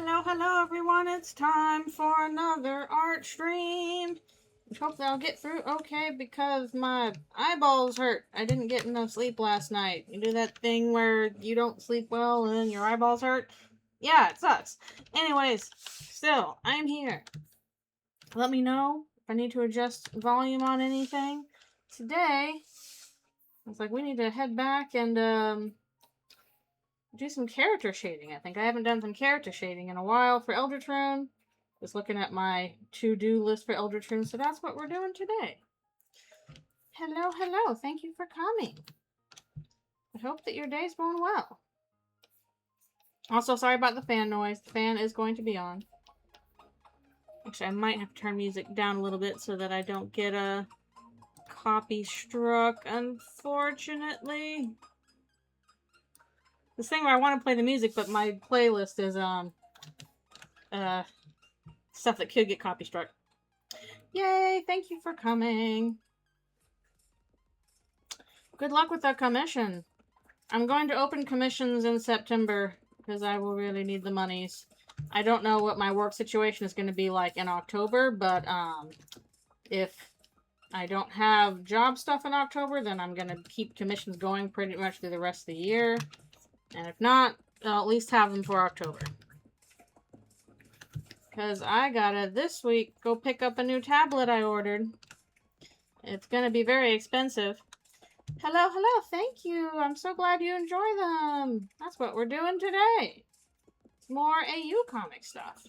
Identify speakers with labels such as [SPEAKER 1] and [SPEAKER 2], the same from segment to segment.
[SPEAKER 1] Hello, hello everyone, it's time for another art stream. I hope that I'll get through okay because my eyeballs hurt. I didn't get enough sleep last night. You do that thing where you don't sleep well and then your eyeballs hurt? Yeah, it sucks. Anyways, still, I'm here. Let me know if I need to adjust volume on anything. Today, it's like we need to head back and do some character shading. I think I haven't done some character shading in a while for Eldritchrune. Just looking at my to-do list for Eldritchrune, so that's what we're doing today. Hello, hello. Thank you for coming. I hope that your day's going well. Also, sorry about the fan noise. The fan is going to be on. Actually, I might have to turn music down a little bit so that I don't get a copy struck, unfortunately. This thing where I want to play the music, but my playlist is, stuff that could get copy struck. Yay, thank you for coming. Good luck with that commission. I'm going to open commissions in September because I will really need the monies. I don't know what my work situation is going to be like in October, but if I don't have job stuff in October, then I'm going to keep commissions going pretty much through the rest of the year. And if not, I'll at least have them for October. Because I gotta, this week, go pick up a new tablet I ordered. It's gonna be very expensive. Hello, hello, thank you. I'm so glad you enjoy them. That's what we're doing today. More AU comic stuff.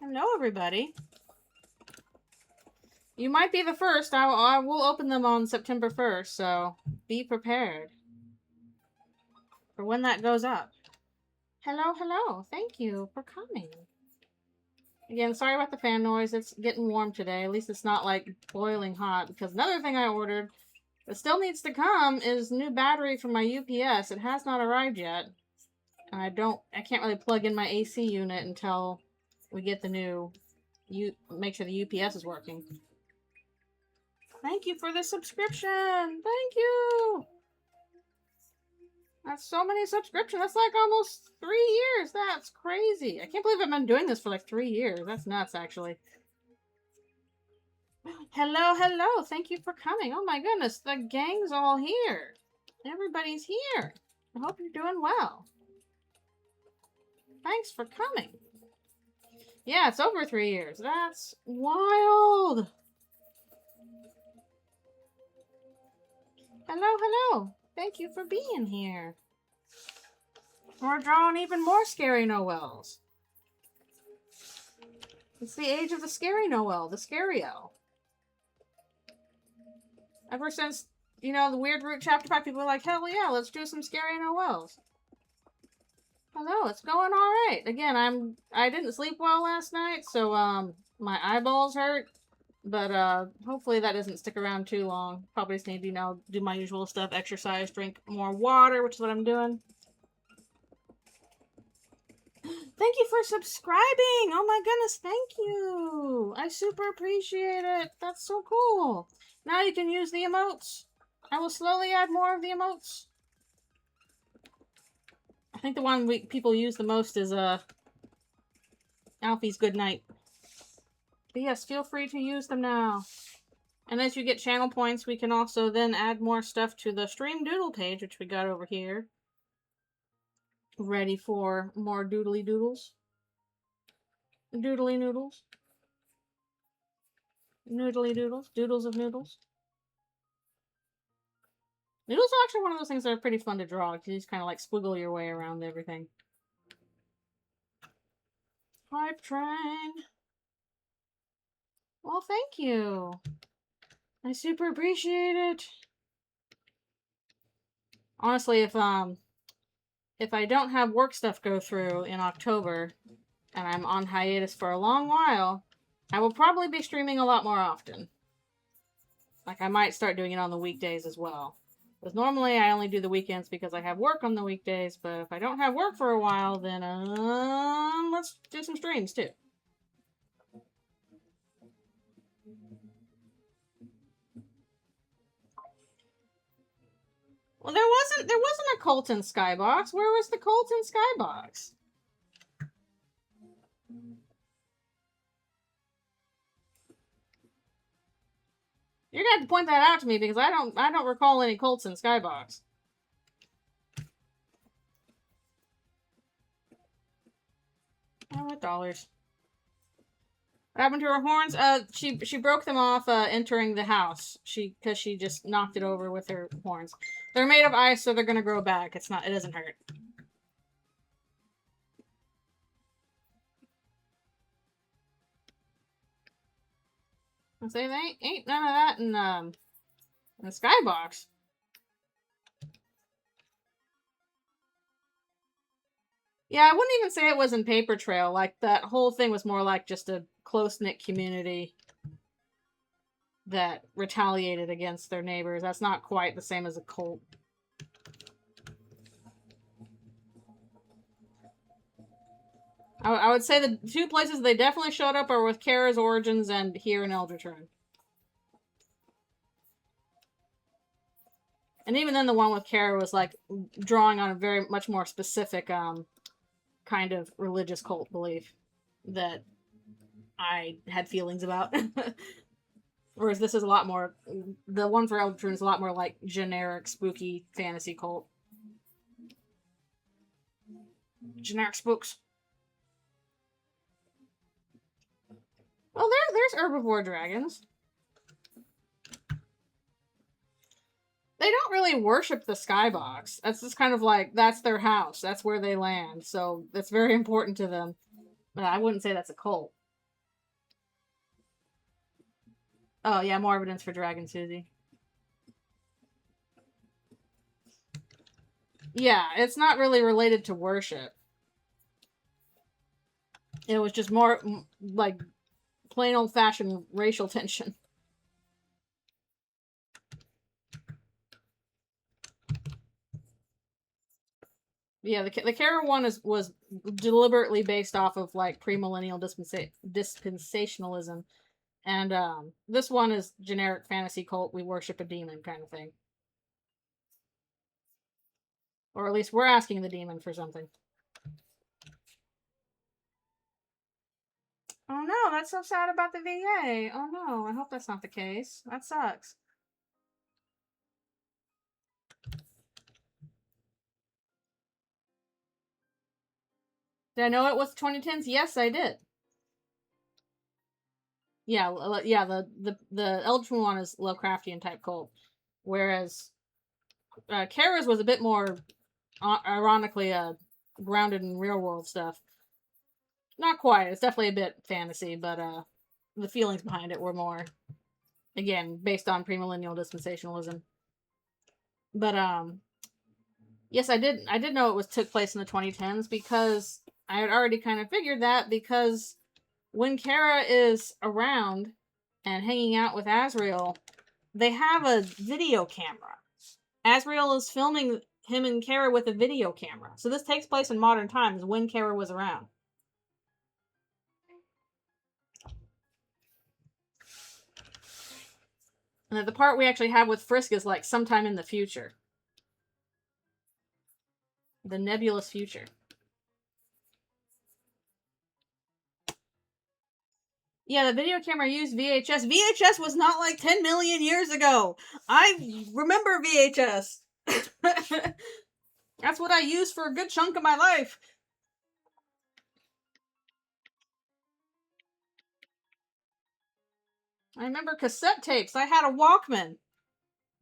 [SPEAKER 1] Hello, everybody. You might be the first. I will open them on September 1st, so be prepared for when that goes up. Hello, hello. Thank you for coming. Again, sorry about the fan noise. It's getting warm today. At least it's not like boiling hot. Because another thing I ordered that still needs to come is new battery for my UPS. It has not arrived yet. And I can't really plug in my AC unit until we get the new, make sure the UPS is working. Thank you for the subscription. Thank you. That's so many subscriptions. That's like almost 3 years. That's crazy. I can't believe I've been doing this for like 3 years. That's nuts, actually. Hello, hello. Thank you for coming. Oh my goodness. The gang's all here. Everybody's here. I hope you're doing well. Thanks for coming. Yeah, it's over 3 years. That's wild. Hello, hello. Thank you for being here. We're drawing even more scary Noelles. It's the age of the scary Noelle, the Scario. Ever since, you know, the Weird Root Chapter 5, people were like, hell yeah, let's do some scary Noelles. Hello, it's going alright. Again, I didn't sleep well last night, so, my eyeballs hurt. But, hopefully that doesn't stick around too long. Probably just need to, you know, do my usual stuff, exercise, drink more water, which is what I'm doing. Thank you for subscribing! Oh my goodness, thank you! I super appreciate it. That's so cool. Now you can use the emotes. I will slowly add more of the emotes. I think the one people use the most is, Alfie's Good Night. But yes, feel free to use them now. And as you get channel points, we can also then add more stuff to the Stream Doodle page, which we got over here. Ready for more doodly doodles. Doodly noodles. Noodly doodles. Doodles of noodles. Noodles are actually one of those things that are pretty fun to draw, because you just kind of like squiggle your way around everything. Hype train. Well, thank you. I super appreciate it. Honestly, if I don't have work stuff go through in October, and I'm on hiatus for a long while, I will probably be streaming a lot more often. Like, I might start doing it on the weekdays as well. Because normally I only do the weekends because I have work on the weekdays, but if I don't have work for a while, then, let's do some streams, too. Well, there wasn't a Colton Skybox. Where was the Colton Skybox? You're gonna have to point that out to me because I don't recall any cults in Skybox. Oh, what dollars? What happened to her horns? She broke them off entering the house. Because she just knocked it over with her horns. They're made of ice, so they're gonna grow back. It doesn't hurt. I say they ain't none of that in the Skybox. Yeah, I wouldn't even say it was in Paper Trail. Like, that whole thing was more like just a close-knit community that retaliated against their neighbors. That's not quite the same as a cult. I would say the two places they definitely showed up are with Kara's Origins and here in Eldritchrune. And even then, the one with Kara was, like, drawing on a very much more specific, kind of religious cult belief that I had feelings about. Whereas this is a lot more... The one for Eldritchrune is a lot more, like, generic, spooky fantasy cult. Generic spooks. Well, there's herbivore dragons. They don't really worship the Skybox. That's just kind of like, that's their house. That's where they land. So that's very important to them. But I wouldn't say that's a cult. Oh, yeah, more evidence for Dragon Susie. Yeah, it's not really related to worship. It was just more, like, plain old-fashioned racial tension. Yeah, the Kara one was deliberately based off of, like, premillennial dispensationalism. And this one is generic fantasy cult, we worship a demon kind of thing. Or at least we're asking the demon for something. Oh no, that's so sad about the VA. Oh no, I hope that's not the case. That sucks. Did I know it was 2010s? Yes, I did. Yeah, the Eldritchrune one is Lovecraftian type cult. Whereas Kara's was a bit more, ironically, grounded in real world stuff. Not quite. It's definitely a bit fantasy, but the feelings behind it were more, again, based on premillennial dispensationalism. But yes, I did know it took place in the 2010s because I had already kind of figured that, because when Kara is around and hanging out with Asriel, they have a video camera. Asriel is filming him and Kara with a video camera. So this takes place in modern times when Kara was around. And the part we actually have with Frisk is like sometime in the future. The nebulous future. Yeah, the video camera used VHS. VHS was not like 10 million years ago. I remember VHS. That's what I used for a good chunk of my life. I remember cassette tapes. I had a Walkman.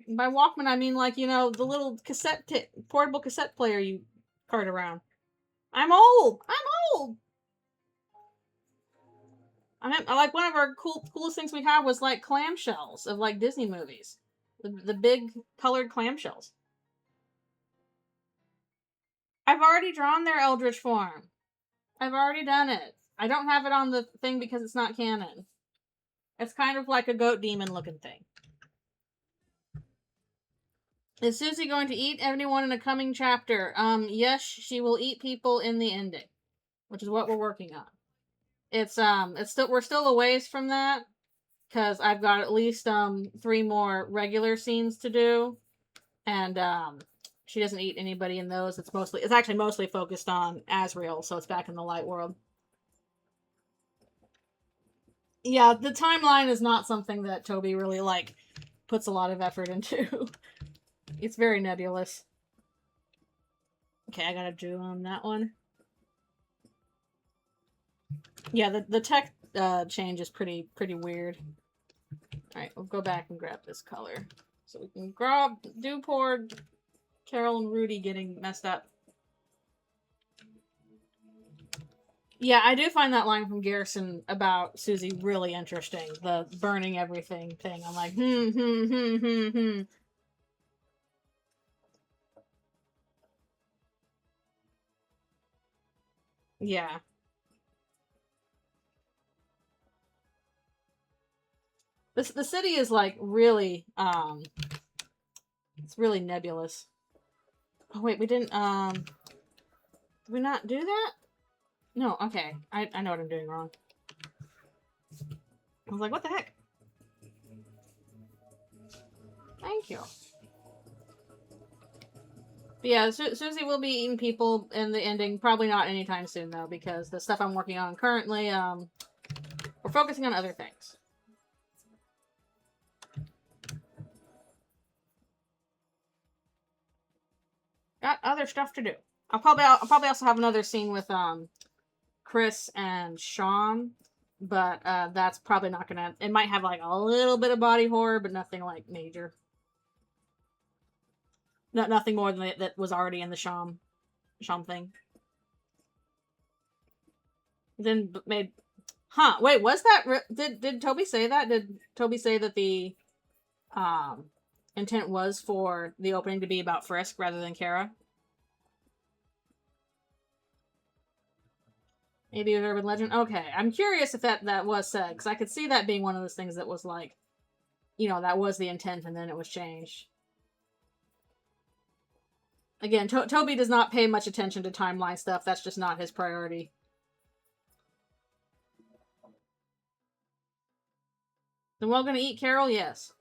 [SPEAKER 1] By Walkman, I mean, like, you know, the little portable cassette player you cart around. I'm old. I mean, like, one of our coolest things we had was, like, clamshells of, like, Disney movies. The big colored clamshells. I've already drawn their Eldritch form. I've already done it. I don't have it on the thing because it's not canon. It's kind of like a goat demon looking thing. Is Susie going to eat anyone in a coming chapter? Yes, she will eat people in the ending, which is what we're working on. We're still a ways from that, because I've got at least 3 more regular scenes to do, and she doesn't eat anybody in those. It's actually mostly focused on Asriel, so it's back in the light world. Yeah, the timeline is not something that Toby really, like, puts a lot of effort into. It's very nebulous. Okay, I gotta do on that one. Yeah, the tech change is pretty weird. Alright, we'll go back and grab this color. So we can do poor Carol and Rudy getting messed up. Yeah, I do find that line from Garrison about Susie really interesting. The burning everything thing. I'm like, Yeah. The city is like really it's really nebulous. Oh wait, we didn't did we not do that? No, okay. I know what I'm doing wrong. I was like, what the heck? Thank you. But yeah, Susie will be eating people in the ending. Probably not anytime soon, though, because the stuff I'm working on currently, we're focusing on other things. Got other stuff to do. I'll probably also have another scene with Chris and Sean, but that's probably not gonna. It might have like a little bit of body horror, but nothing like major. Nothing more than that was already in the Sean thing. Then made. Huh? Wait, was that? Did Toby say that? Did Toby say that the intent was for the opening to be about Frisk rather than Kara? Maybe an urban legend. Okay, I'm curious if that was said, because I could see that being one of those things that was like, you know, that was the intent and then it was changed. Again, Toby does not pay much attention to timeline stuff. That's just not his priority. Then we're all gonna eat Carol? Yes.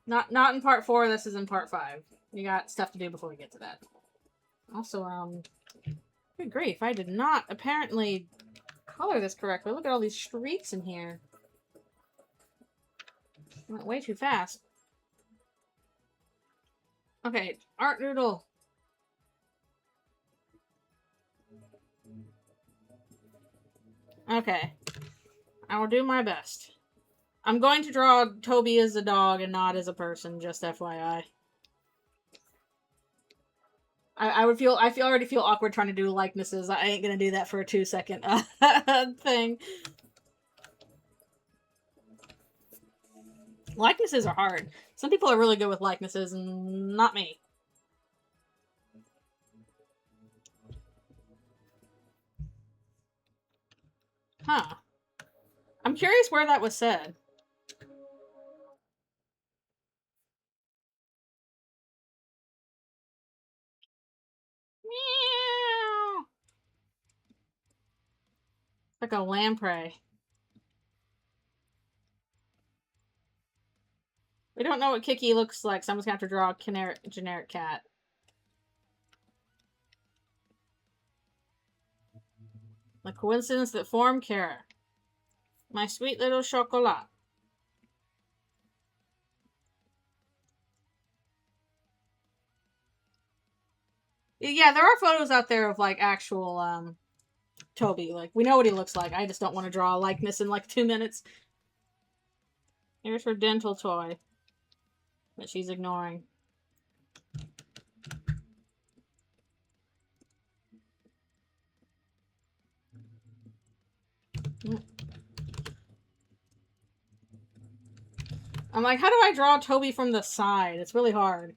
[SPEAKER 1] Not in part 4. This is in part 5. We got stuff to do before we get to that. Also, good grief! I did not apparently color this correctly. Look at all these streaks in here. Went way too fast. Okay, art noodle. Okay. I will do my best. I'm going to draw Toby as a dog and not as a person, just FYI. I already feel awkward trying to do likenesses. I ain't gonna do that for a 2-second thing. Likenesses are hard. Some people are really good with likenesses, and not me. Huh. I'm curious where that was said. Meow. Like a lamprey. We don't know what Kikky looks like, so I'm just gonna have to draw a generic cat. The coincidence that formed Kara. My sweet little chocolat. Yeah, there are photos out there of like actual Toby. Like, we know what he looks like. I just don't want to draw a likeness in like 2 minutes. Here's her dental toy that she's ignoring. I'm like, how do I draw Toby from the side? It's really hard.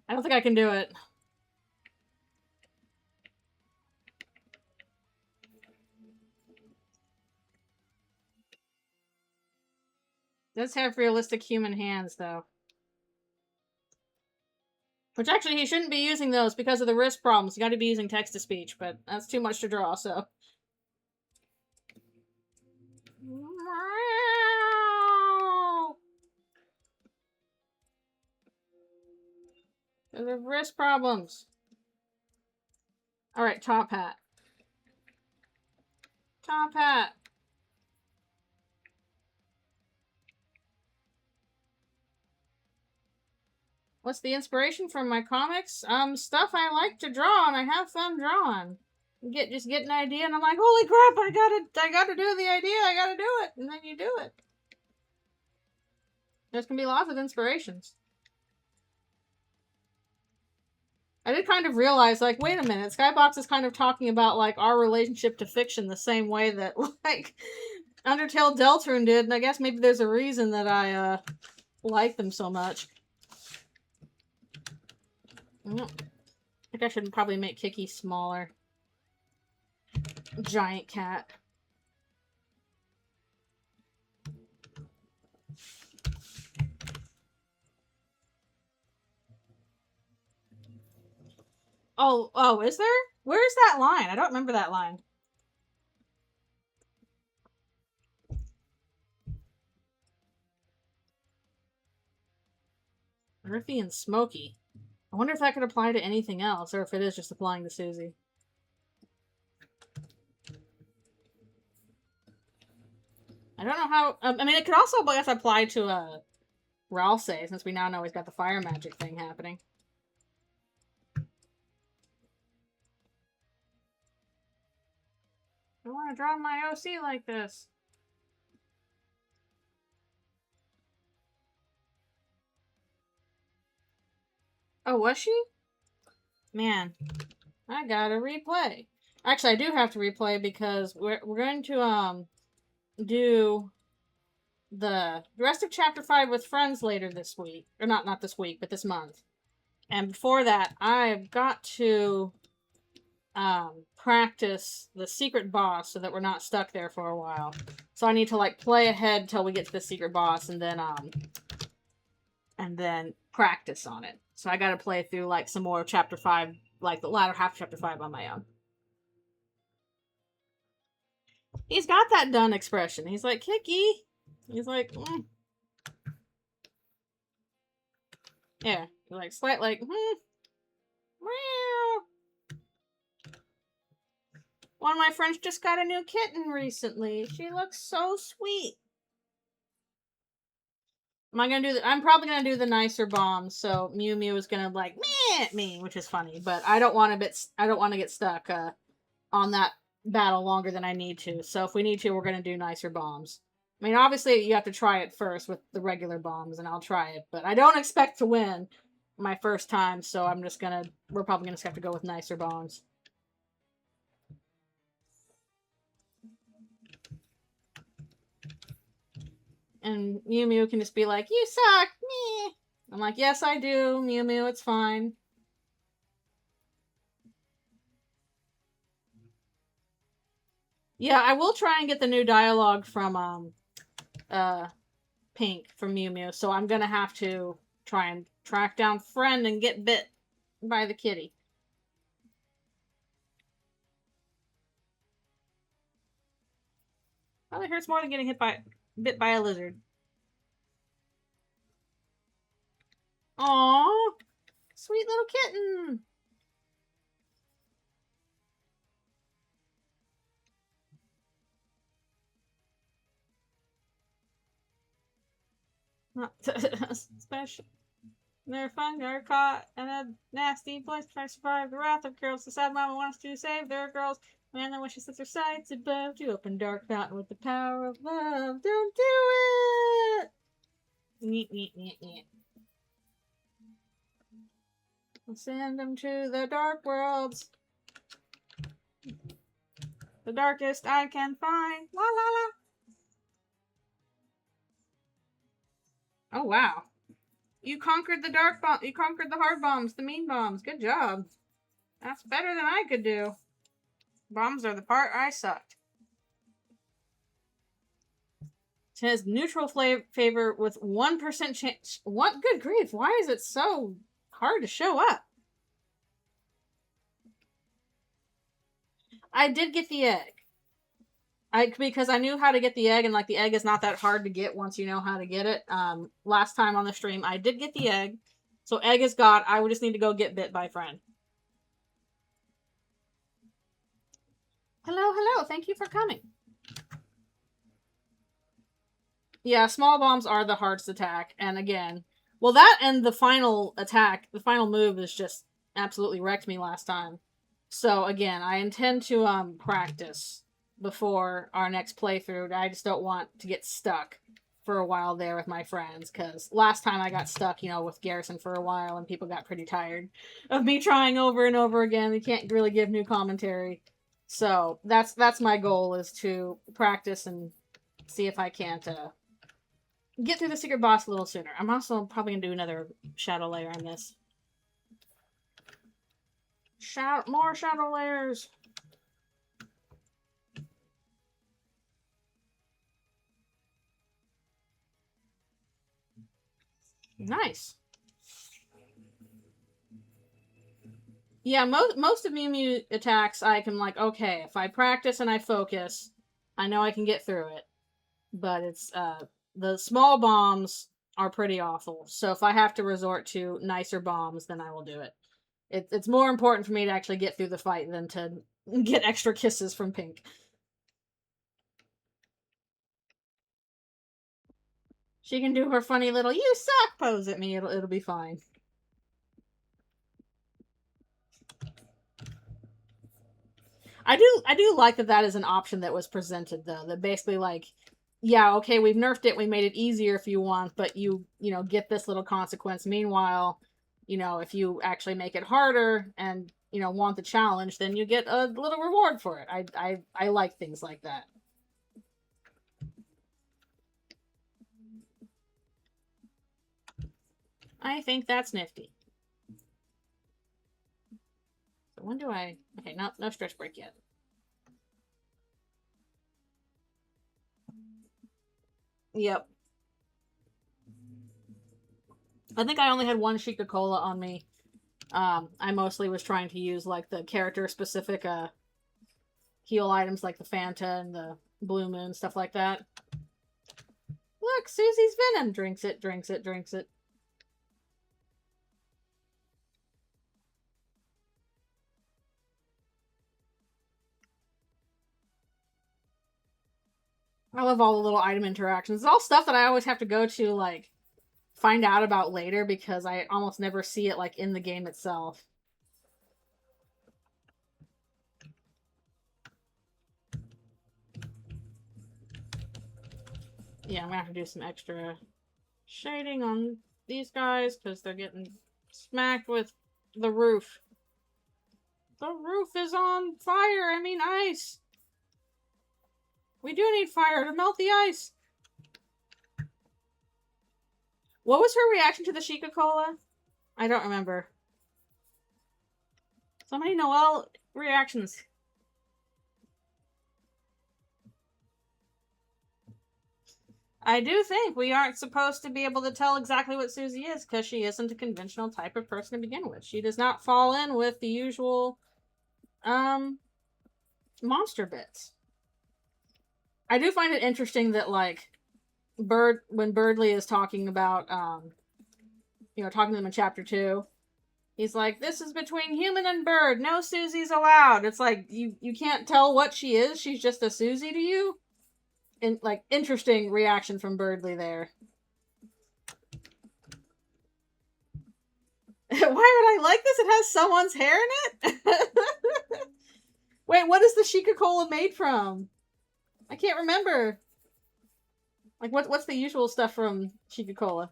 [SPEAKER 1] I don't think I can do it. Does have realistic human hands, though. Which actually, he shouldn't be using those because of the wrist problems. You gotta be using text-to-speech, but that's too much to draw, so. Because of wrist problems. Alright, top hat. Top hat. What's the inspiration from my comics? Stuff I like to draw and I have fun drawing. Just get an idea and I'm like, holy crap, I gotta do the idea, I gotta do it, and then you do it. There's gonna be lots of inspirations. I did kind of realize, like, wait a minute, Skybox is kind of talking about, like, our relationship to fiction the same way that, like, Undertale Deltarune did, and I guess maybe there's a reason that I, like them so much. I think I should probably make Kikky smaller. Giant cat. Oh, is there? Where's that line? I don't remember that line. Earthy and smoky. I wonder if that could apply to anything else, or if it is just applying to Susie. I don't know how... I mean, it could also, I guess, apply to, Ralsei, since we now know he's got the fire magic thing happening. I want to draw my OC like this. Oh, was she? Man, I gotta replay. Actually, I do have to replay because we're going to, do the rest of Chapter 5 with friends later this week. Or not this week, but this month. And before that, I've got to, practice the secret boss so that we're not stuck there for a while. So I need to, like, play ahead till we get to the secret boss and then practice on it. So I gotta play through, like, some more Chapter 5, like, the latter half of Chapter 5 on my own. He's got that done expression. He's like, Kikky. He's like, Yeah. He's like, slight, like, Meow. One of my friends just got a new kitten recently. She looks so sweet. I'm probably gonna do the nicer bomb, so Mew Mew is gonna, like, meh at me, which is funny, but I don't want to get stuck on that battle longer than I need to. So if we need to, we're gonna do nicer bombs. I mean, obviously you have to try it first with the regular bombs, and I'll try it, but I don't expect to win my first time, so we're probably gonna have to go with nicer bombs. And Mew Mew can just be like, you suck, meh. I'm like, yes, I do, Mew Mew, it's fine. Yeah, I will try and get the new dialogue from, Pink from Mew Mew, so I'm gonna have to try and track down Friend and get bit by the kitty. Probably hurts more than getting bit by a lizard. Aww, sweet little kitten. Not special. They're fun, they're caught in a nasty place to try to survive the wrath of girls. The sad mama wants to save their girls. Man that wishes sets their sights above to open dark fountain with the power of love. Don't do it! Neat, neat, neat, neat. We'll send them to the dark worlds. The darkest I can find. La la la. Oh, wow. You conquered the dark bomb. You conquered the hard bombs, the mean bombs. Good job. That's better than I could do. Bombs are the part I sucked. It has neutral favor with 1% chance. What? Good grief. Why is it so hard to show up? I did get the egg. Because I knew how to get the egg, and, like, the egg is not that hard to get once you know how to get it. Last time on the stream, I did get the egg. So egg is got. I would just need to go get bit by Friend. Hello, hello. Thank you for coming. Yeah, small bombs are the hardest attack. And again, Well, that and the final attack, the final move is just absolutely wrecked me last time. So again, I intend to practice before our next playthrough. I just don't want to get stuck for a while there with my friends, because last time I got stuck, with Garrison for a while, and people got pretty tired of me trying over and over again. They can't really give new commentary. So that's my goal, is to practice and see if I can't get through the secret boss a little sooner. I'm also probably gonna do another shadow layer on this. More shadow layers. Nice. Yeah, most of Mew Mew attacks I can, like, okay, if I practice and I focus, I know I can get through it. But it's the small bombs are pretty awful. So if I have to resort to nicer bombs, then I will do it. It's more important for me to actually get through the fight than to get extra kisses from Pink. She can do her funny little "you suck" pose at me. It'll be fine. I do like that is an option that was presented, though. That basically, like, yeah, okay, we've nerfed it, we made it easier if you want, but you get this little consequence. Meanwhile, if you actually make it harder and want the challenge, then you get a little reward for it. I like things like that. I think that's nifty. So when do I? Okay, no stretch break yet. Yep. I think I only had one Chica Cola on me. I mostly was trying to use, like, the character specific heal items, like the Fanta and the Blue Moon, stuff like that. Look, Susie's venom. Drinks it, drinks it, drinks it. I love all the little item interactions. It's all stuff that I always have to go to, like, find out about later, because I almost never see it, like, in the game itself. Yeah, I'm gonna have to do some extra shading on these guys, because they're getting smacked with the roof. The roof is on fire. I mean, ice. We do need fire to melt the ice. What was her reaction to the Chica Cola? I don't remember. So many Noelle reactions. I do think we aren't supposed to be able to tell exactly what Susie is, because she isn't a conventional type of person to begin with. She does not fall in with the usual monster bits. I do find it interesting that, like, when Birdley is talking about talking to them in chapter 2, he's like, this is between human and bird, no Susies allowed. It's like, you can't tell what she is, she's just a Susie to you? And, like, interesting reaction from Birdley there. Why would I like this? It has someone's hair in it? Wait, what is the Chica Cola made from? I can't remember. Like, what's the usual stuff from Chica Cola?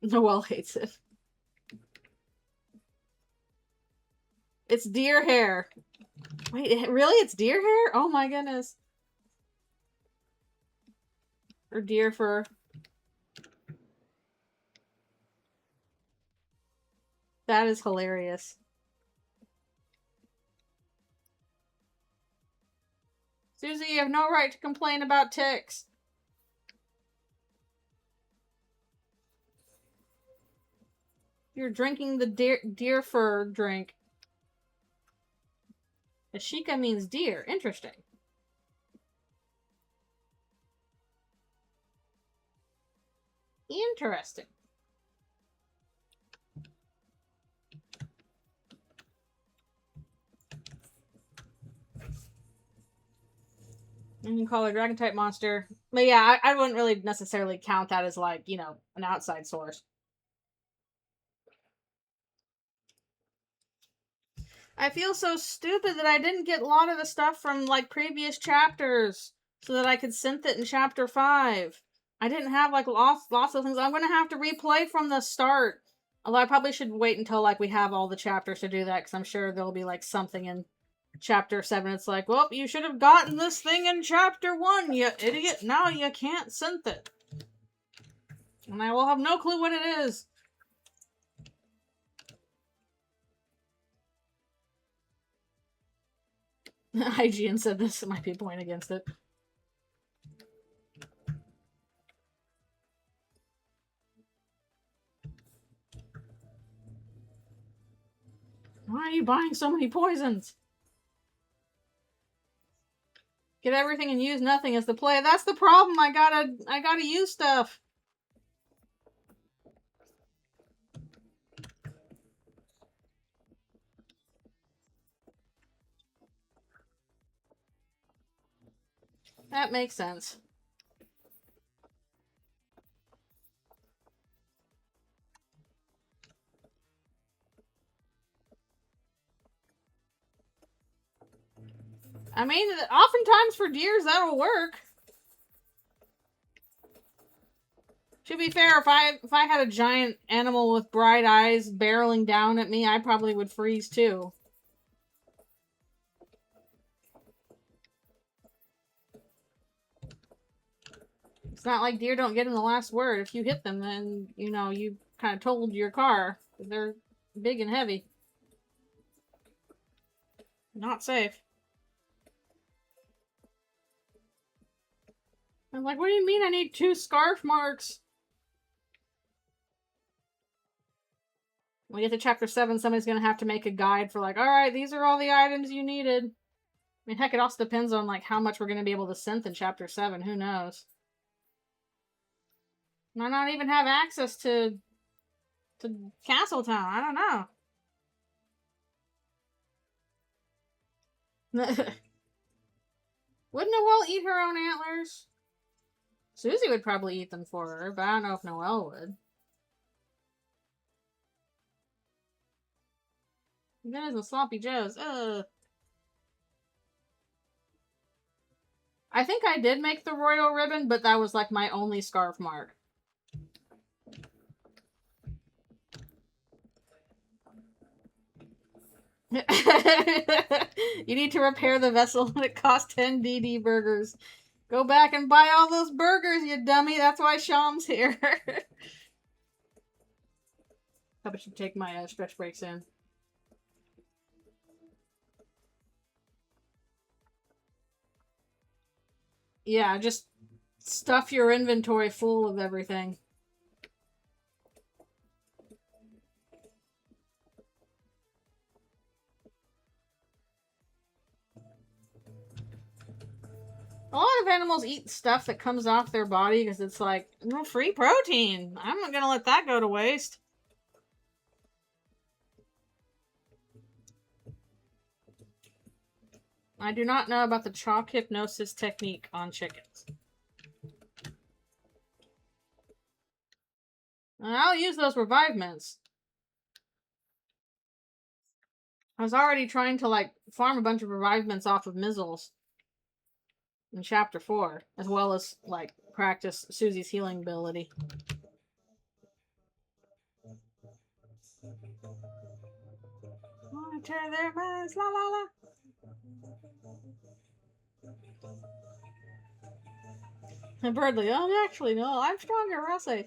[SPEAKER 1] Noelle hates it. It's deer hair. Wait, really? It's deer hair? Oh my goodness. Or deer fur. That is hilarious. Susie, you have no right to complain about ticks. You're drinking the deer fur drink. Ashika means deer. Interesting. Interesting. You can call it a dragon type monster. But yeah, I wouldn't really necessarily count that as like, you know, an outside source. I feel so stupid that I didn't get a lot of the stuff from like previous chapters so that I could synth it in chapter 5. I didn't have like lots of things. I'm gonna have to replay from the start. Although I probably should wait until like we have all the chapters to do that, because I'm sure there'll be like something in chapter 7. It's like, well, you should have gotten this thing in chapter 1, you idiot. Now you can't synth it. And I will have no clue what it is. IGN said this might be a point against it. Why are you buying so many poisons? Get everything and use nothing as the play. That's the problem. I gotta use stuff. That makes sense. I mean, oftentimes for deers that'll work. To be fair, if I had a giant animal with bright eyes barreling down at me, I probably would freeze too. It's not like deer don't get in the last word. If you hit them, then, you know, you kind of totaled your car. They're big and heavy. Not safe. I'm like, what do you mean I need 2 scarf marks? When we get to chapter 7, somebody's going to have to make a guide for like, alright, these are all the items you needed. I mean, heck, it also depends on like how much we're going to be able to synth in chapter 7. Who knows? Might not even have access to Castletown. I don't know. Wouldn't Noelle eat her own antlers? Susie would probably eat them for her, but I don't know if Noelle would. Then some sloppy joes. Ugh. I think I did make the royal ribbon, but that was like my only scarf mark. You need to repair the vessel and it costs 10 DD burgers. Go back and buy all those burgers, you dummy. That's why Sham's here. How about you take my stretch breaks in? Yeah, just stuff your inventory full of everything. A lot of animals eat stuff that comes off their body because it's like, no, free protein. I'm not gonna let that go to waste. I do not know about the chalk hypnosis technique on chickens. I'll use those revive mints. I was already trying to, like, farm a bunch of revive mints off of Mizzles in chapter 4, as well as, like, practice Susie's healing ability. Monitor their minds, la la la. And Birdly, oh, actually, no, I'm stronger, Ralsei.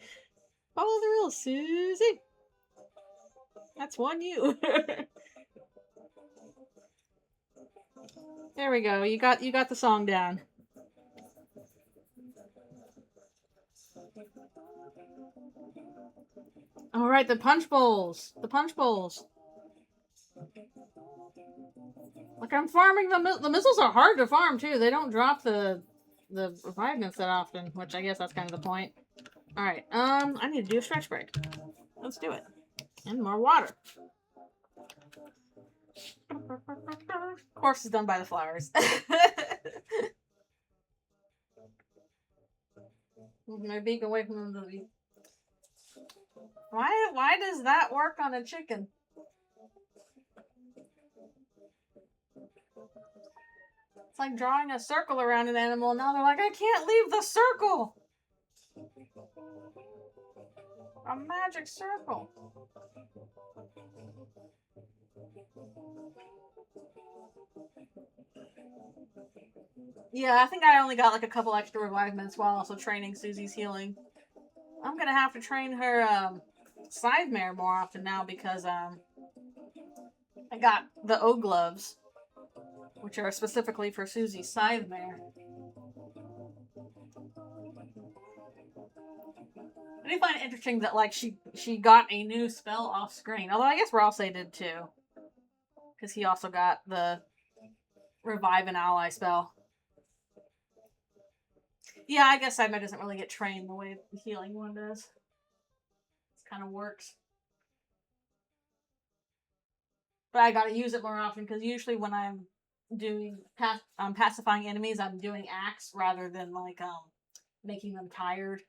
[SPEAKER 1] Follow the rules, Susie. That's one you. There we go. You got the song down. All right, the punch bowls. The punch bowls. Like, I'm farming the missiles are hard to farm too. They don't drop the revivements that often, which I guess that's kind of the point. All right. I need to do a stretch break. Let's do it. And more water. Course is done by the flowers. My beak away from the beak. Why does that work on a chicken? It's like drawing a circle around an animal, and now they're like, I can't leave the circle! A magic circle. Yeah, I think I only got like a couple extra revive minutes while also training Susie's healing. I'm gonna have to train her Scythemare more often now because I got the O gloves, which are specifically for Susie's Scythemare. I do find it interesting that like she got a new spell off screen. Although I guess Ralsei did too, because he also got the revive an ally spell. Yeah, I guess Scythemare doesn't really get trained the way the healing one does. It kind of works. But I gotta use it more often because usually when I'm doing pacifying enemies, I'm doing axe rather than like making them tired.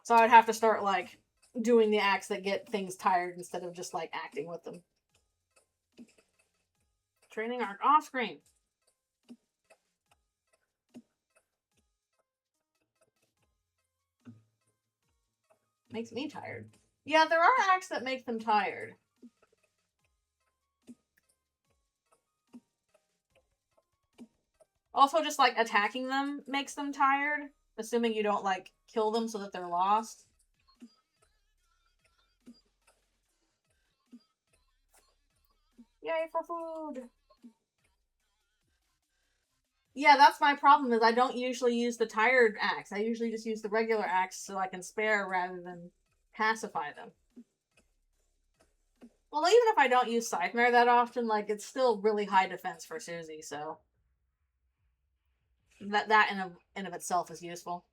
[SPEAKER 1] So I'd have to start like doing the acts that get things tired instead of just like acting with them. Training arc off screen. Makes me tired. Yeah, there are acts that make them tired. Also, just like attacking them makes them tired, assuming you don't like kill them so that they're lost. Yay for food! Yeah, that's my problem, is I don't usually use the tired axe. I usually just use the regular axe so I can spare rather than pacify them. Well, even if I don't use Scythemare that often, like, it's still really high defense for Susie, so... That in of itself is useful.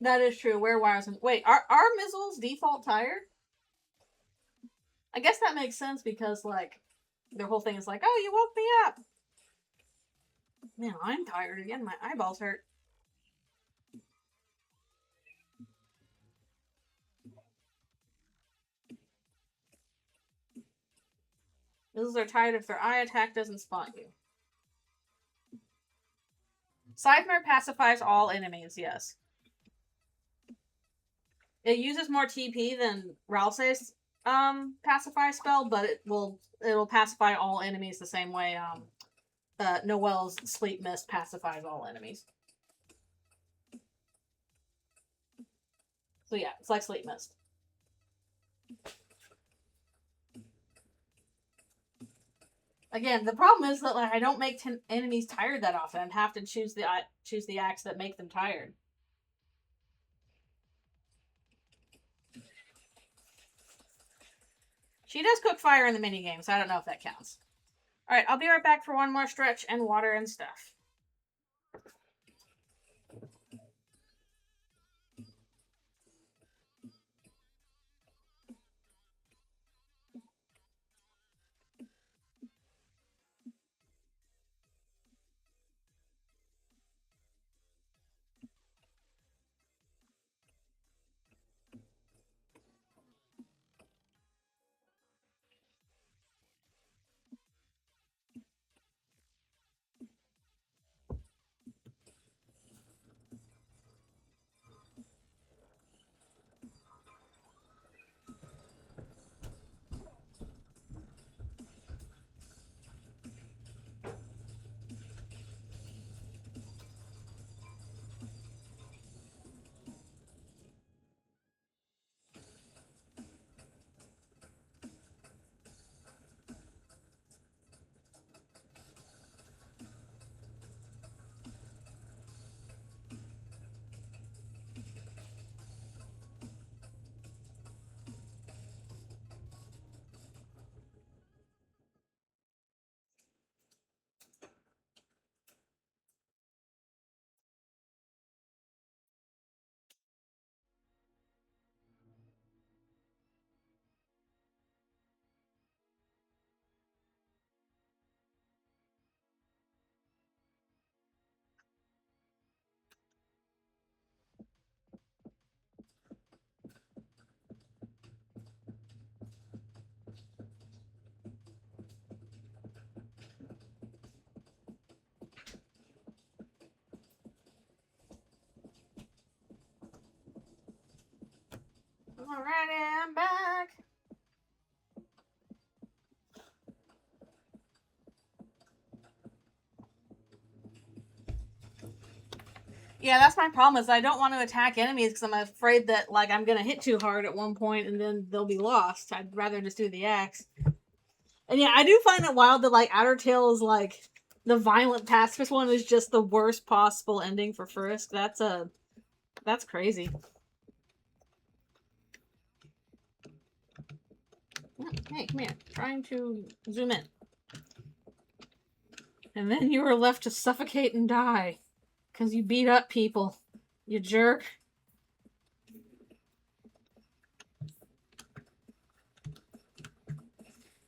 [SPEAKER 1] That is true. Wire-wires and... Wait, are Mizzles default tired? I guess that makes sense because, like, their whole thing is like, oh, you woke me up! Man, I'm tired again. My eyeballs hurt. Mizzles are tired if their eye attack doesn't spot you. Scythemare pacifies all enemies, yes. It uses more TP than Ralsei's pacify spell, but it'll pacify all enemies the same way Noelle's sleep mist pacifies all enemies. So yeah, it's like sleep mist. Again, the problem is that like I don't make enemies tired that often. I have to choose the acts that make them tired. She does cook fire in the minigame, so I don't know if that counts. Alright, I'll be right back for one more stretch and water and stuff. Alrighty, I'm back. Yeah, that's my problem, is I don't want to attack enemies because I'm afraid that, like, I'm going to hit too hard at one point and then they'll be lost. I'd rather just do the axe. And yeah, I do find it wild that, like, Outer Tail is, like, the violent pacifist one is just the worst possible ending for Frisk. That's crazy. Hey, come here. Trying to zoom in. And then you were left to suffocate and die. Because you beat up people. You jerk.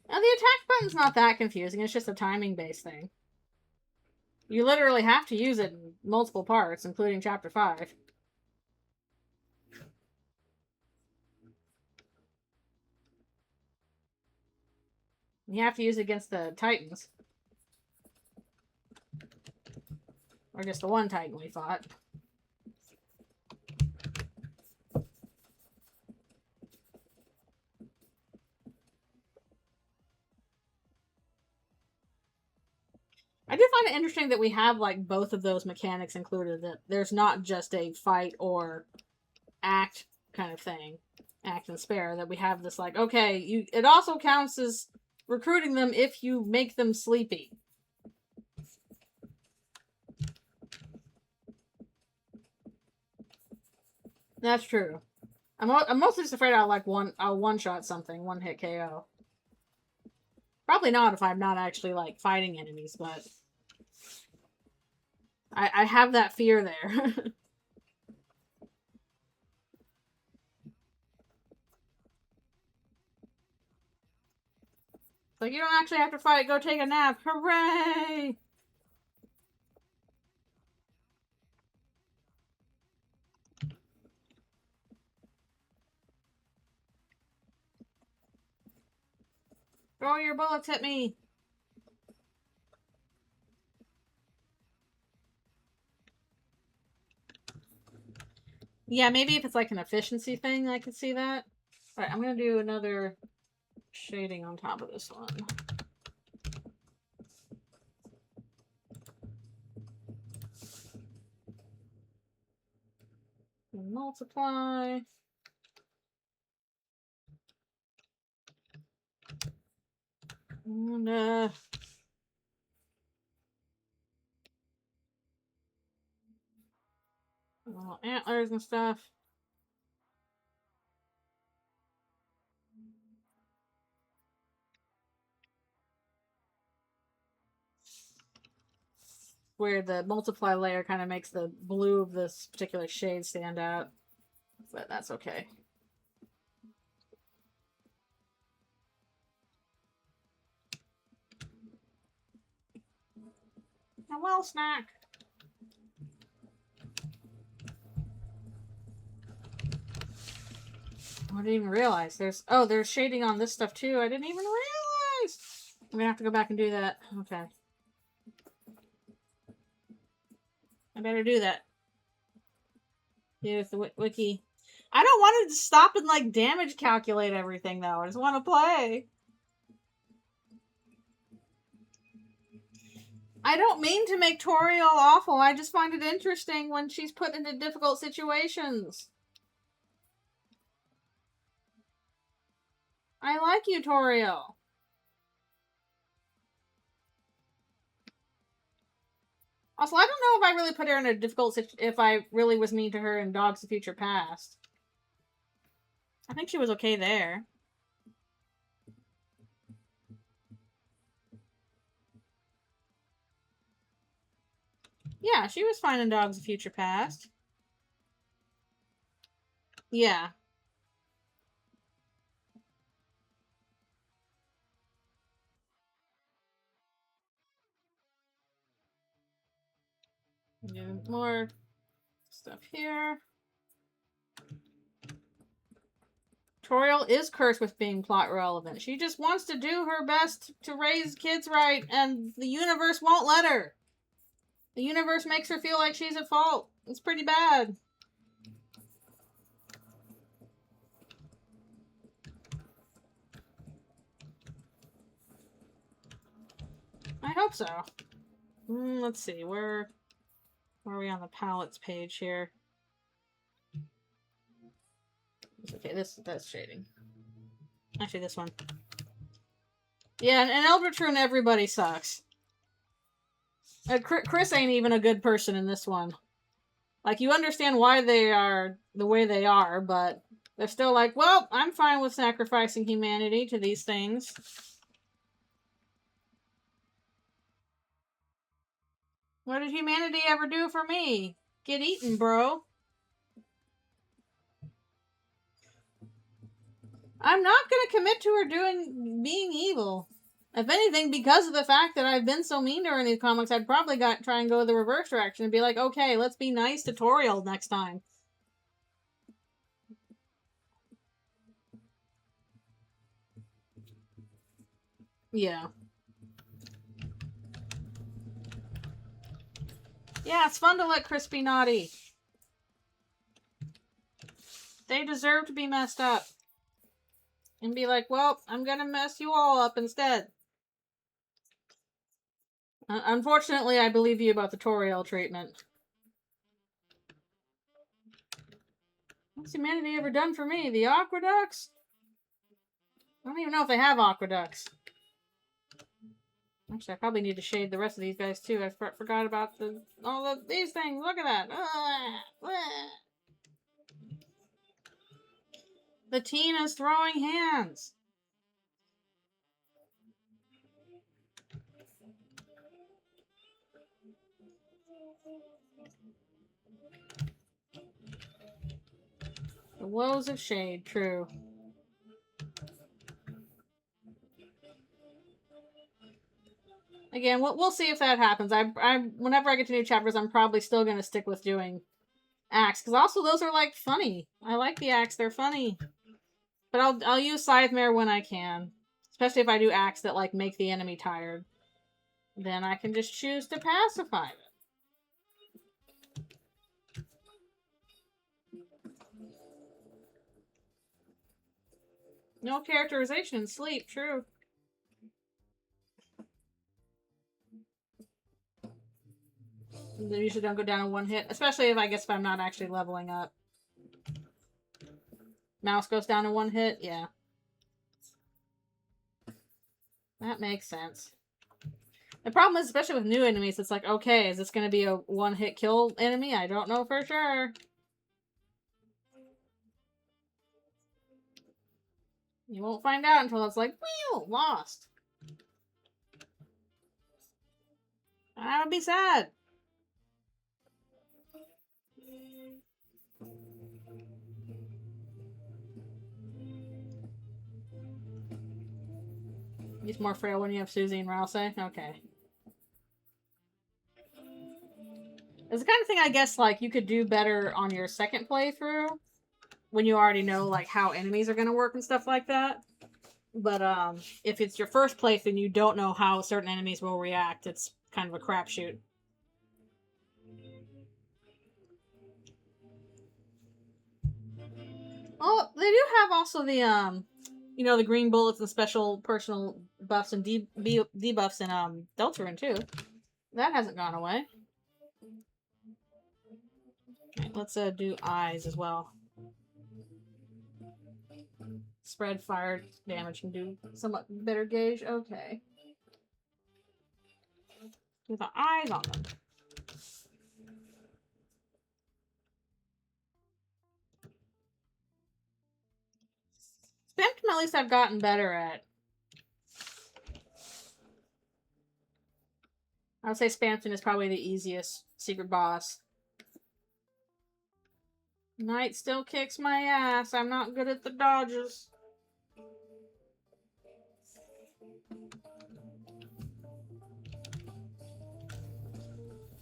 [SPEAKER 1] Now, the attack button's not that confusing. It's just a timing-based thing. You literally have to use it in multiple parts, including Chapter 5. You have to use it against the Titans. Or just the one Titan we fought. I do find it interesting that we have, like, both of those mechanics included. That there's not just a fight or act kind of thing. Act and spare. That we have this, like, okay, it also counts as recruiting them if you make them sleepy. That's true. I'm mostly just afraid I'll one-shot something, one-hit KO. Probably not if I'm not actually, like, fighting enemies, but I have that fear there. Like, you don't actually have to fight, go take a nap. Hooray! Throw your bullets at me! Yeah, maybe if it's like an efficiency thing, I could see that. Alright, I'm gonna do another shading on top of this one. And multiply. And, little antlers and stuff. Where the multiply layer kind of makes the blue of this particular shade stand out. But that's okay. Noelle snack! I didn't even realize. There's shading on this stuff too. I didn't even realize! I'm gonna have to go back and do that. Okay. I better do that. Here's the wiki. I don't want to stop and, like, damage calculate everything, though. I just want to play. I don't mean to make Toriel awful. I just find it interesting when she's put into difficult situations. I like you, Toriel. Also, I don't know if I really put her in a difficult situation, if I really was mean to her in Dogs of Future Past. I think she was okay there. Yeah, she was fine in Dogs of Future Past. Yeah. More stuff here. Toriel is cursed with being plot relevant. She just wants to do her best to raise kids right, and the universe won't let her. The universe makes her feel like she's at fault. It's pretty bad. I hope so. Let's see, where are we on the palettes page here? Okay, that's shading. Actually, this one. Yeah, and Eldritchrune, everybody sucks. Chris ain't even a good person in this one. Like, you understand why they are the way they are, but they're still like, well, I'm fine with sacrificing humanity to these things. What did humanity ever do for me? Get eaten, bro. I'm not gonna commit to her being evil. If anything, because of the fact that I've been so mean to her in these comics, I'd probably try and go the reverse direction and be like, okay, let's be nice to Toriel next time. Yeah. Yeah, it's fun to let Chris be naughty. They deserve to be messed up. And be like, well, I'm gonna mess you all up instead. Unfortunately, I believe you about the Toriel treatment. What's humanity ever done for me? The aqueducts? I don't even know if they have aqueducts. Actually, I probably need to shade the rest of these guys too. I forgot about these things. Look at that. The teen is throwing hands. The woes of shade, true. Again, we'll see if that happens. Whenever I get to new chapters, I'm probably still gonna stick with doing acts, because also those are like funny. I like the acts; they're funny. But I'll use Scythemare when I can, especially if I do acts that like make the enemy tired. Then I can just choose to pacify them. No characterization in sleep, true. They usually don't go down in one hit, especially if I'm not actually leveling up. Mouse goes down in one hit, yeah. That makes sense. The problem is, especially with new enemies, it's like, okay, is this going to be a one-hit kill enemy? I don't know for sure. You won't find out until it's like, whew, lost. I would be sad. He's more frail when you have Susie and Ralsei? Okay. It's the kind of thing, I guess, like, you could do better on your second playthrough, when you already know, like, how enemies are gonna work and stuff like that. But, if it's your first playthrough and you don't know how certain enemies will react, it's kind of a crapshoot. Oh, they do have also the, you know, the green bullets and special personal buffs and debuffs in, Eldritchrune, too. That hasn't gone away. Right, let's, do eyes as well. Spread fire damage can do somewhat better gauge. Okay. With the eyes on them. Spamton, at least I've gotten better at. I would say Spamton is probably the easiest secret boss. Knight still kicks my ass. I'm not good at the dodges.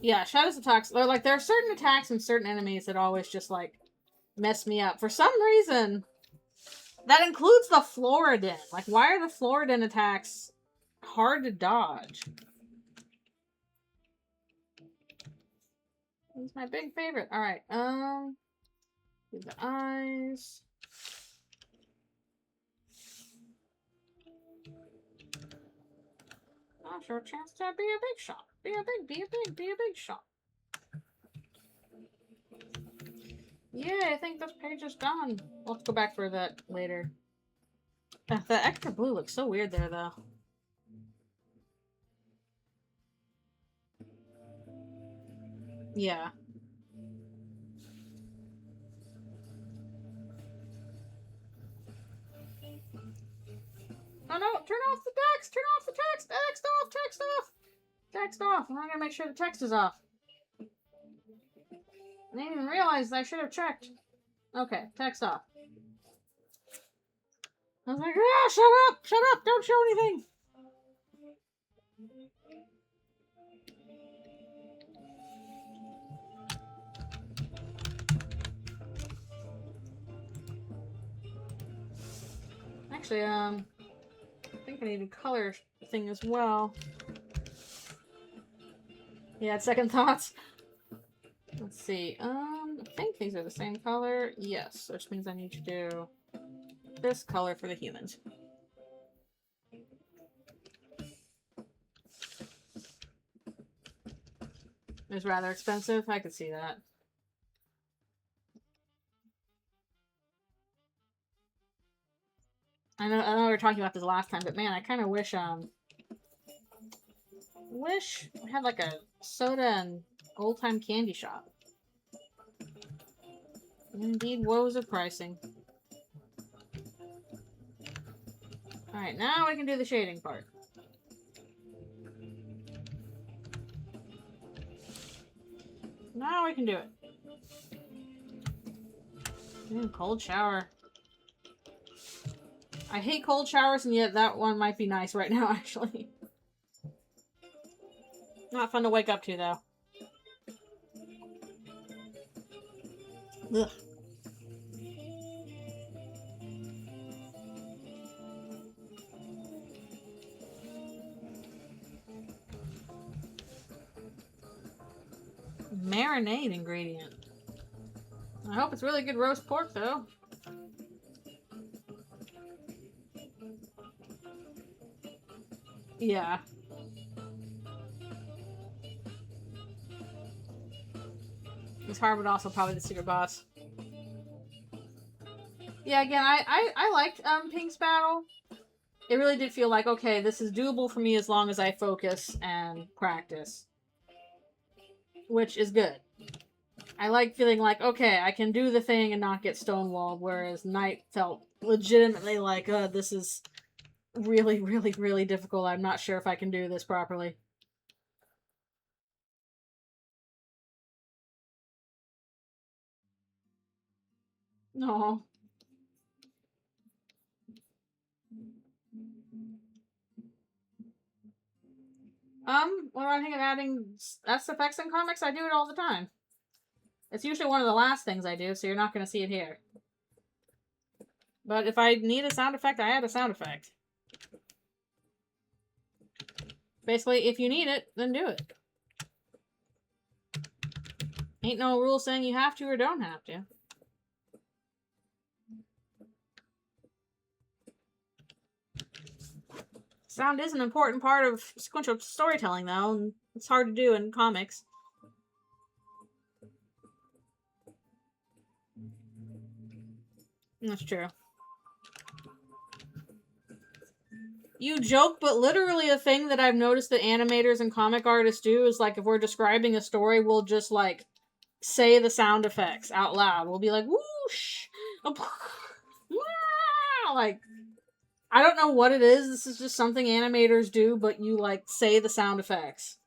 [SPEAKER 1] Yeah, Shadows attacks. Like, there are certain attacks and certain enemies that always just, like, mess me up. For some reason, that includes the Floridin. Like, why are the Floridin attacks hard to dodge? He's my big favorite. Alright, do the eyes. Now's your chance to be a big shot. Be a big shot. Yeah, I think this page is done. We'll have to go back for that later. The extra blue looks so weird there, though. Yeah. Oh no, turn off the text! Turn off the text! Text off! Text off! Text off! I'm gonna make sure the text is off. I didn't even realize I should have checked. Okay, text off. I was like, ah, shut up! Shut up! Don't show anything! Actually, I think I need a color thing as well. Yeah, second thoughts. Let's see. I think these are the same color. Yes, which means I need to do this color for the humans. It's rather expensive. I could see that. I know we were talking about this last time, but man, I kind of wish I had like a soda and old-time candy shop. Indeed, woes of pricing. Alright, now we can do the shading part. Now we can do it. Cold shower. I hate cold showers, and yet that one might be nice right now, actually. Not fun to wake up to, though. Ugh. Marinade ingredient. I hope it's really good roast pork, though. Yeah. This hard, but also probably the secret boss. Yeah, again, I liked Pink's battle. It really did feel like, okay, this is doable for me as long as I focus and practice. Which is good. I like feeling like, okay, I can do the thing and not get stonewalled, whereas Night felt legitimately like, this is really, really, really difficult. I'm not sure if I can do this properly. No. When I think of adding SFX in comics, I do it all the time. It's usually one of the last things I do, so you're not going to see it here. But if I need a sound effect, I add a sound effect. Basically, if you need it, then do it. Ain't no rule saying you have to or don't have to. Sound is an important part of sequential storytelling, though, and it's hard to do in comics. That's true. You joke, but literally a thing that I've noticed that animators and comic artists do is, like, if we're describing a story, we'll just, like, say the sound effects out loud. We'll be like, whoosh! Like, I don't know what it is. This is just something animators do, but you, like, say the sound effects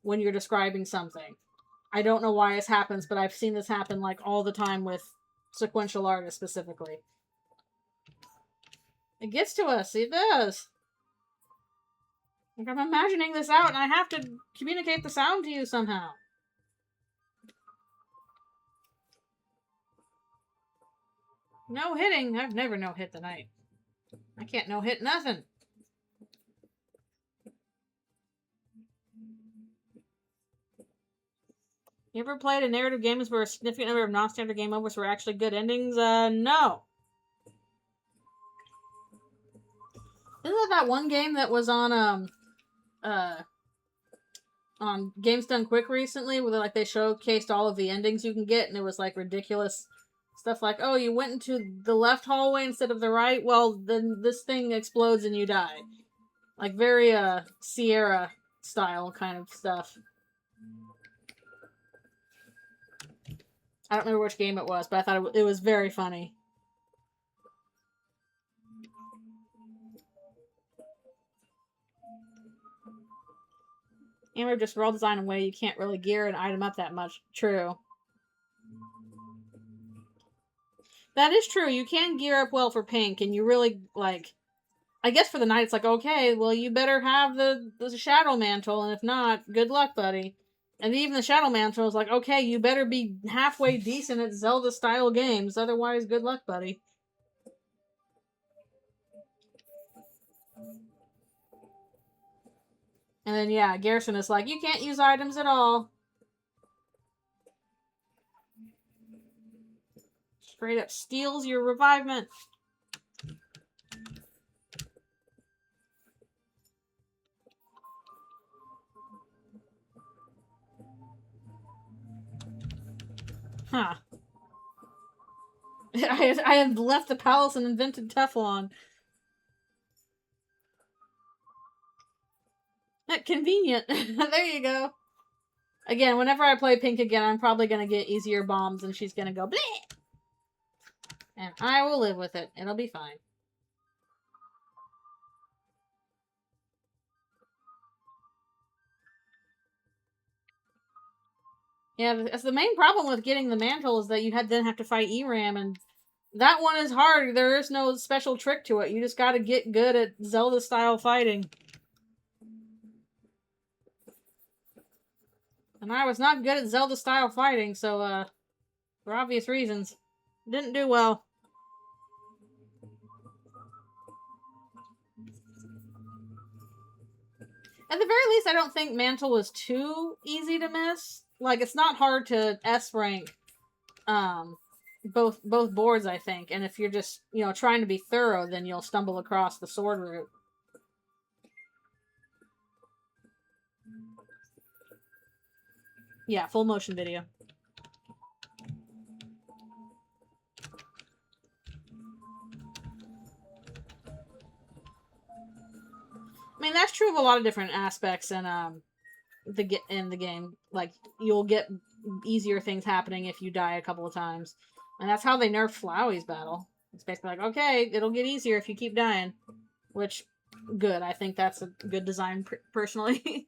[SPEAKER 1] when you're describing something. I don't know why this happens, but I've seen this happen, like, all the time with sequential artists specifically. It gets to us. It does. Like, I'm imagining this out, and I have to communicate the sound to you somehow. No hitting. I've never no-hit the night. I can't no-hit nothing. You ever played a narrative games where a significant number of non-standard game overs were actually good endings? No. Isn't that one game that was on, on Games Done Quick recently, where they showcased all of the endings you can get, and it was like ridiculous stuff like, oh, you went into the left hallway instead of the right, well, then this thing explodes and you die. Like, very, Sierra style kind of stuff. I don't remember which game it was, but I thought it was very funny. And we're just world design in a way you can't really gear an item up that much. True. That is true. You can gear up well for pink, and you really, like... I guess for the night, it's like, okay, well, you better have the Shadow Mantle, and if not, good luck, buddy. And even the Shadow Mantle is like, okay, you better be halfway decent at Zelda-style games, otherwise, good luck, buddy. And then, yeah, Garrison is like, you can't use items at all. Straight up steals your revivement. Huh. I had left the palace and invented Teflon. Convenient. There you go. Again, whenever I play Pink again, I'm probably going to get easier bombs and she's going to go bleh! And I will live with it. It'll be fine. Yeah, that's the main problem with getting the mantle is that you then have to fight ERAM, and that one is hard. There is no special trick to it. You just gotta get good at Zelda-style fighting. And I was not good at Zelda-style fighting, so, for obvious reasons, didn't do well. At the very least, I don't think Mantle was too easy to miss. Like, it's not hard to S-rank, both boards, I think. And if you're just, trying to be thorough, then you'll stumble across the sword route. Yeah, full motion video. I mean, that's true of a lot of different aspects in the game. Like, you'll get easier things happening if you die a couple of times, and that's how they nerfed Flowey's battle. It's basically like, okay, it'll get easier if you keep dying, which good. I think that's a good design personally.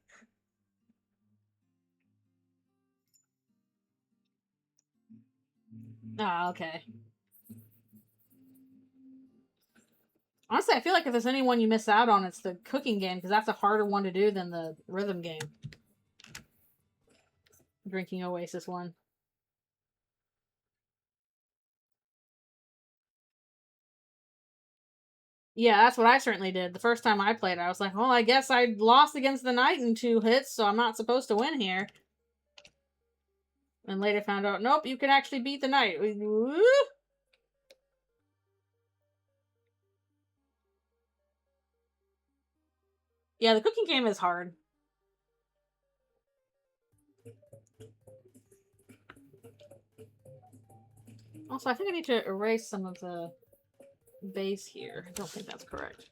[SPEAKER 1] Ah, okay. Honestly, I feel like if there's anyone you miss out on, it's the cooking game, because that's a harder one to do than the rhythm game. Drinking Oasis one. Yeah, that's what I certainly did. The first time I played, I was like, well, I guess I lost against the knight in 2 hits, so I'm not supposed to win here. And later found out, nope, you can actually beat the knight. Woo! Yeah, the cooking game is hard. Also, I think I need to erase some of the base here. I don't think that's correct.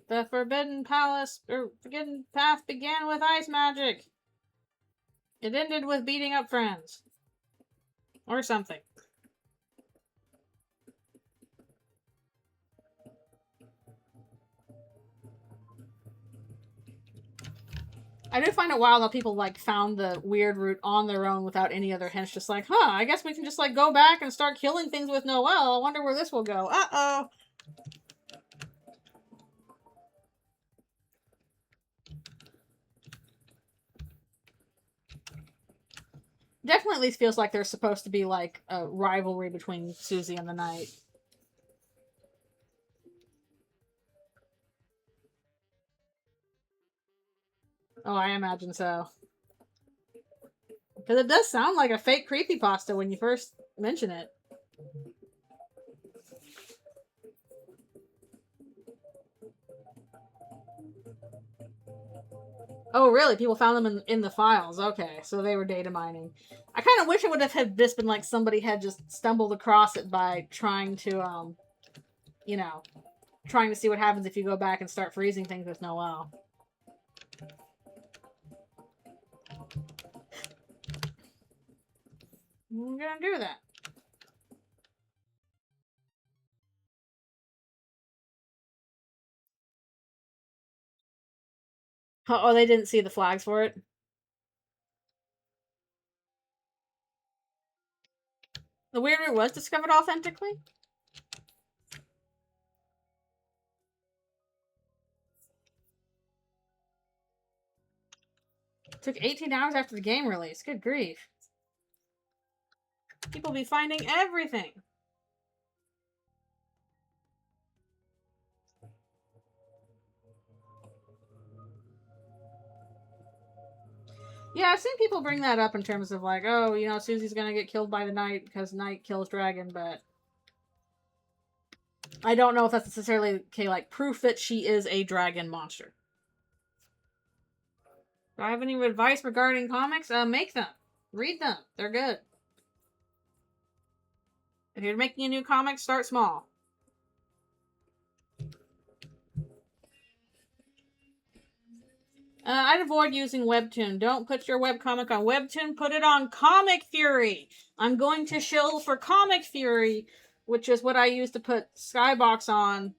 [SPEAKER 1] The Forbidden Path began with ice magic. It ended with beating up friends. Or something. I do find it wild how people, found the weird route on their own without any other hints. Just like, huh, I guess we can just, go back and start killing things with Noelle. I wonder where this will go. Uh-oh. Definitely at least feels like there's supposed to be, a rivalry between Susie and the knight. Oh, I imagine so. Because it does sound like a fake creepypasta when you first mention it. Oh, really? People found them in the files. Okay, so they were data mining. I kind of wish it would have had just been like somebody had just stumbled across it by trying to, you know, trying to see what happens if you go back and start freezing things with Noelle. I'm gonna do that. Oh, they didn't see the flags for it? The weird root was discovered authentically? It took 18 hours after the game release. Good grief. People be finding everything. Yeah, I've seen people bring that up in terms of like, oh, you know, Susie's gonna get killed by the knight because knight kills dragon, but I don't know if that's necessarily like proof that she is a dragon monster. Do I have any advice regarding comics? Make them. Read them. They're good. If you're making a new comic, start small. I'd avoid using Webtoon. Don't put your webcomic on Webtoon. Put it on ComicFury. I'm going to shill for ComicFury, which is what I use to put Skybox on.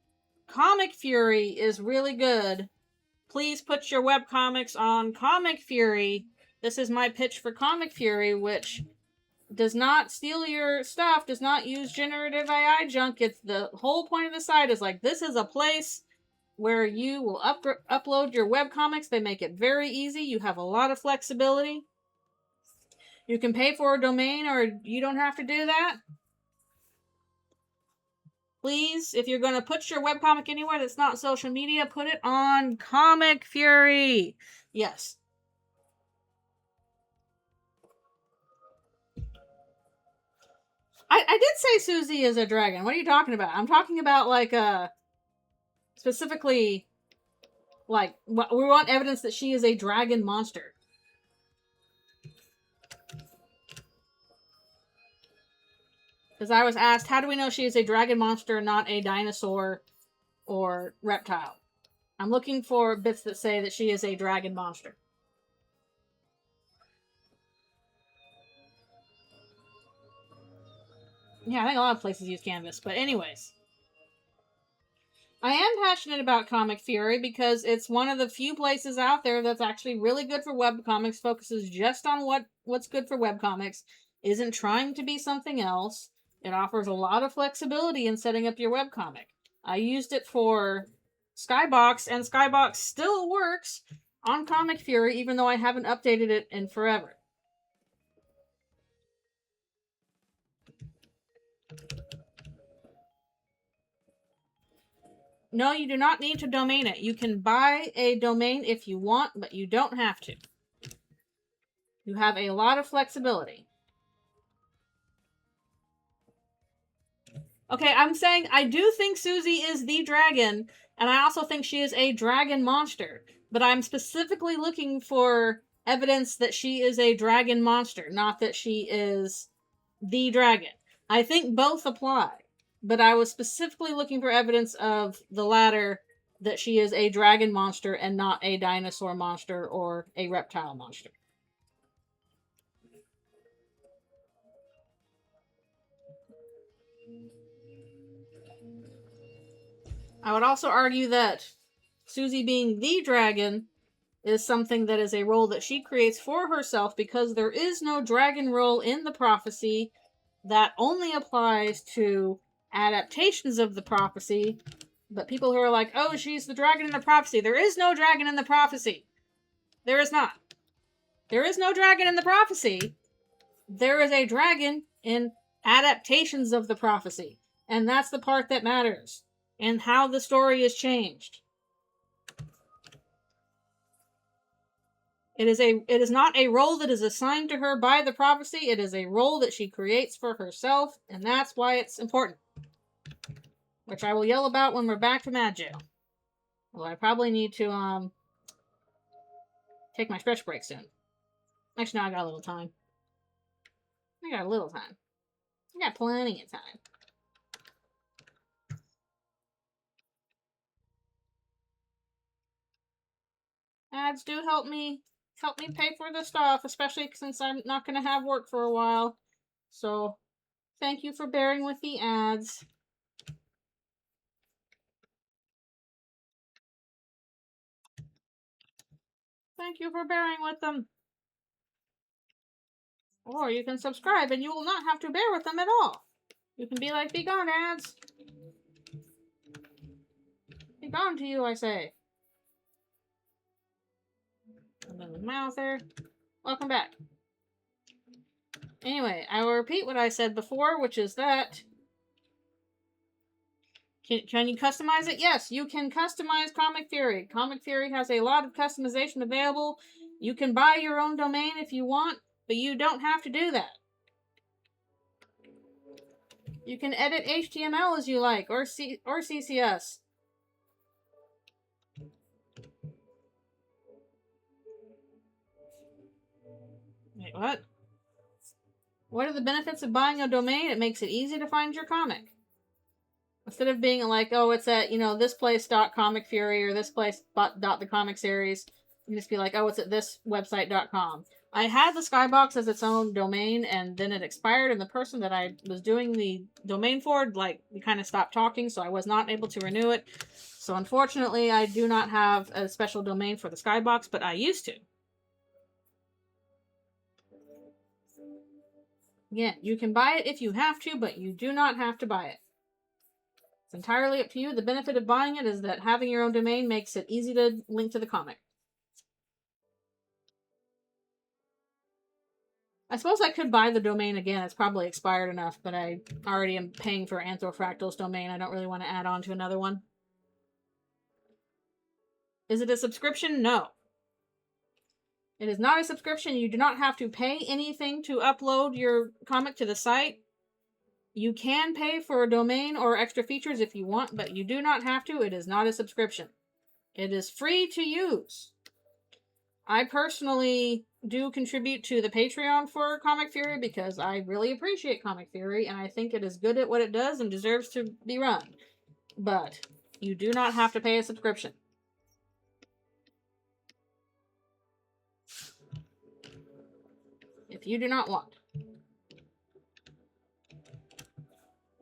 [SPEAKER 1] ComicFury is really good. Please put your webcomics on ComicFury. This is my pitch for ComicFury, which does not steal your stuff, does not use generative AI junk. It's the whole point of the site is like, this is a place where you will upload your webcomics. They make it very easy. You have a lot of flexibility. You can pay for a domain or you don't have to do that. Please, if you're going to put your webcomic anywhere that's not social media, put it on ComicFury. Yes. I did say Susie is a dragon. What are you talking about? I'm talking about, like, specifically, like, we want evidence that she is a dragon monster. Because I was asked, how do we know she is a dragon monster, not a dinosaur or reptile? I'm looking for bits that say that she is a dragon monster. Yeah, I think a lot of places use Canvas. But anyways. I am passionate about ComicFury because it's one of the few places out there that's actually really good for webcomics, focuses just on what's good for webcomics, isn't trying to be something else. It offers a lot of flexibility in setting up your webcomic. I used it for Skybox, and Skybox still works on ComicFury, even though I haven't updated it in forever. No, you do not need to domain it. You can buy a domain if you want, but you don't have to. You have a lot of flexibility. Okay, I'm saying I do think Susie is the dragon, and I also think she is a dragon monster. But I'm specifically looking for evidence that she is a dragon monster, not that she is the dragon. I think both apply, but I was specifically looking for evidence of the latter, that she is a dragon monster and not a dinosaur monster or a reptile monster. I would also argue that Susie being the dragon is something that is a role that she creates for herself, because there is no dragon role in the prophecy. That only applies to adaptations of the prophecy. But people who are like, oh, she's the dragon in the prophecy. There is no dragon in the prophecy. There is not. There is no dragon in the prophecy. There is a dragon in adaptations of the prophecy. And that's the part that matters. And how the story is changed. It is not a role that is assigned to her by the prophecy. It is a role that she creates for herself, and that's why it's important. Which I will yell about when we're back to Mad Jail. Well, I probably need to take my stretch break soon. Actually, no, I got a little time. I got a little time. I got plenty of time. Ads do help me pay for the stuff, especially since I'm not going to have work for a while. So, thank you for bearing with the ads. Thank you for bearing with them. Or you can subscribe and you will not have to bear with them at all. You can be like, be gone, ads. Be gone to you, I say. And then the mouth there. Welcome back. Anyway, I will repeat what I said before, which is that... Can you customize it? Yes, you can customize ComicFury. ComicFury has a lot of customization available. You can buy your own domain if you want, but you don't have to do that. You can edit HTML as you like, or CSS. Wait, what? What are the benefits of buying a domain? It makes it easy to find your comic. Instead of being like, oh, it's at, this place.comicfury or this place.thecomic-series, you can just be like, oh, it's at this website.com. I had the Skybox as its own domain, and then it expired, and the person that I was doing the domain for, we kind of stopped talking, so I was not able to renew it. So unfortunately, I do not have a special domain for the Skybox, but I used to. Again, you can buy it if you have to, but you do not have to buy it. It's entirely up to you. The benefit of buying it is that having your own domain makes it easy to link to the comic. I suppose I could buy the domain again. It's probably expired enough, but I already am paying for Anthrofractal's domain. I don't really want to add on to another one. Is it a subscription? No. It is not a subscription. You do not have to pay anything to upload your comic to the site. You can pay for a domain or extra features if you want, but you do not have to. It is not a subscription. It is free to use. I personally do contribute to the Patreon for ComicFury because I really appreciate ComicFury and I think it is good at what it does and deserves to be run. But you do not have to pay a subscription. If you do not want.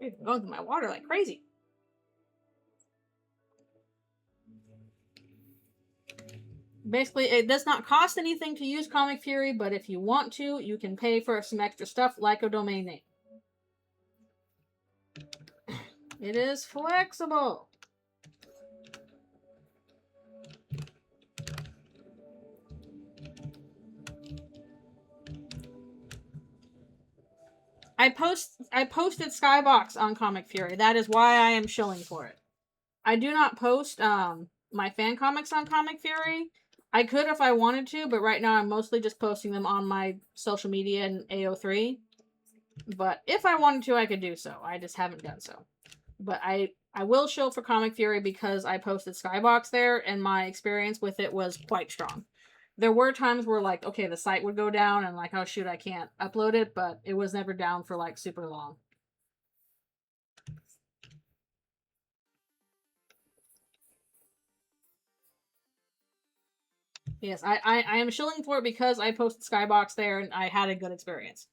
[SPEAKER 1] I'm going through my water like crazy. Basically, it does not cost anything to use ComicFury, but if you want to, you can pay for some extra stuff like a domain name. It is flexible. I posted Skybox on ComicFury. That is why I am shilling for it. I do not post my fan comics on ComicFury. I could if I wanted to, but right now I'm mostly just posting them on my social media and AO3. But if I wanted to, I could do so. I just haven't done so. But I will shill for ComicFury because I posted Skybox there, and my experience with it was quite strong. There were times where, okay, the site would go down, and oh shoot, I can't upload it, but it was never down for, super long. Yes, I am shilling for it because I posted Skybox there, and I had a good experience.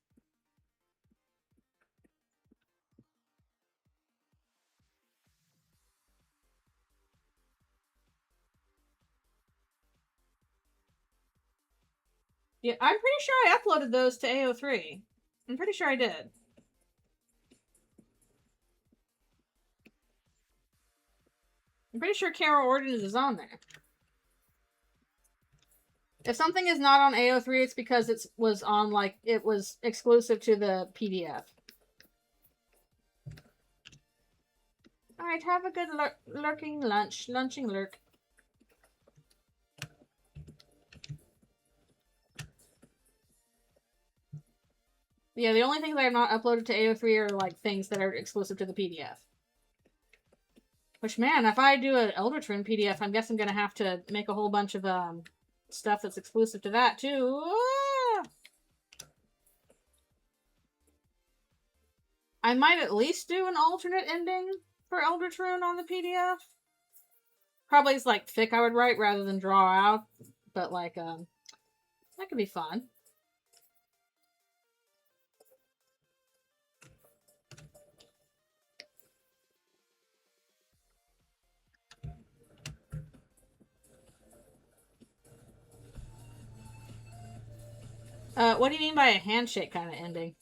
[SPEAKER 1] Yeah, I'm pretty sure I uploaded those to AO3. I'm pretty sure I did. I'm pretty sure Carol Ordens is on there. If something is not on AO3, it's because it was on, it was exclusive to the PDF. Alright, have a good lunching lurk. Yeah, the only things I have not uploaded to AO3 are like things that are exclusive to the PDF. Which, man, if I do an Eldritchrune PDF, I guess I'm gonna have to make a whole bunch of stuff that's exclusive to that too. Ah! I might at least do an alternate ending for Eldritchrune on the PDF. Probably it's like fic I would write rather than draw out, but like that could be fun. What do you mean by a handshake kind of ending?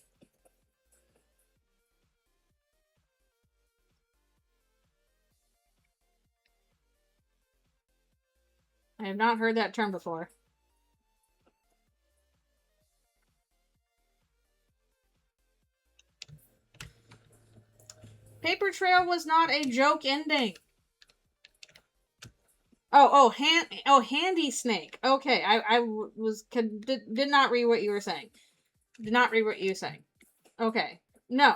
[SPEAKER 1] I have not heard that term before. Paper Trail was not a joke ending. Handy Snake. Okay, did not read what you were saying. Did not read what you were saying. Okay, no,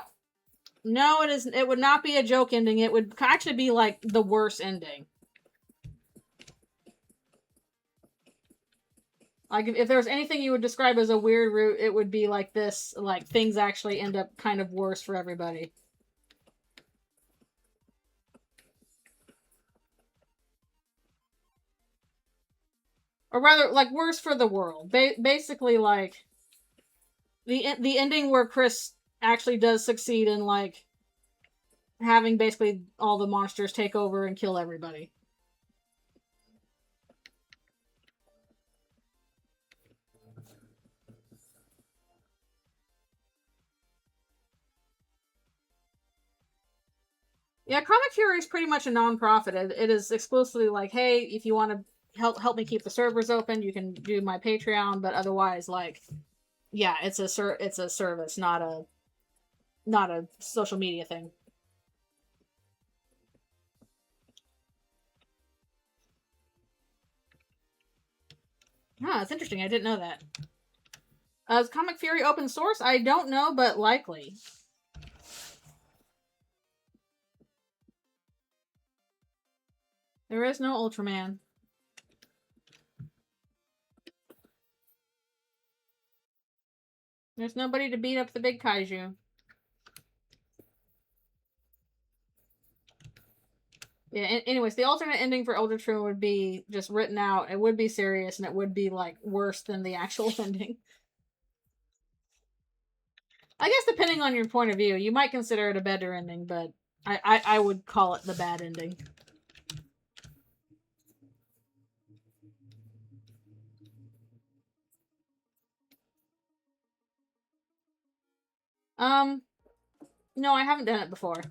[SPEAKER 1] it would not be a joke ending. It would actually be like the worst ending. Like if there was anything you would describe as a weird route, it would be like this. Like things actually end up kind of worse for everybody. Or rather, like worse for the world. Basically, like the ending where Chris actually does succeed in like having basically all the monsters take over and kill everybody. Yeah, ComicFury is pretty much a non-profit. It is exclusively like, hey, if you want to help me keep the servers open, you can do my Patreon. But otherwise, like, yeah, it's a service, not a social media thing. Ah, it's interesting. I didn't know that. Is ComicFury open source? I don't know, but likely. There is no Ultraman. There's nobody to beat up the big kaiju. Yeah, anyways, the alternate ending for Eldritchrune would be just written out. It would be serious, and it would be, like, worse than the actual ending. I guess depending on your point of view, you might consider it a better ending, but I would call it the bad ending. No, I haven't done it before.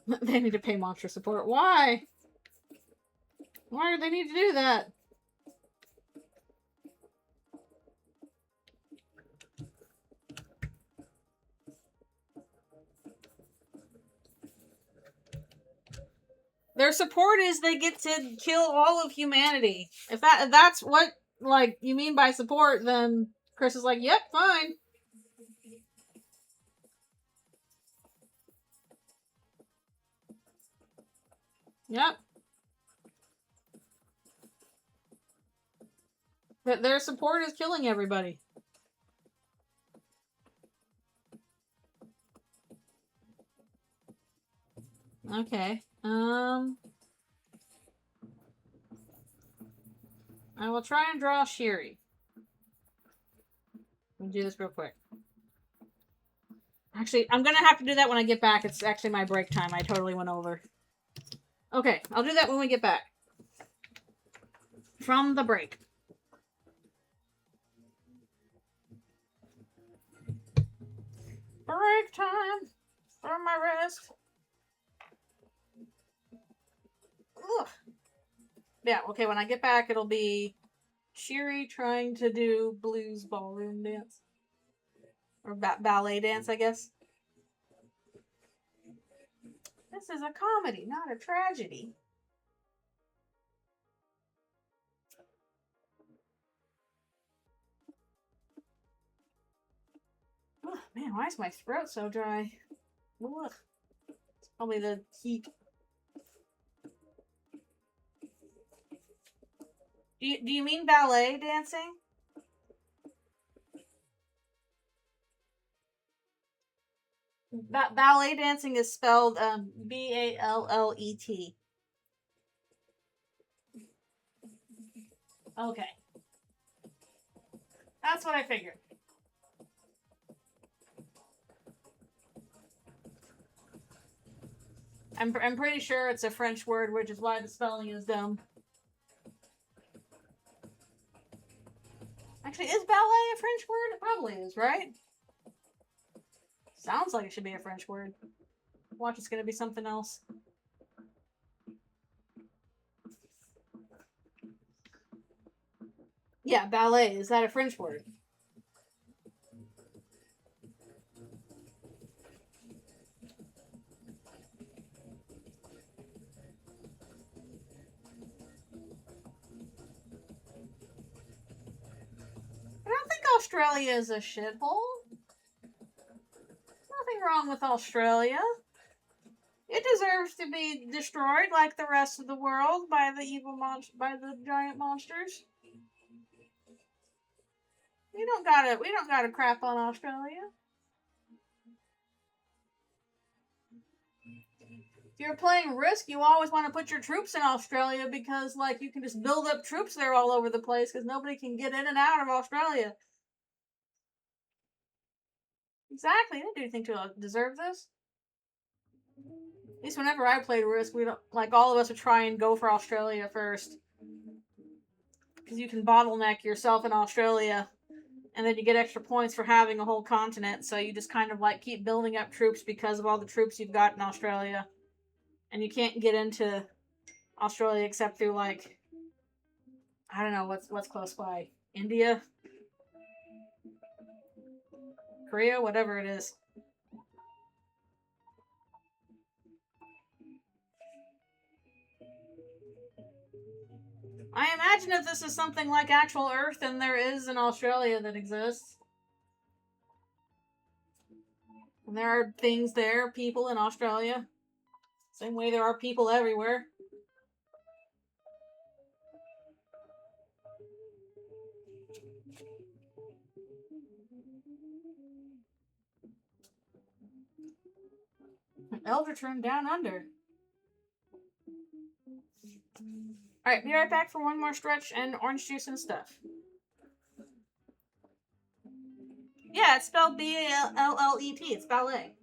[SPEAKER 1] They need to pay monster support. Why? Why do they need to do that? Their support is they get to kill all of humanity. If that's what, like, you mean by support, then Chris is like, yep, fine. Yep. Their support is killing everybody. Okay. I will try and draw Shiri. Let me do this real quick. Actually, I'm gonna have to do that when I get back. It's actually my break time. I totally went over. Okay, I'll do that when we get back. From the break. Break time for my rest. Ugh. Yeah, okay, when I get back, it'll be Shiri trying to do blues ballroom dance. Or ballet dance, I guess. This is a comedy, not a tragedy. Man, why is my throat so dry? Ugh. It's probably the heat. Do you mean ballet dancing? Ballet dancing is spelled Ballet. Okay. That's what I figured. I'm pretty sure it's a French word, which is why the spelling is dumb. Actually, is ballet a French word? It probably is, right? Sounds like it should be a French word. Watch, it's gonna be something else. Yeah, ballet. Is that a French word? I don't think Australia is a shithole. Nothing wrong with Australia. It deserves to be destroyed like the rest of the world by by the giant monsters. We don't gotta crap on Australia. If you're playing Risk, you always want to put your troops in Australia because, like, you can just build up troops there all over the place because nobody can get in and out of Australia. Exactly. I didn't do anything to deserve this. At least whenever I played Risk, we don't, like, all of us would try and go for Australia first. Because you can bottleneck yourself in Australia, and then you get extra points for having a whole continent, so you just kind of, like, keep building up troops because of all the troops you've got in Australia. And you can't get into Australia except through, like, I don't know, what's close by? India? Korea? Whatever it is. I imagine if this is something like actual Earth, then there is an Australia that exists. And there are things there, people in Australia. Same way there are people everywhere. Eldritchrune down under. Alright, be right back for one more stretch and orange juice and stuff. Yeah, it's spelled Ballet. It's ballet.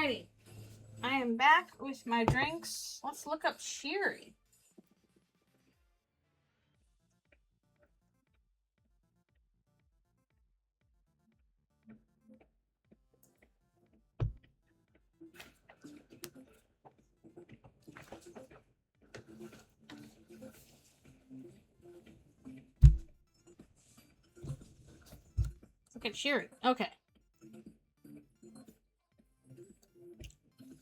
[SPEAKER 1] Alrighty. I am back with my drinks. Let's look up Sherry. Look at Sherry. Okay.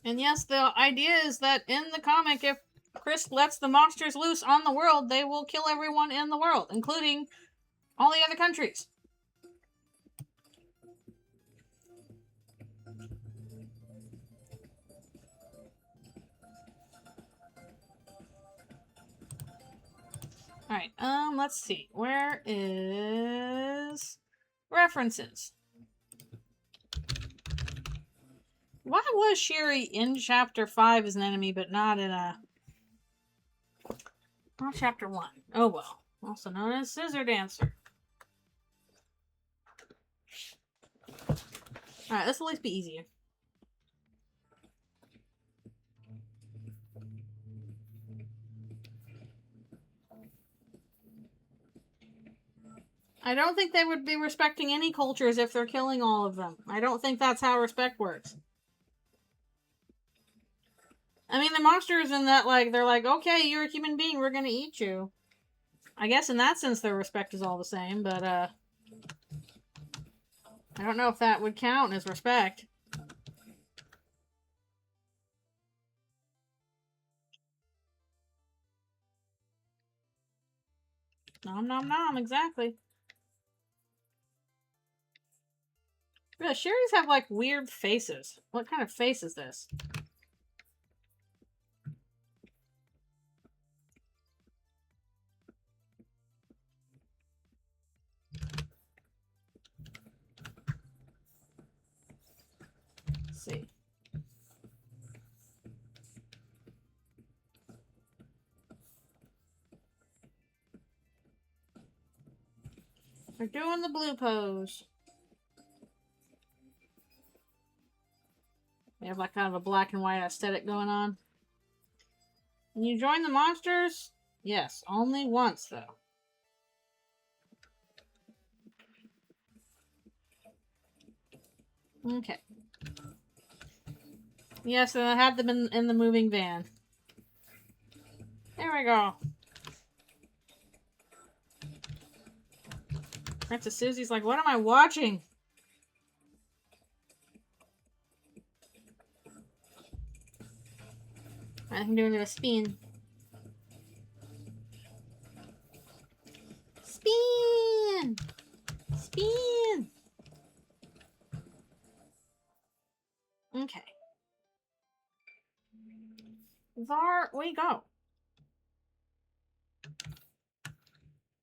[SPEAKER 1] And yes, the idea is that in the comic, if Chris lets the monsters loose on the world, they will kill everyone in the world, including all the other countries. Alright, let's see. Where is references? Why was Sherry in Chapter 5 as an enemy, but not in not Chapter 1? Oh well. Also known as Scissor Dancer. Alright, this will at least be easier. I don't think they would be respecting any cultures if they're killing all of them. I don't think that's how respect works. I mean, the monsters in that, like, they're like, okay, you're a human being, we're gonna eat you. I guess in that sense their respect is all the same, but, I don't know if that would count as respect. Nom nom nom, exactly. Yeah, Sherry's have, like, weird faces. What kind of face is this? Let's see. We're doing the blue pose. We have like kind of a black and white aesthetic going on. Can you join the monsters? Yes, only once though. Okay. Yes, and I had them in the moving van. There we go. That's a Susie's like, what am I watching? I can do a spin. Spin! Spin! Okay. There we go.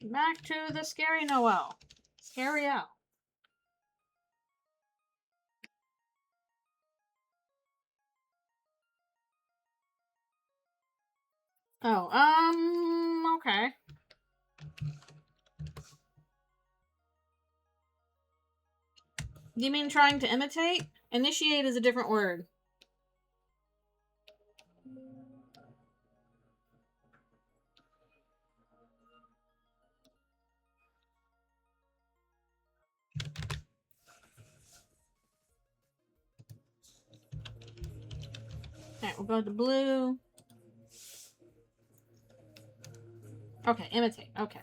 [SPEAKER 1] Back to the scary Noelle. Scary L. Oh, okay. You mean trying to imitate? Initiate is a different word. Alright, we'll go to blue. Okay, imitate. Okay.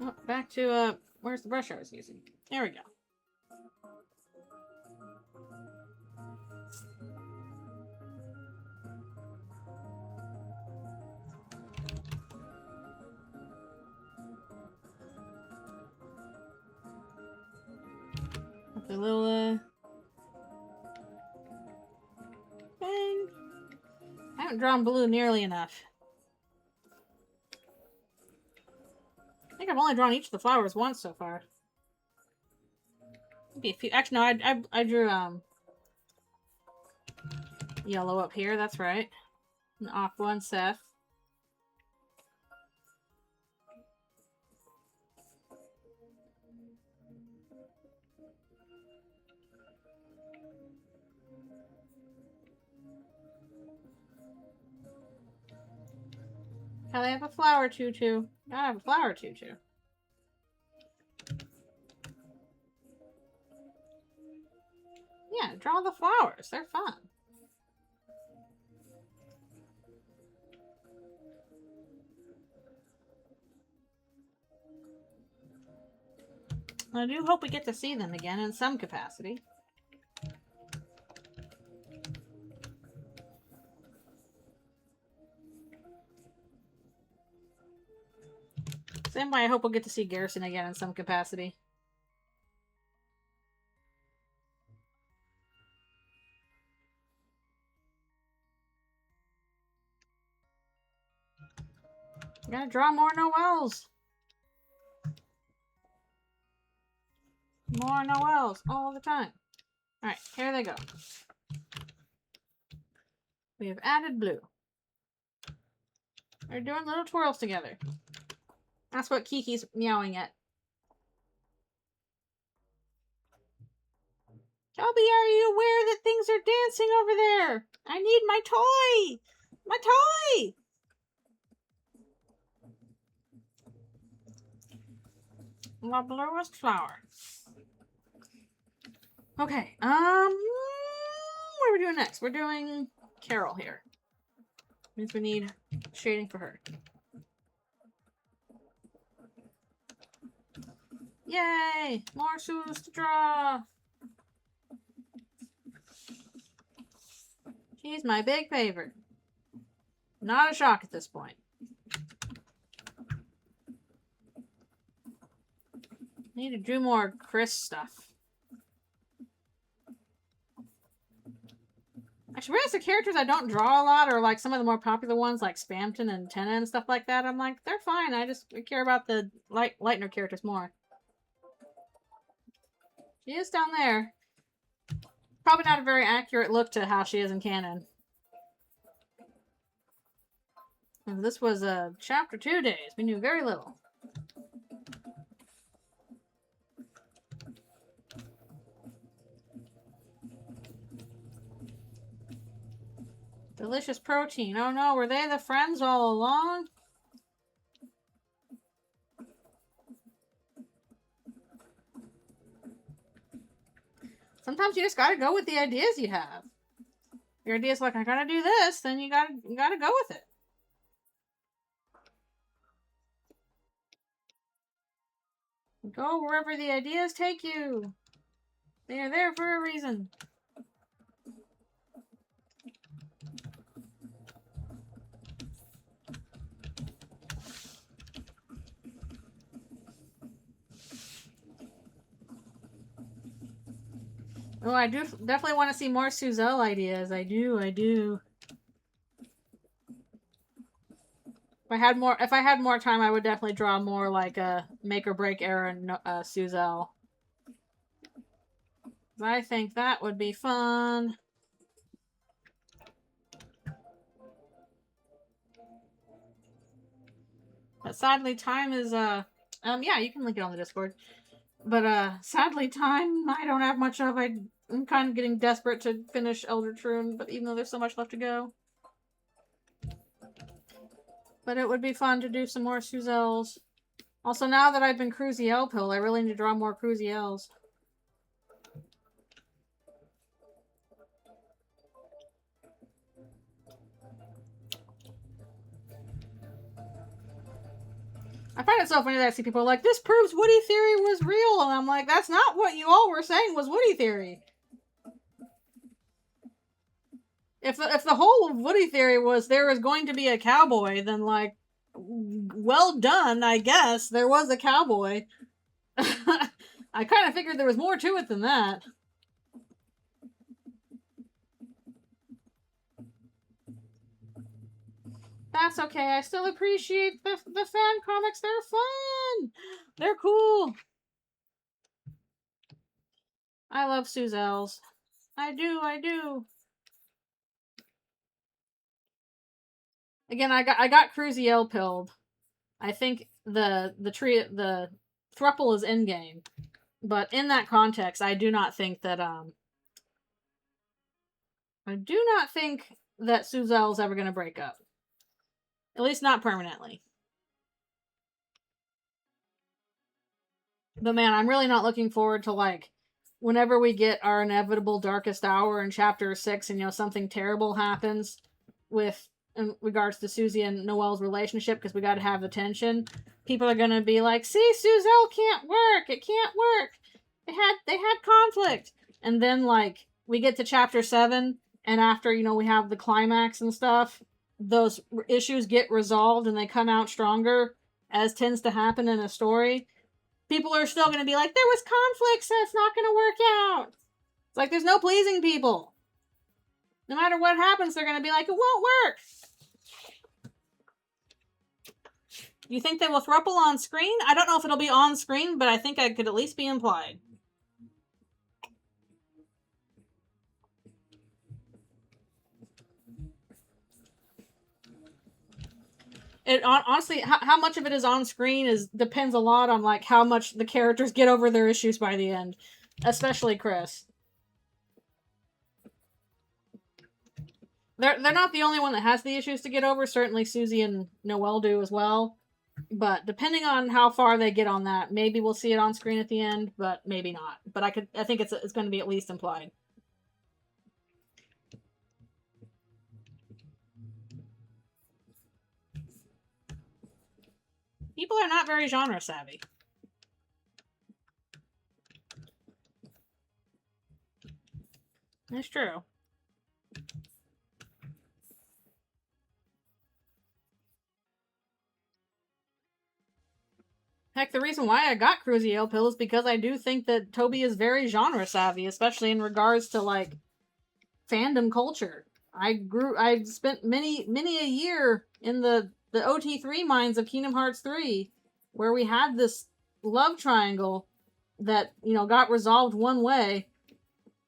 [SPEAKER 1] Oh, back to, where's the brush I was using? There we go. A little, bang. I haven't drawn blue nearly enough. I think I've only drawn each of the flowers once so far. Maybe a few. Actually, no, I drew, yellow up here, that's right. An off one, Seth. How they have a flower tutu. Gotta have a flower tutu. Yeah, draw the flowers. They're fun. I do hope we get to see them again in some capacity. Same way I hope we'll get to see Garrison again in some capacity. Gotta draw more Noelles. More Noelles all the time. Alright, here they go. We have added blue. They're doing little twirls together. That's what Kikky's meowing at. Toby, are you aware that things are dancing over there? I need my toy! My toy! The bluest flower. Okay, what are we doing next? We're doing Carol here. Means we need shading for her. Yay! More shoes to draw! She's my big favorite. Not a shock at this point. Need to do more Chris stuff. Actually, whereas the characters I don't draw a lot, or like some of the more popular ones like Spamton and Tenna and stuff like that, I'm like, they're fine. I care about the Lightner characters more. She is down there. Probably not a very accurate look to how she is in canon. And this was chapter 2 days. We knew very little. Delicious protein. Oh no, were they the friends all along? Sometimes you just gotta go with the ideas you have. Your idea's like, I gotta do this, then you gotta go with it. Go wherever the ideas take you. They are there for a reason. Oh, I do definitely want to see more Krusielle ideas. I do. If I had more time, I would definitely draw more like a make or break era Krusielle. I think that would be fun. But sadly, time is yeah, you can link it on the Discord. But sadly, time I don't have much of. I'm kind of getting desperate to finish Eldritchrune, but even though there's so much left to go. But it would be fun to do some more Krusielles. Also, now that I've been Krusielle pilled, I really need to draw more Krusielles. I find it so funny that I see people like, this proves Woody theory was real, and I'm like, that's not what you all were saying was Woody theory. If the whole of Woody theory was there was going to be a cowboy, then like, well done, I guess. There was a cowboy. I kind of figured there was more to it than that. That's okay. I still appreciate the fan comics. They're fun. They're cool. I love Krusielles. I do. Again, I got Krusielle pilled. I think the thruple is in game, but in that context, I do not think that Krusielle's ever going to break up. At least not permanently. But man, I'm really not looking forward to, like, whenever we get our inevitable darkest hour in chapter 6 and, something terrible happens with, in regards to Susie and Noelle's relationship, because we gotta have the tension. People are gonna be like, see, Suzelle can't work! It can't work! They had conflict! And then, like, we get to chapter 7, and after, we have the climax and stuff, those issues get resolved and they come out stronger, as tends to happen in a story. People are still going to be like, there was conflict, so it's not going to work out. It's like, there's no pleasing people. No matter what happens, they're going to be like, it won't work. You think they will throuple on screen? I don't know if it'll be on screen, but I think it could at least be implied. It honestly, how much of it is on screen depends a lot on, like, how much the characters get over their issues by the end. Especially Chris. They're not the only one that has the issues to get over. Certainly Susie and Noelle do as well. But depending on how far they get on that, maybe we'll see it on screen at the end, but maybe not. But I think it's going to be at least implied. People are not very genre savvy. That's true. Heck, the reason why I got Krusielle pill is because I do think that Toby is very genre savvy, especially in regards to, like, fandom culture. I've spent many a year in the OT3 mines of Kingdom Hearts 3, where we had this love triangle that, got resolved one way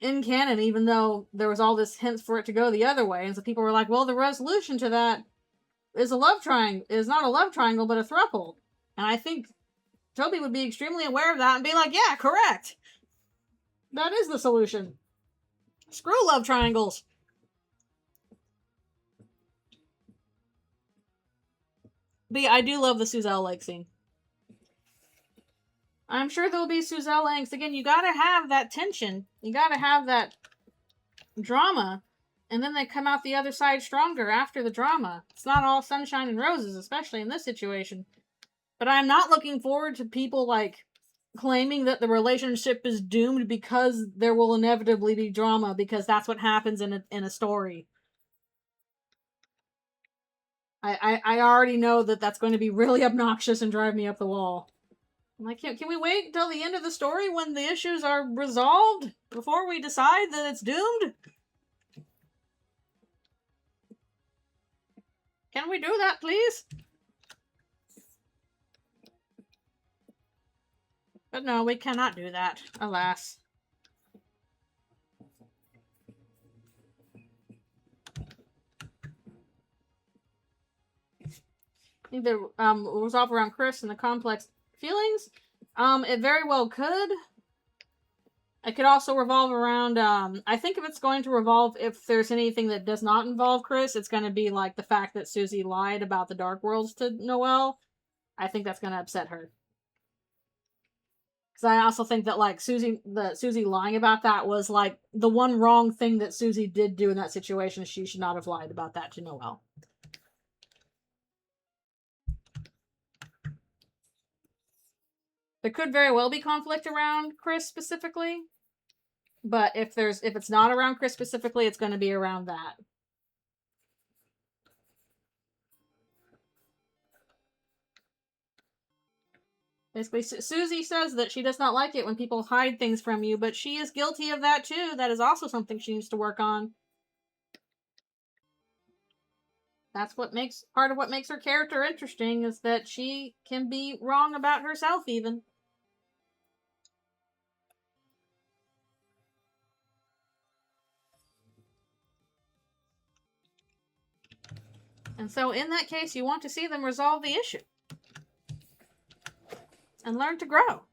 [SPEAKER 1] in canon, even though there was all this hints for it to go the other way. And so people were like, well, the resolution to that is not a love triangle, but a throuple. And I think Toby would be extremely aware of that and be like, yeah, correct. That is the solution. Screw love triangles. But yeah, I do love the Suzelle Lake scene. I'm sure there'll be Suzelle angst. Again, you gotta have that tension. You gotta have that drama. And then they come out the other side stronger after the drama. It's not all sunshine and roses, especially in this situation. But I'm not looking forward to people, like, claiming that the relationship is doomed because there will inevitably be drama, because that's what happens in a story. I already know that that's going to be really obnoxious and drive me up the wall. I'm like, can we wait until the end of the story when the issues are resolved before we decide that it's doomed? Can we do that, please? But no, we cannot do that, alas. Either resolve around Chris and the complex feelings. It very well could. It could also revolve around, I think if it's going to revolve, if there's anything that does not involve Chris, it's going to be like the fact that Susie lied about the Dark Worlds to Noelle. I think that's going to upset her. Because I also think that, like, Susie lying about that was, like, the one wrong thing that Susie did do in that situation. She should not have lied about that to Noelle. There could very well be conflict around Chris specifically, but if it's not around Chris specifically, it's going to be around that. Basically, Susie says that she does not like it when people hide things from you, but she is guilty of that too. That is also something she needs to work on. That's part of what makes her character interesting, is that she can be wrong about herself even. And so in that case, you want to see them resolve the issue. And learn to grow.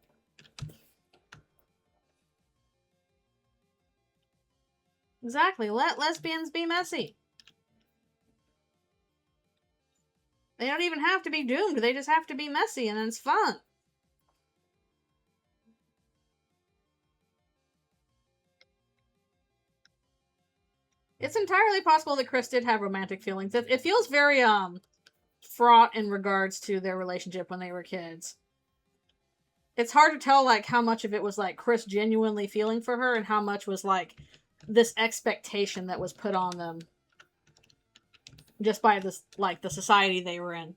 [SPEAKER 1] Exactly. Let lesbians be messy. They don't even have to be doomed. They just have to be messy, and it's fun. It's entirely possible that Chris did have romantic feelings. It feels very, fraught in regards to their relationship when they were kids. It's hard to tell, like, how much of it was, like, Chris genuinely feeling for her and how much was, like, this expectation that was put on them just by this, like, the society they were in.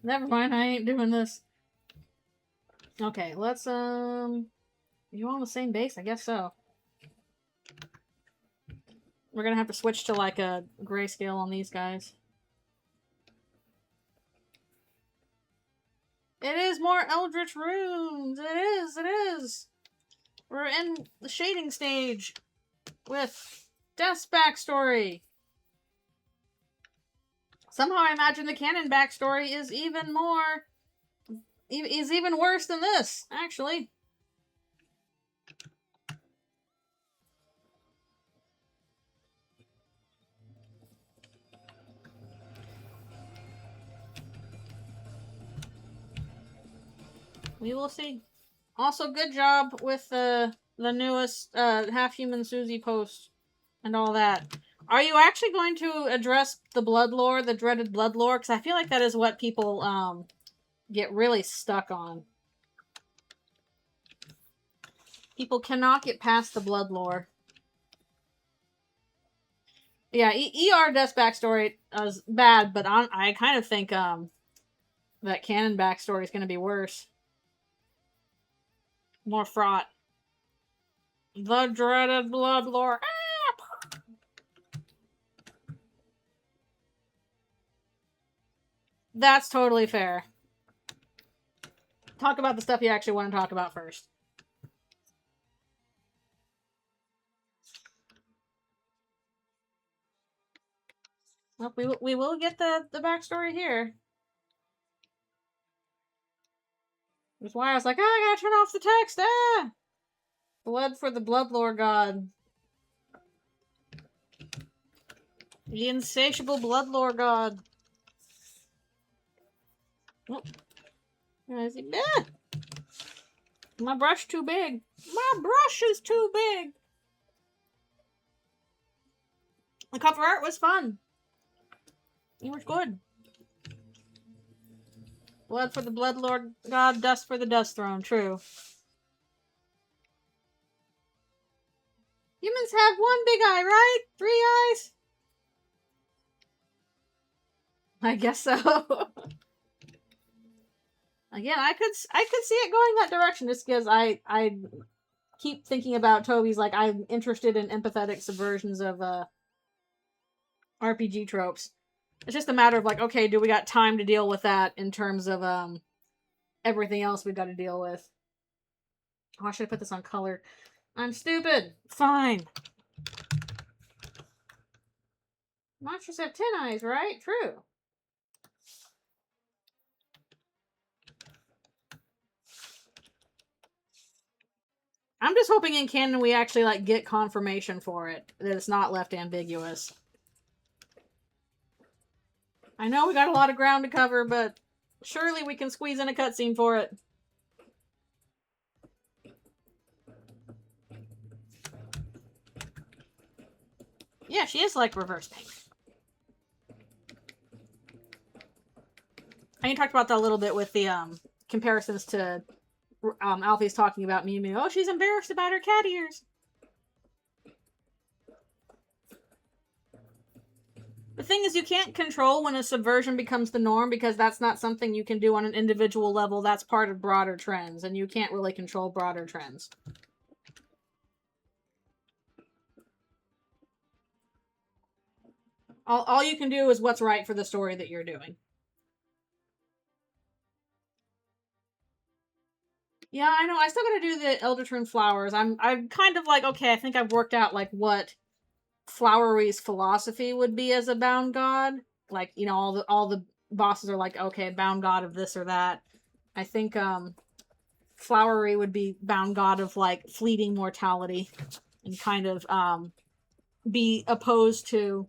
[SPEAKER 1] Never mind, I ain't doing this. Okay, let's, you on the same base? I guess so. We're gonna have to switch to, like, a grayscale on these guys. It is more Eldritchrunes! It is! We're in the shading stage with Death's backstory. Somehow I imagine the canon backstory is even more... is even worse than this, actually. We will see. Also, good job with the newest half-human Susie post and all that. Are you actually going to address the blood lore, the dreaded blood lore? Because I feel like that is what people get really stuck on. People cannot get past the blood lore. Yeah, ER Death's backstory is bad, but I kind of think that canon backstory is going to be worse. More fraught. The dreaded blood lore. Ah! That's totally fair. Talk about the stuff you actually want to talk about first. Well, we will get the backstory here. That's why I was like, I gotta turn off the text. Ah! Blood for the blood lore god. The insatiable blood lore god. Oh. Is he? Ah! My brush too big. My brush is too big. The cover art was fun. It was good. Blood for the blood lord god, dust for the dust throne. True. Humans have one big eye, right? 3 eyes? I guess so. Again, I could see it going that direction just because I keep thinking about Toby's, like, I'm interested in empathetic subversions of RPG tropes. It's just a matter of, like, okay, do we got time to deal with that in terms of everything else we've got to deal with? Oh, I should have put this on color. I'm stupid. Fine. Monsters have 10 eyes, right? True. I'm just hoping in canon we actually, like, get confirmation for it. That it's not left ambiguous. I know we got a lot of ground to cover, but surely we can squeeze in a cutscene for it. Yeah, she is like reverse pink. I talked about that a little bit with the comparisons to Alfie's talking about Mew Mew. Oh, she's embarrassed about her cat ears. The thing is, you can't control when a subversion becomes the norm because that's not something you can do on an individual level. That's part of broader trends, and you can't really control broader trends. All you can do is what's right for the story that you're doing. Yeah, I know. I still gotta do the Eldritchrune flowers. I'm kind of like, okay, I think I've worked out, like, what Flowery's philosophy would be as a bound god. Like, you know, all the bosses are like, okay, bound god of this or that. I think Flowery would be bound god of, like, fleeting mortality. And kind of, be opposed to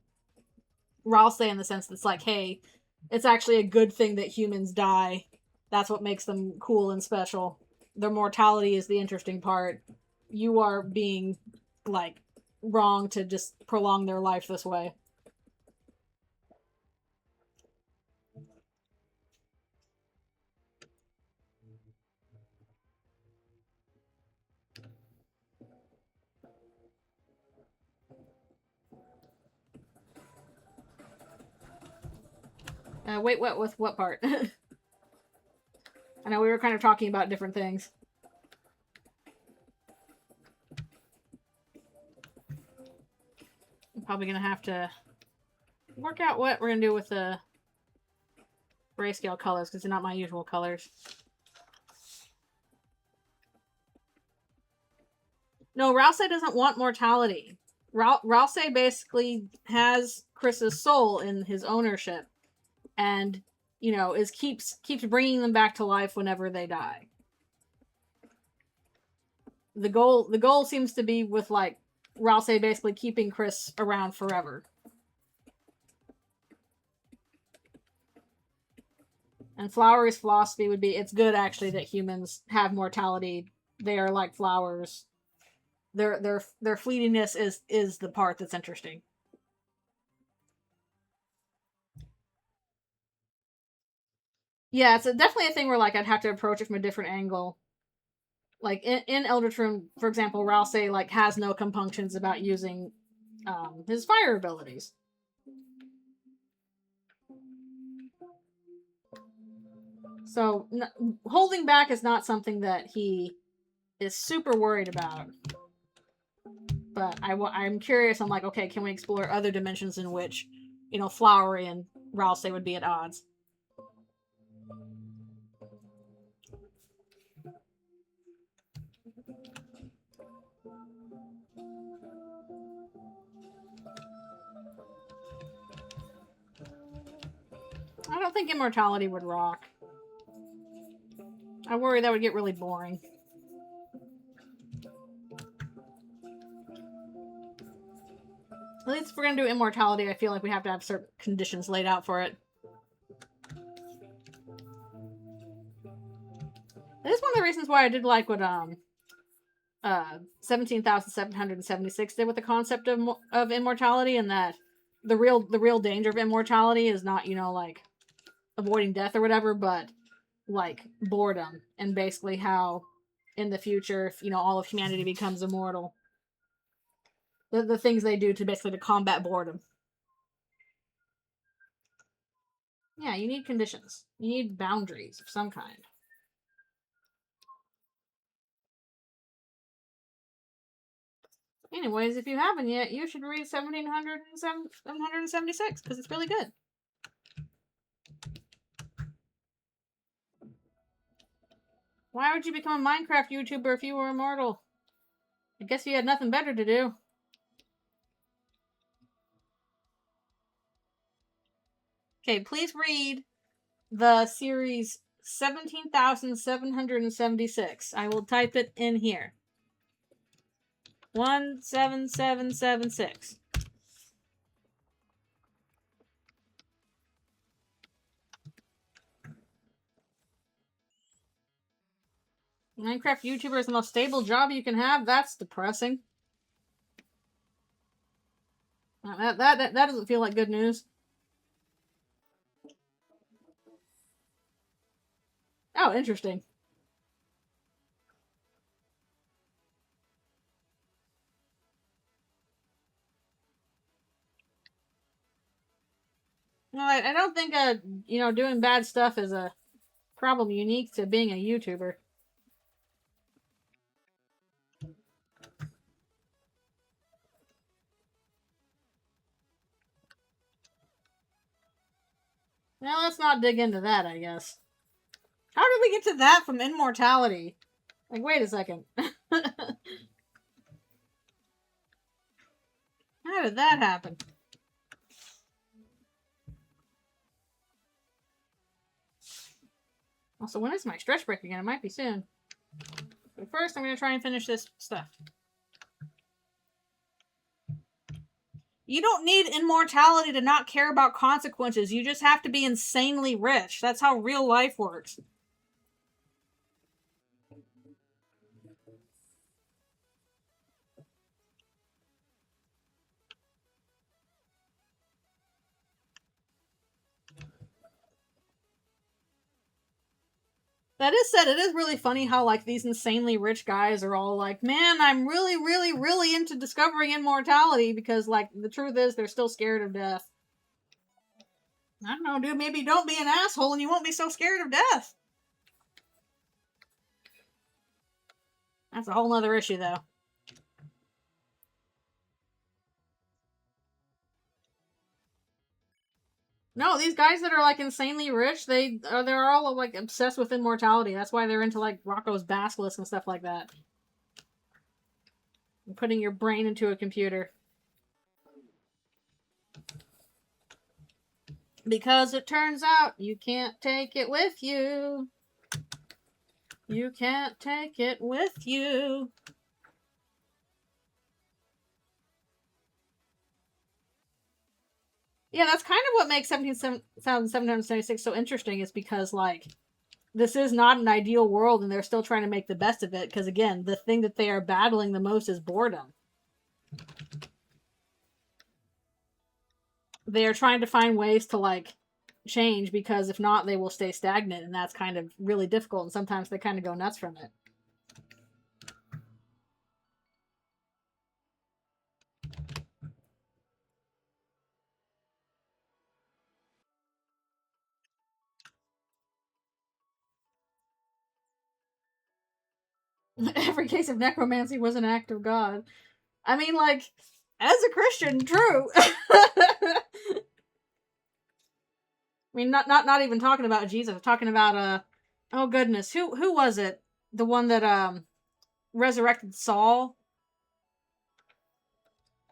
[SPEAKER 1] Ralsei in the sense that it's like, hey, it's actually a good thing that humans die. That's what makes them cool and special. Their mortality is the interesting part. You are being, like, wrong to just prolong their life this way. Wait, what? With what part? I know we were kind of talking about different things. I'm probably gonna have to work out what we're gonna do with the grayscale colors, because they're not my usual colors. No, Ralsei doesn't want mortality. Ralsei basically has Chris's soul in his ownership, and keeps bringing them back to life whenever they die. The goal seems to be with, like, Ralsei basically keeping Chris around forever. And Flowery's philosophy would be, it's good actually that humans have mortality. They are like flowers. Their fleetingness is the part that's interesting. Yeah, it's definitely a thing where, like, I'd have to approach it from a different angle. Like, in Eldritchrune, for example, Ralsei, like, has no compunctions about using his fire abilities. So, holding back is not something that he is super worried about. But I'm curious. I'm like, okay, can we explore other dimensions in which, Flowery and Ralsei would be at odds? I don't think immortality would rock. I worry that would get really boring. At least if we're gonna do immortality, I feel like we have to have certain conditions laid out for it. That is one of the reasons why I did like what 17,776 did with the concept of immortality, and that the real danger of immortality is not, like, avoiding death or whatever, but, like, boredom, and basically how in the future, if, all of humanity becomes immortal, the things they do to basically to combat boredom. Yeah, you need conditions. You need boundaries of some kind. Anyways, if you haven't yet, you should read 776, because it's really good. Why would you become a Minecraft YouTuber if you were immortal? I guess you had nothing better to do. Okay, please read the series 17,776. I will type it in here. 17776. Minecraft YouTuber is the most stable job you can have? That's depressing. That doesn't feel like good news. Oh, interesting. No, I don't think doing bad stuff is a problem unique to being a YouTuber. Now let's not dig into that, I guess. How did we get to that from immortality? Like, wait a second. How did that happen? Also, when is my stretch break again? It might be soon. But first, I'm going to try and finish this stuff. You don't need immortality to not care about consequences. You just have to be insanely rich. That's how real life works. That is said, it is really funny how, like, these insanely rich guys are all like, man, I'm really, really, really into discovering immortality because, like, the truth is they're still scared of death. I don't know, dude, maybe don't be an asshole and you won't be so scared of death. That's a whole nother issue, though. No, these guys that are, like, insanely rich, they're all, like, obsessed with immortality. That's why they're into, like, Rocco's Basilisk and stuff like that. And putting your brain into a computer. Because it turns out you can't take it with you. You can't take it with you. Yeah, that's kind of what makes 1776 so interesting, is because, like, this is not an ideal world and they're still trying to make the best of it, because, again, the thing that they are battling the most is boredom. They are trying to find ways to, like, change, because if not, they will stay stagnant, and that's kind of really difficult, and sometimes they kind of go nuts from it. Every case of necromancy was an act of God. I mean, like, as a Christian, true. I mean, not even talking about Jesus. Talking about oh goodness, who was it? The one that resurrected Saul.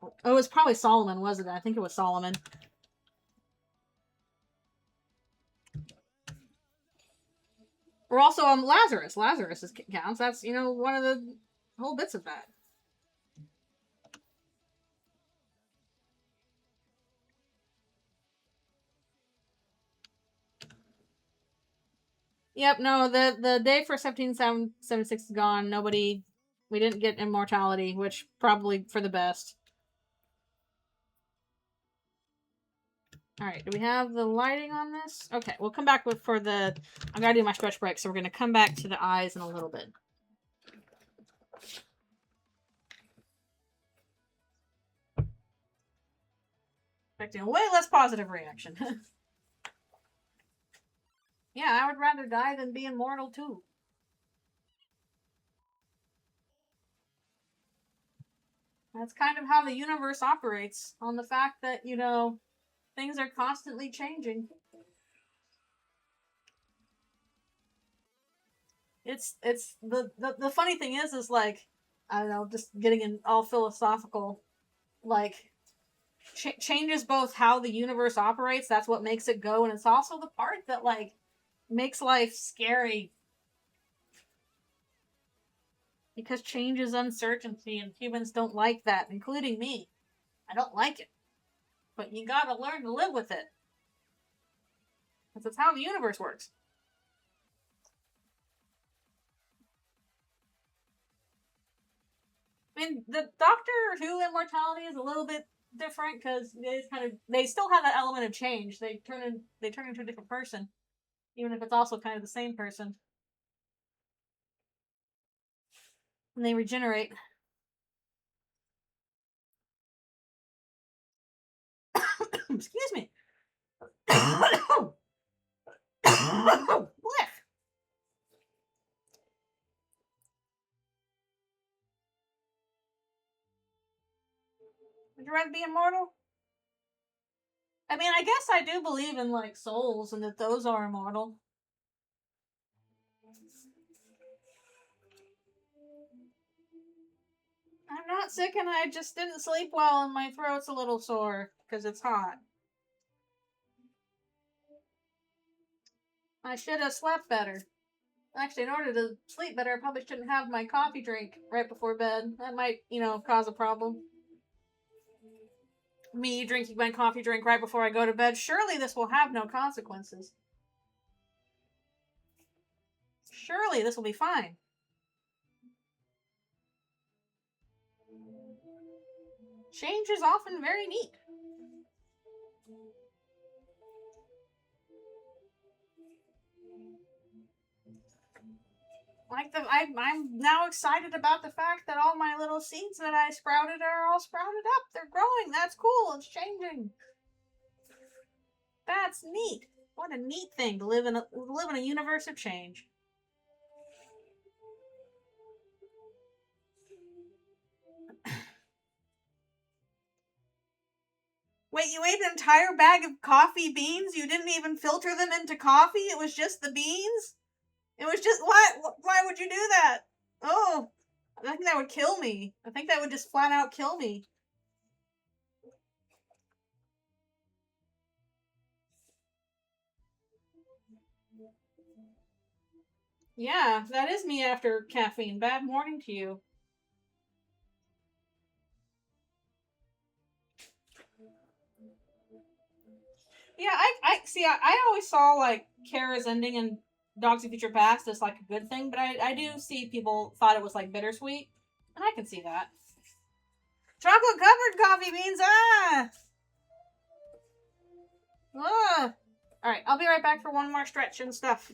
[SPEAKER 1] Oh, it was probably Solomon, wasn't it? I think it was Solomon. Or also Lazarus. Lazarus counts. That's, you know, one of the whole bits of that. Yep, no, the day for 1776 is gone. We didn't get immortality, which probably for the best. Alright, do we have the lighting on this? Okay, we'll come back for the... I gotta do my stretch break, so we're gonna come back to the eyes in a little bit. Expecting a way less positive reaction. Yeah, I would rather die than be immortal, too. That's kind of how the universe operates, on the fact that, you know, things are constantly changing. It's the funny thing is like, I don't know, just getting in all philosophical, like, changes both how the universe operates, that's what makes it go, and it's also the part that, like, makes life scary. Because change is uncertainty, and humans don't like that, including me. I don't like it. But you gotta learn to live with it. Because that's how the universe works. I mean, the Doctor Who immortality is a little bit different, because they still have that element of change. They turn into a different person, even if it's also kind of the same person. And they regenerate. Excuse me. Bliff. Would you rather be immortal? I mean, I guess I do believe in, like, souls and that those are immortal. I'm not sick, and I just didn't sleep well and my throat's a little sore because it's hot. I should have slept better. Actually, in order to sleep better, I probably shouldn't have my coffee drink right before bed. That might, cause a problem. Me drinking my coffee drink right before I go to bed. Surely this will have no consequences. Surely this will be fine. Change is often very neat. I'm now excited about the fact that all my little seeds that I sprouted are all sprouted up. They're growing. That's cool. It's changing. That's neat. What a neat thing to live in a universe of change. Wait, you ate an entire bag of coffee beans? You didn't even filter them into coffee? It was just the beans? It was just, why would you do that? Oh, I think that would kill me. I think that would just flat out kill me. Yeah, that is me after caffeine. Bad morning to you. Yeah, I see. I always saw like Kara's ending in Dogs of Future Past as like a good thing, but I do see people thought it was like bittersweet, and I can see that. Chocolate covered coffee beans. Ah. Ugh. All right, I'll be right back for one more stretch and stuff.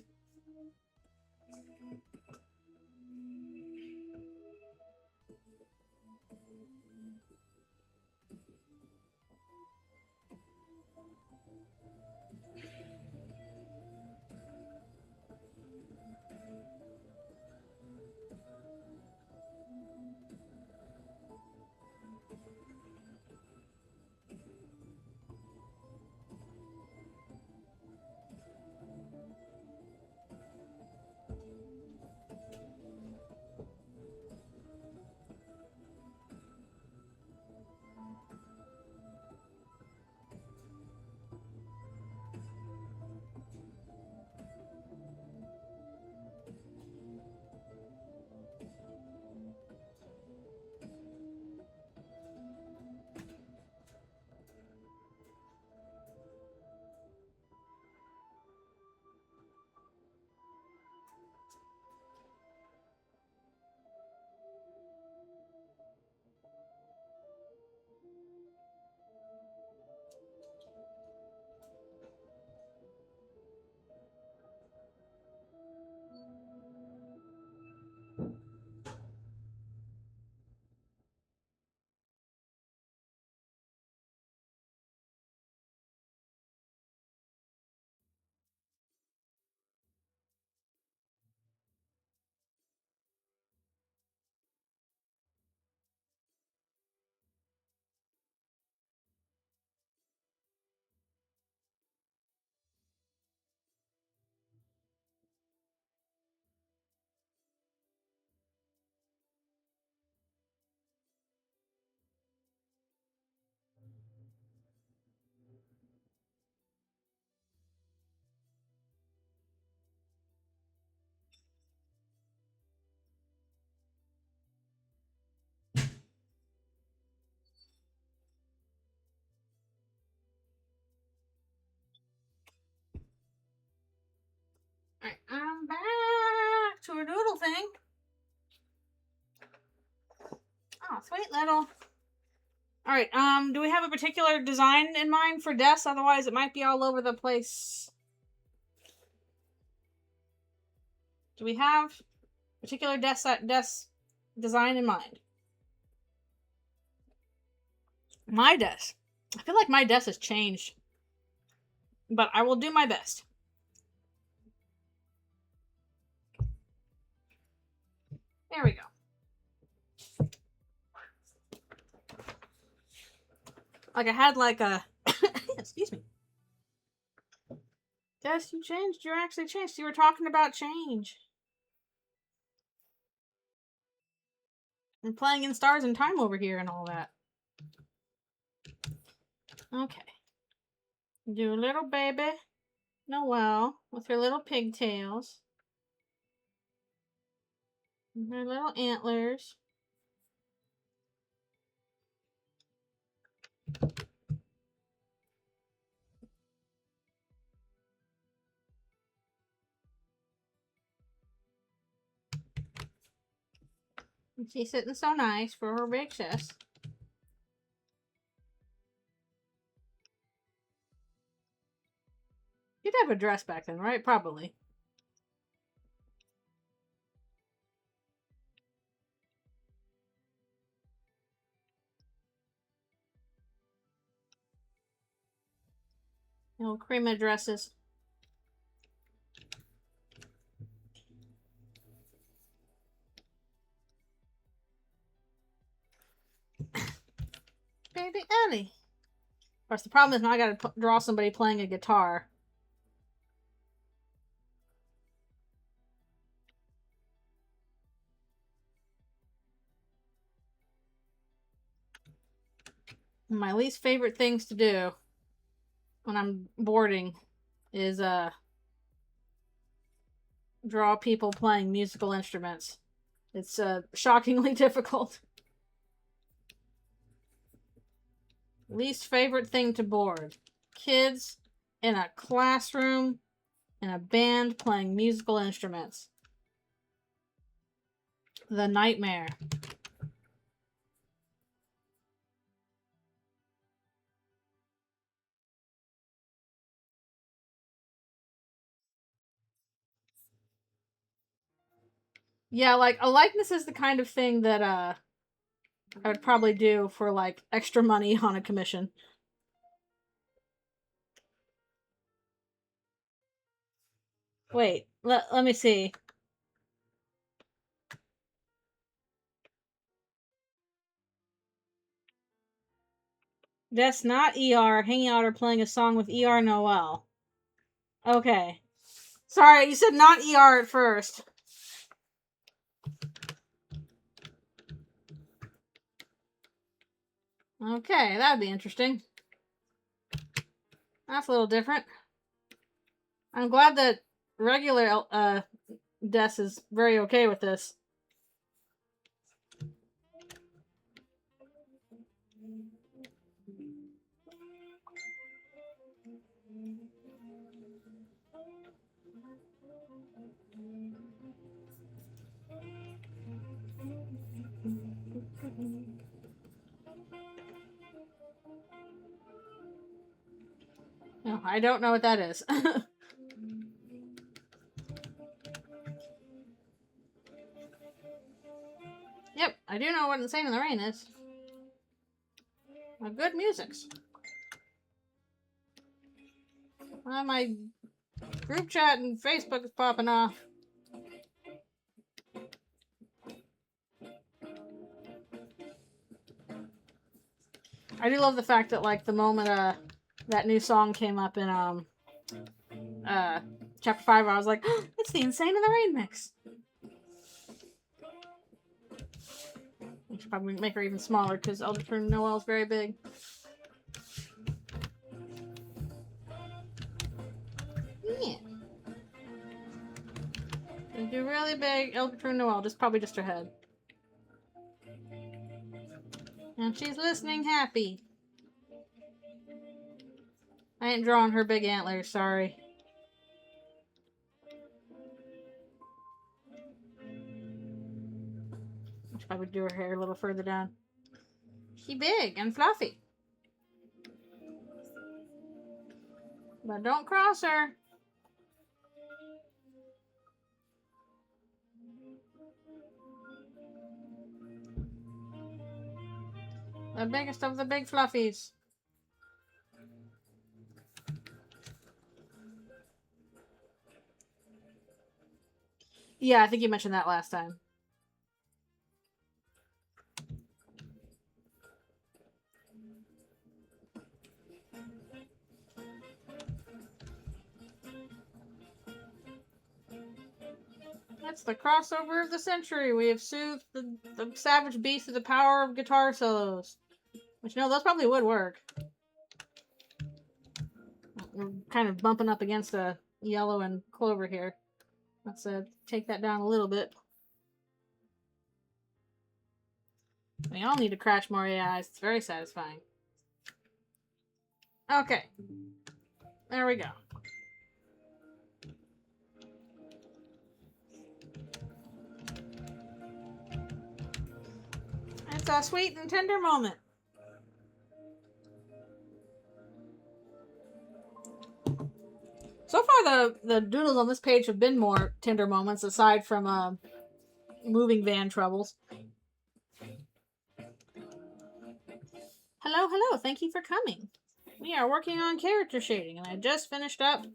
[SPEAKER 1] Alright, I'm back to a doodle thing. Oh, sweet little. Alright, do we have a particular design in mind for Des? Otherwise it might be all over the place. Do we have a particular Des design in mind? My Des. I feel like my Des has changed. But I will do my best. There we go. Like I had like a... Excuse me. Des, you changed. You actually changed. You were talking about change. And playing in Stars and Time over here and all that. Okay. Do little baby Noelle with her little pigtails. Her little antlers. And she's sitting so nice for her big sis. You'd have a dress back then, right? Probably. Little cream dresses. Baby Ellie. Of course, the problem is now I gotta draw somebody playing a guitar. My least favorite things to do when I'm boarding is draw people playing musical instruments. It's shockingly difficult. Least favorite thing to board. Kids in a classroom in a band playing musical instruments. The nightmare. Yeah, like a likeness is the kind of thing that I would probably do for like extra money on a commission. Wait, let me see. That's not ER hanging out or playing a song with ER Noelle. Okay. Sorry, you said not ER at first. Okay, that'd be interesting. That's a little different. I'm glad that regular Des is very okay with this. No, I don't know what that is. Yep, I do know what Insane in the Rain is. Good musics. My group chat and Facebook is popping off. I do love the fact that like the moment that new song came up in chapter 5, I was like, oh, it's the Insane in the Rain mix. I should probably make her even smaller because Eldritchrune Noelle is very big. Yeah. You do really big Eldritchrune Noelle, probably just her head. And she's listening happy. I ain't drawing her big antlers, sorry. I should probably do her hair a little further down. She big and fluffy. But don't cross her. The biggest of the big fluffies. Yeah, I think you mentioned that last time. That's the crossover of the century. We have soothed the savage beast of the power of guitar solos. Which, no, those probably would work. We're kind of bumping up against a yellow and clover here. Let's take that down a little bit. We all need to crash more AIs. It's very satisfying. Okay. There we go. It's a sweet and tender moment. So far, the doodles on this page have been more tender moments, aside from moving van troubles. Hello, hello. Thank you for coming. We are working on character shading, and I just finished up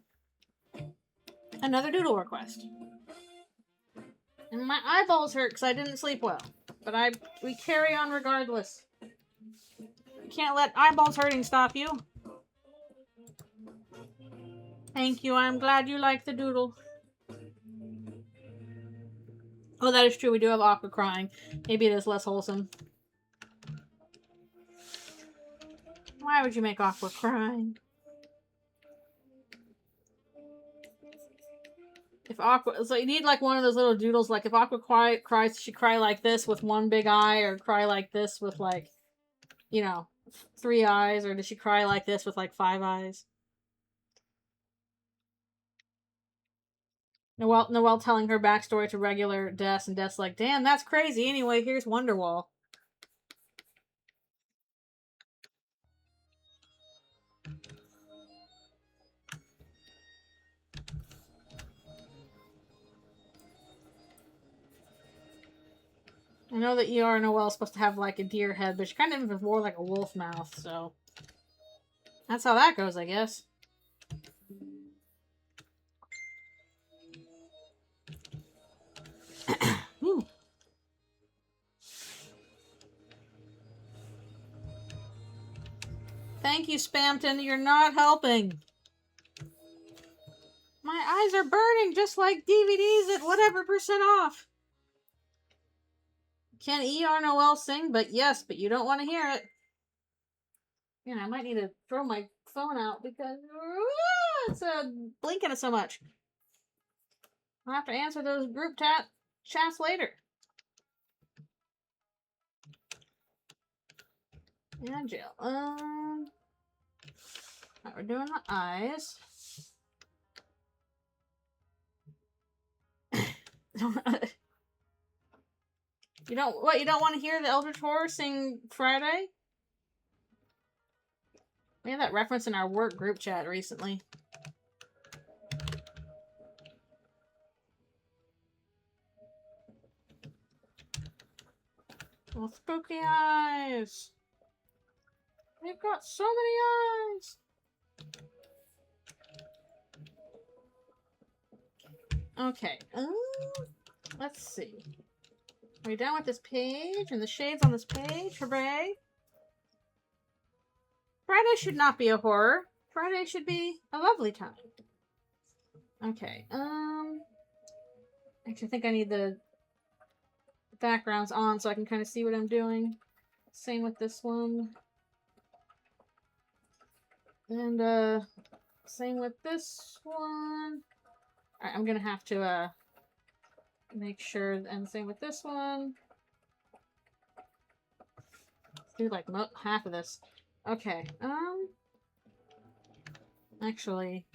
[SPEAKER 1] another doodle request. And my eyeballs hurt because I didn't sleep well. But we carry on regardless. You can't let eyeballs hurting stop you. Thank you. I'm glad you like the doodle. Oh, that is true. We do have Aqua crying. Maybe it is less wholesome. Why would you make Aqua crying? If Aqua... So you need like one of those little doodles. Like if Aqua cries, does she cry like this with one big eye? Or cry like this with like, you know, 3 eyes? Or does she cry like this with like 5 eyes? Noelle telling her backstory to regular Des, and Des like, damn, that's crazy. Anyway, here's Wonderwall. I know that ER Noelle's supposed to have like a deer head, but she kind of has more like a wolf mouth, so that's how that goes, I guess. Thank you, Spamton. You're not helping. My eyes are burning just like DVDs at whatever % off. Can ER Noelle sing? But yes, but you don't want to hear it. Yeah, I might need to throw my phone out because it's blinking so much. I'll have to answer those group chats later. Yeah, Jill. We're doing the eyes. You don't want to hear the Eldritch Horror sing Friday? We had that reference in our work group chat recently. Well, spooky eyes. They've got so many eyes. Okay. Let's see. Are we done with this page and the shades on this page? Hooray! Friday should not be a horror. Friday should be a lovely time. Okay. Actually, I think I need the backgrounds on so I can kind of see what I'm doing. Same with this one. And, same with this one. Alright, I'm gonna have to, make sure, and same with this one. Let's do, like, half of this. Okay, actually,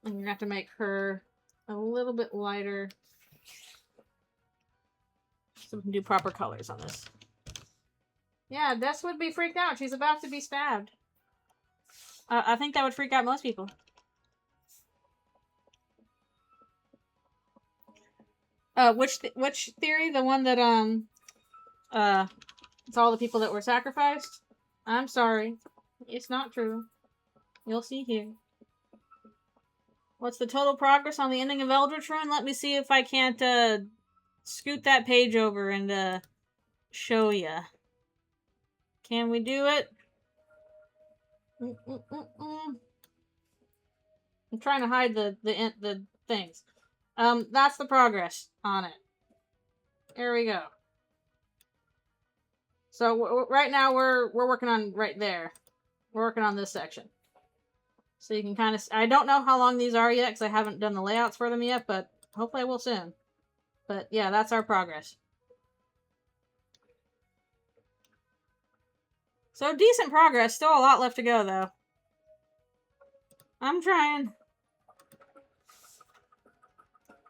[SPEAKER 1] I'm gonna have to make her a little bit lighter so we can do proper colors on this. Yeah, Des would be freaked out. She's about to be stabbed. I think that would freak out most people. Which theory? The one that, it's all the people that were sacrificed? I'm sorry. It's not true. You'll see here. What's the total progress on the ending of Eldritchrune? Let me see if I can't, scoot that page over and, show ya. Can we do it? I'm trying to hide the things. That's the progress on it. There we go. So right now we're working on right there. We're working on this section. So you can kind of... I don't know how long these are yet because I haven't done the layouts for them yet, but hopefully I will soon. But yeah, that's our progress. So decent progress. Still a lot left to go, though. I'm trying.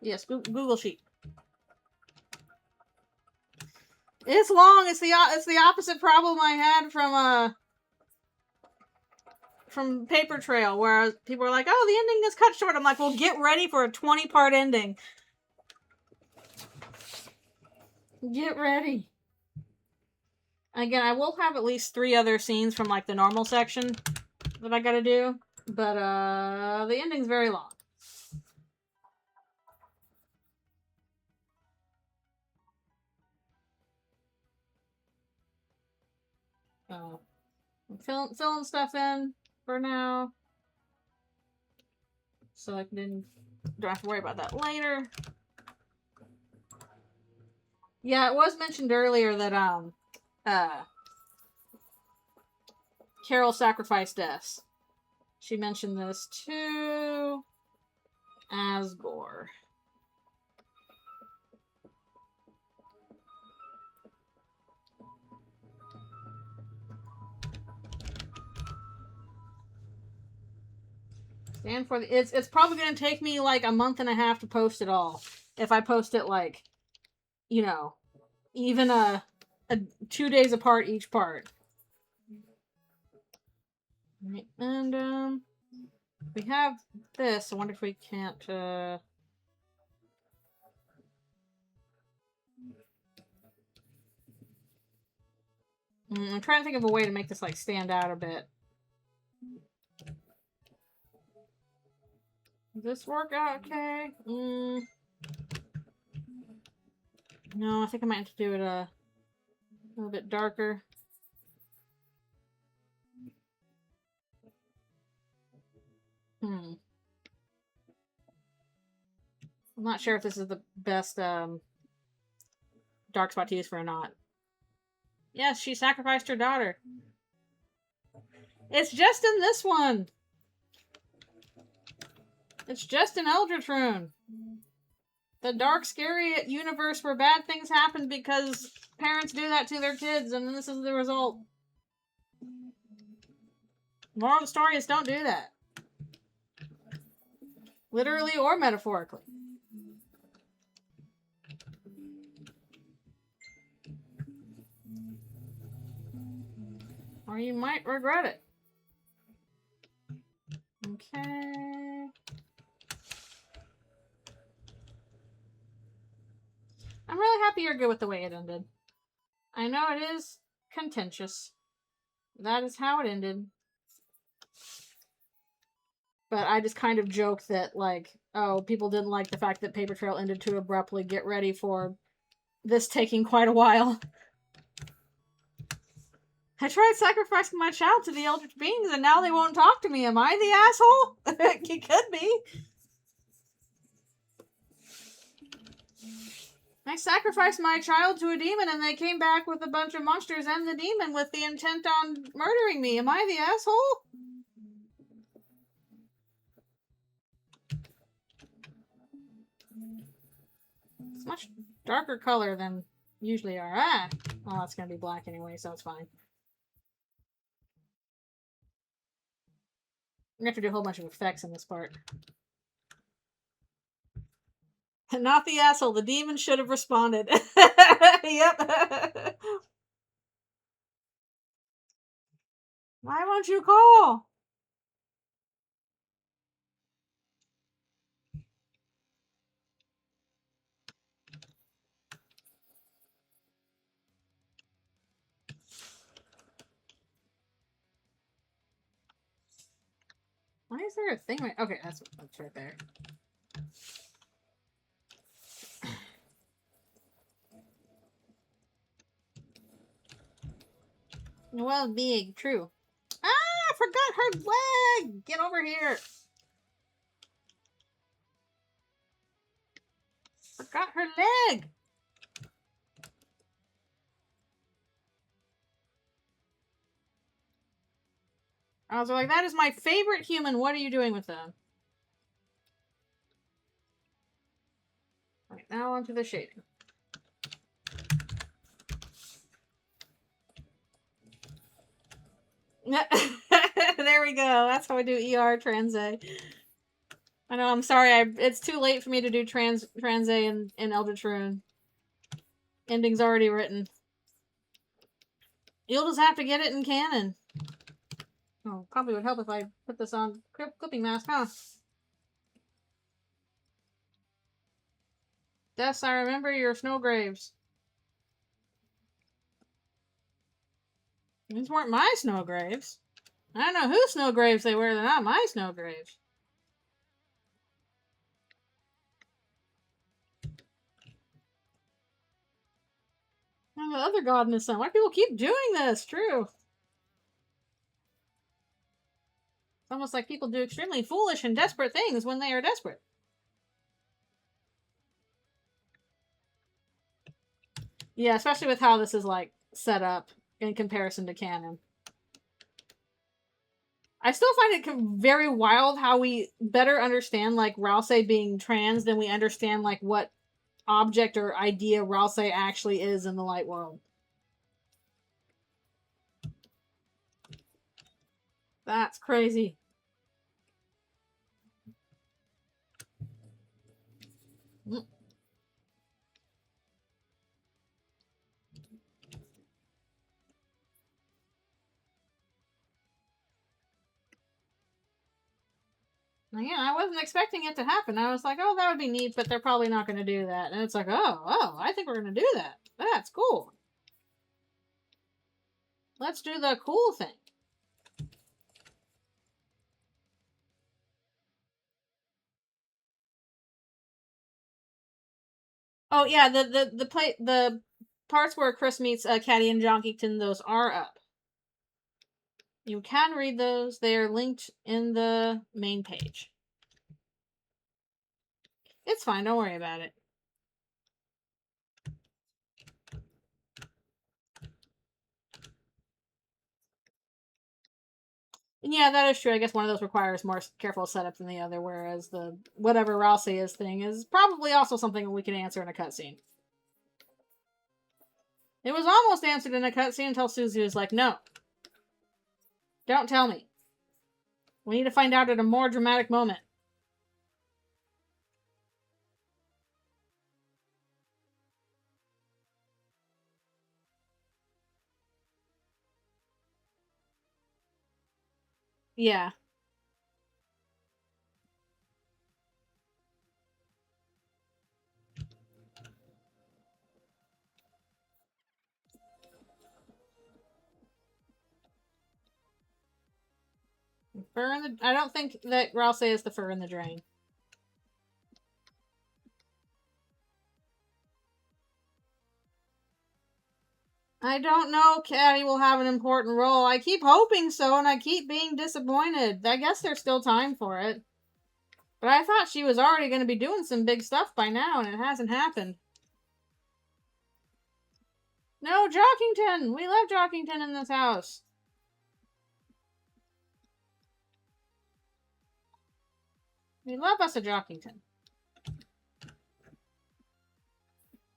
[SPEAKER 1] Yes, Google Sheet. It's long. It's the opposite problem I had from Paper Trail, where people are like, "Oh, the ending is cut short." I'm like, "Well, get ready for a 20-part ending. Get ready." Again, I will have at least 3 other scenes from like the normal section that I gotta do, but the ending's very long. I'm filling stuff in for now, so I don't have to worry about that later. Yeah, it was mentioned earlier that Carol sacrificed Des. She mentioned this to Asgore. Stand for the. It's probably gonna take me like a month and a half to post it all. If I post it like, you know, even a 2 days apart each part. Right, and we have this. I wonder if we can't. I'm trying to think of a way to make this like stand out a bit. Does this work out okay? No, I think I might have to do it a little bit darker. I'm not sure if this is the best dark spot to use for or not. Yes, she sacrificed her daughter. It's just in this one. It's just in Eldritchrune. The dark, scary universe where bad things happen because parents do that to their kids, and this is the result. Moral of the story is don't do that. Literally or metaphorically. Or you might regret it. Okay. I'm really happy you're good with the way it ended. I know it is contentious. That is how it ended. But I just kind of joke that, like, oh, people didn't like the fact that Paper Trail ended too abruptly. Get ready for this taking quite a while. I tried sacrificing my child to the Eldritch Beings and now they won't talk to me. Am I the asshole? He could be. I sacrificed my child to a demon and they came back with a bunch of monsters and the demon with the intent on murdering me. Am I the asshole? It's much darker color than usually are. Ah! Well, it's going to be black anyway, so it's fine. We have to do a whole bunch of effects in this part. Not the asshole. The demon should have responded. Yep. Why won't you call? Why is there a thing right? Okay, that's right there. Well, big, true. Ah, I forgot her leg! Get over here! Forgot her leg! I was like, that is my favorite human. What are you doing with them? Alright, now onto the shading. There we go. That's how I do ER Transay. I know, I'm sorry, it's too late for me to do Transay in Eldritchrune. Ending's already written. You'll just have to get it in canon. Oh, probably would help if I put this on clipping mask, huh? Yes, I remember your snow graves. These weren't my snow graves. I don't know whose snow graves they were. They're not my snow graves. I'm the other god in the sun. Why do people keep doing this? True. It's almost like people do extremely foolish and desperate things when they are desperate. Yeah, especially with how this is, like, set up in comparison to canon. I still find it very wild how we better understand, like, Ralsei being trans than we understand, like, what object or idea Ralsei actually is in the light world. That's crazy. Again, I wasn't expecting it to happen. I was like, oh, that would be neat, but they're probably not going to do that. And it's like, oh, I think we're going to do that. That's cool. Let's do the cool thing. Oh yeah, the parts where Chris meets Catti and Jonkington, those are up. You can read those. They are linked in the main page. It's fine. Don't worry about it. Yeah, that is true. I guess one of those requires more careful setup than the other, whereas the whatever Ralsei is thing is probably also something we can answer in a cutscene. It was almost answered in a cutscene until Susie was like, no. Don't tell me. We need to find out at a more dramatic moment. Yeah. Fur in the... I don't think that Ralsei is the fur in the drain. I don't know Catti will have an important role. I keep hoping so, and I keep being disappointed. I guess there's still time for it. But I thought she was already going to be doing some big stuff by now, and it hasn't happened. No, Jockington! We love Jockington in this house. We love us a Jockington.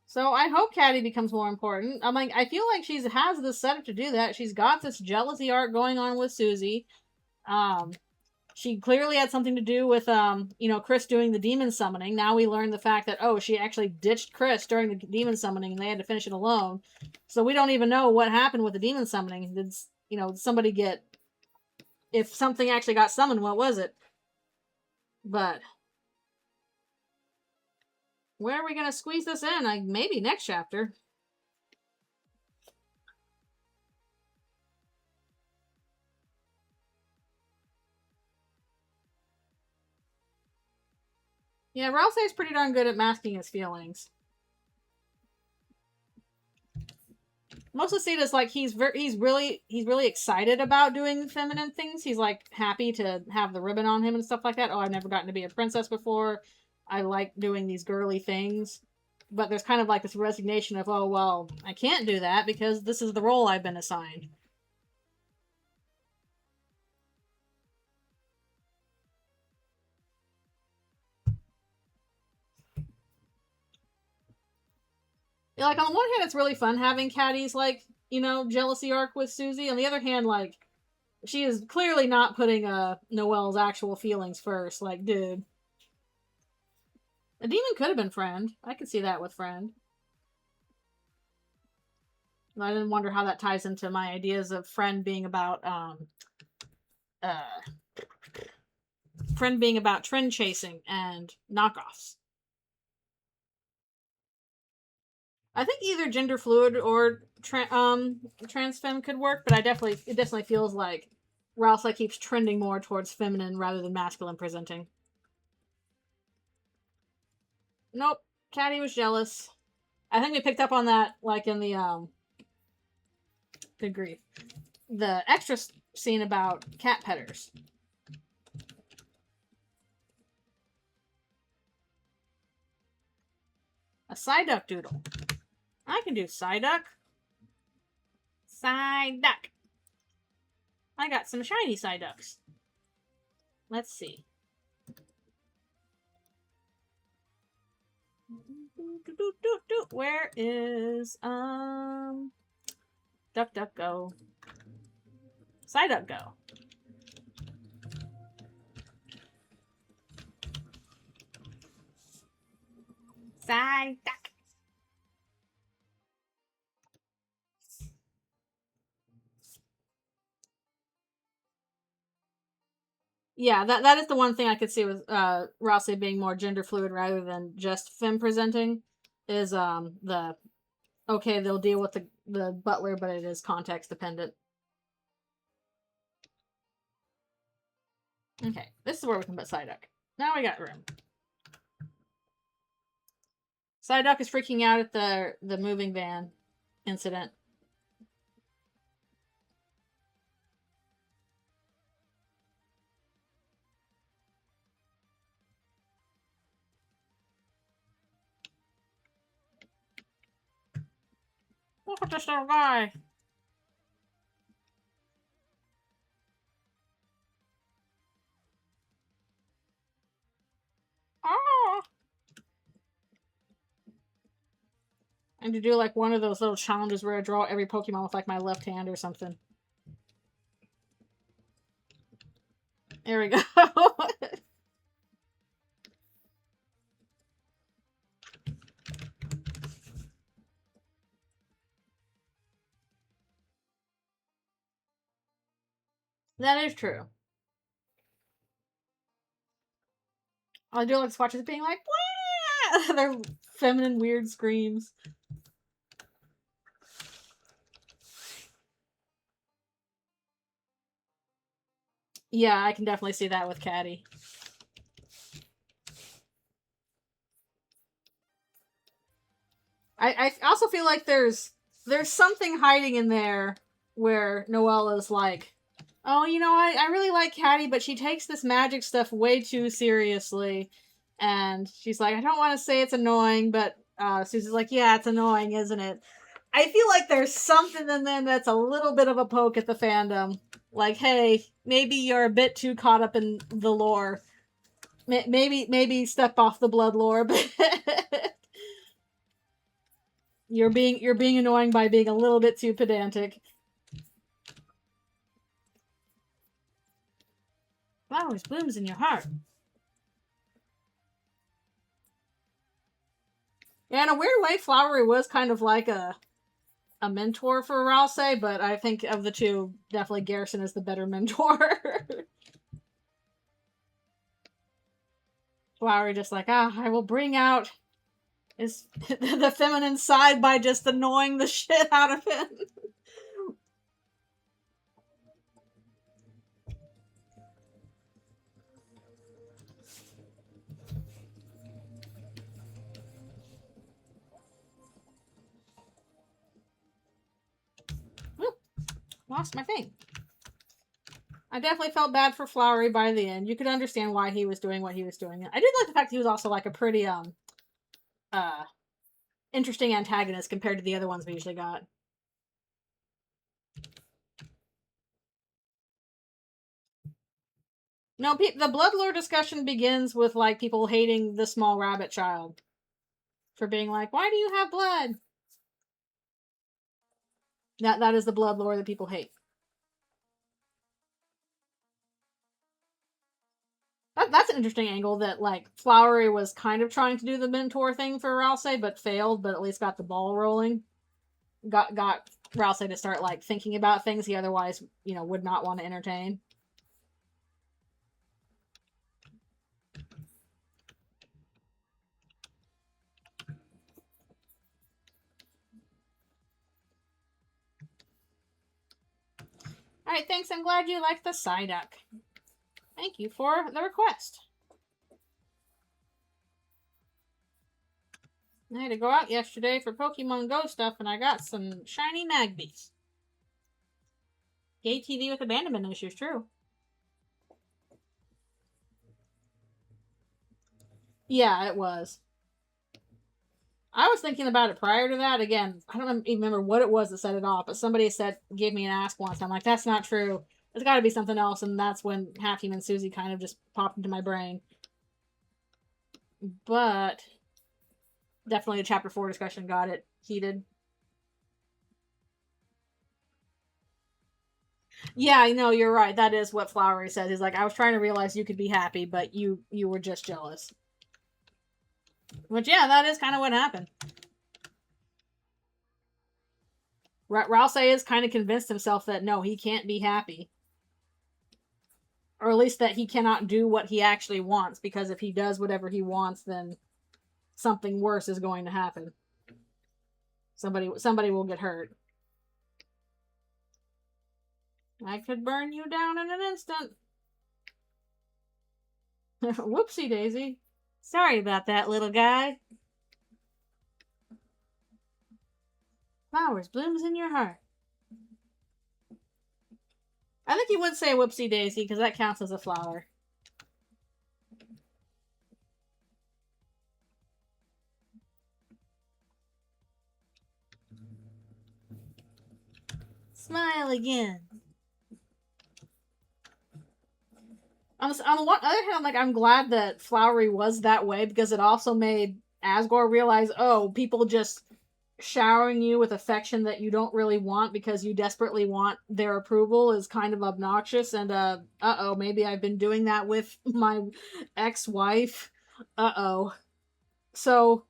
[SPEAKER 1] So I hope Catti becomes more important. I'm like, I feel like she has this setup to do that. She's got this jealousy arc going on with Susie. She clearly had something to do with, Chris doing the demon summoning. Now we learn the fact that, oh, she actually ditched Chris during the demon summoning and they had to finish it alone. So we don't even know what happened with the demon summoning. Did, somebody get... If something actually got summoned, what was it? But... where are we going to squeeze this in? Maybe next chapter. Yeah, Ralsei's pretty darn good at masking his feelings. Mostly see it as like he's really excited about doing feminine things. He's like happy to have the ribbon on him and stuff like that. Oh, I've never gotten to be a princess before. I like doing these girly things. But there's kind of like this resignation of, oh, well, I can't do that because this is the role I've been assigned. Yeah, like, on the one hand, it's really fun having Catti's, like, jealousy arc with Susie. On the other hand, like, she is clearly not putting Noelle's actual feelings first. Like, dude. A demon could have been friend. I could see that with friend. I didn't wonder how that ties into my ideas of friend being about trend chasing and knockoffs. I think either gender fluid or trans femme could work, but it definitely feels like Ralsei keeps trending more towards feminine rather than masculine presenting. Nope, Catti was jealous. I think we picked up on that, like in the good grief, the extra scene about cat petters. A Psyduck doodle. I can do Psyduck. Psyduck. I got some shiny Psyducks. Let's see. Where is DuckDuckGo? PsyDuckGo. Psyduck. Yeah, that is the one thing I could see with Ralsei being more gender fluid rather than just femme presenting is the okay, they'll deal with the butler, but it is context dependent. Okay, this is where we can put Psyduck. Now we got room. Psyduck is freaking out at the moving van incident. Look at this little guy. Oh. And to do like one of those little challenges where I draw every Pokemon with like my left hand or something. There we go. That is true. I do like to watch it being like, wah! Their feminine weird screams. Yeah, I can definitely see that with Catti. I also feel like there's something hiding in there where Noelle is like, oh, you know, I really like Catti, but she takes this magic stuff way too seriously. And she's like, I don't want to say it's annoying, but Susie's like, yeah, it's annoying, isn't it? I feel like there's something in there that's a little bit of a poke at the fandom. Like, hey, maybe you're a bit too caught up in the lore. Maybe step off the blood lore a bit. You're being annoying by being a little bit too pedantic. Flowers blooms in your heart. Yeah, in a weird way, Flowery was kind of like a mentor for Ralsei, but I think of the two, definitely Garrison is the better mentor. Flowery just like, I will bring out the feminine side by just annoying the shit out of him. Oop, lost my thing. I definitely felt bad for Flowery by the end. You could understand why he was doing what he was doing. I did like the fact he was also like a pretty interesting antagonist compared to the other ones we usually got. No, the Bloodlore discussion begins with like people hating the small rabbit child for being like, "Why do you have blood?" That is the Bloodlore that people hate. an interesting angle that, like, Flowery was kind of trying to do the mentor thing for Ralsei, but failed, but at least got the ball rolling. Got Ralsei to start, like, thinking about things he otherwise, you know, would not want to entertain. Alright, thanks. I'm glad you liked the Psyduck. Thank you for the request. I had to go out yesterday for Pokemon Go stuff, and I got some shiny Magpies. Gay TV with abandonment issues, true. Yeah, it was. I was thinking about it prior to that. Again, I don't even remember what it was that set it off, but somebody gave me an ask once. I'm like, that's not true. There's got to be something else, and that's when Half Human Susie kind of just popped into my brain. But definitely the Chapter 4 discussion got it heated. Yeah, I know, you're right. That is what Flowery says. He's like, I was trying to realize you could be happy, but you were just jealous. Which, yeah, that is kind of what happened. Ralsei is kind of convinced himself that, no, he can't be happy. Or at least that he cannot do what he actually wants, because if he does whatever he wants, then something worse is going to happen. Somebody will get hurt. I could burn you down in an instant. Whoopsie daisy. Sorry about that, little guy. Flowers blooms in your heart. I think you would say whoopsie daisy, because that counts as a flower. Smile again. On the other hand, like, I'm glad that Flowery was that way, because it also made Asgore realize, oh, people just showering you with affection that you don't really want because you desperately want their approval is kind of obnoxious, and uh-oh, maybe I've been doing that with my ex-wife. Uh-oh. So,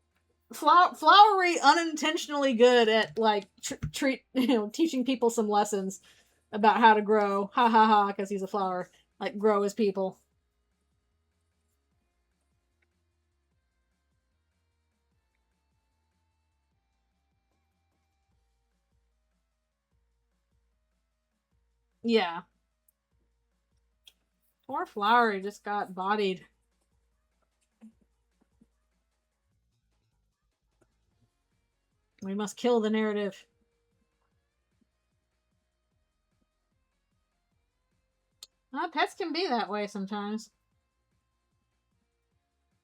[SPEAKER 1] Flowery unintentionally good at, like, teaching people some lessons about how to grow. Ha ha ha, because he's a flower. Like, grow as people. Yeah. Poor Flowery just got bodied. We must kill the narrative. Pets can be that way sometimes.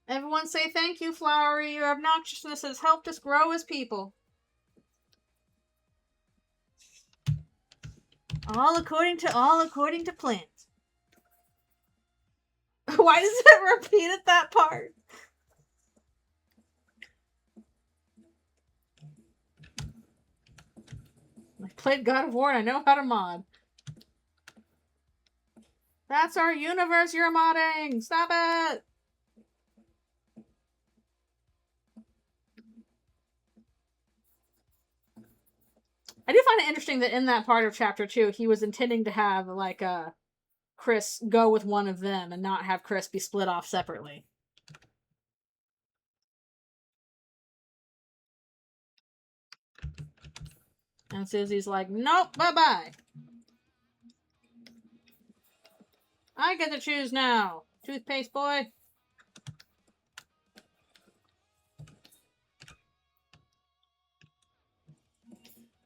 [SPEAKER 1] Everyone say thank you, Flowery. Your obnoxiousness has helped us grow as people. All according to plan. Why does it repeat at that part? I played God of War and I know how to mod. That's our universe you're modding! Stop it! I do find it interesting that in that part of Chapter 2, he was intending to have, like, Chris go with one of them and not have Chris be split off separately. And Susie's like, nope, bye-bye. I get to choose now. Toothpaste boy.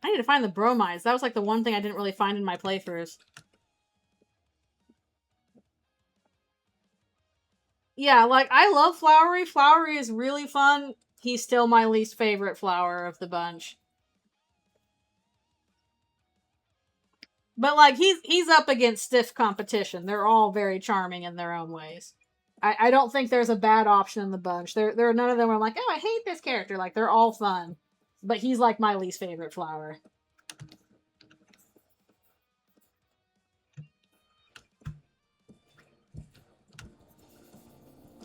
[SPEAKER 1] I need to find the bromides. That was like the one thing I didn't really find in my playthroughs. Yeah, like, I love Flowery. Flowery is really fun. He's still my least favorite flower of the bunch. But, like, he's up against stiff competition. They're all very charming in their own ways. I don't think there's a bad option in the bunch. There are none of them where I'm like, oh, I hate this character. Like, they're all fun. But he's, like, my least favorite flower.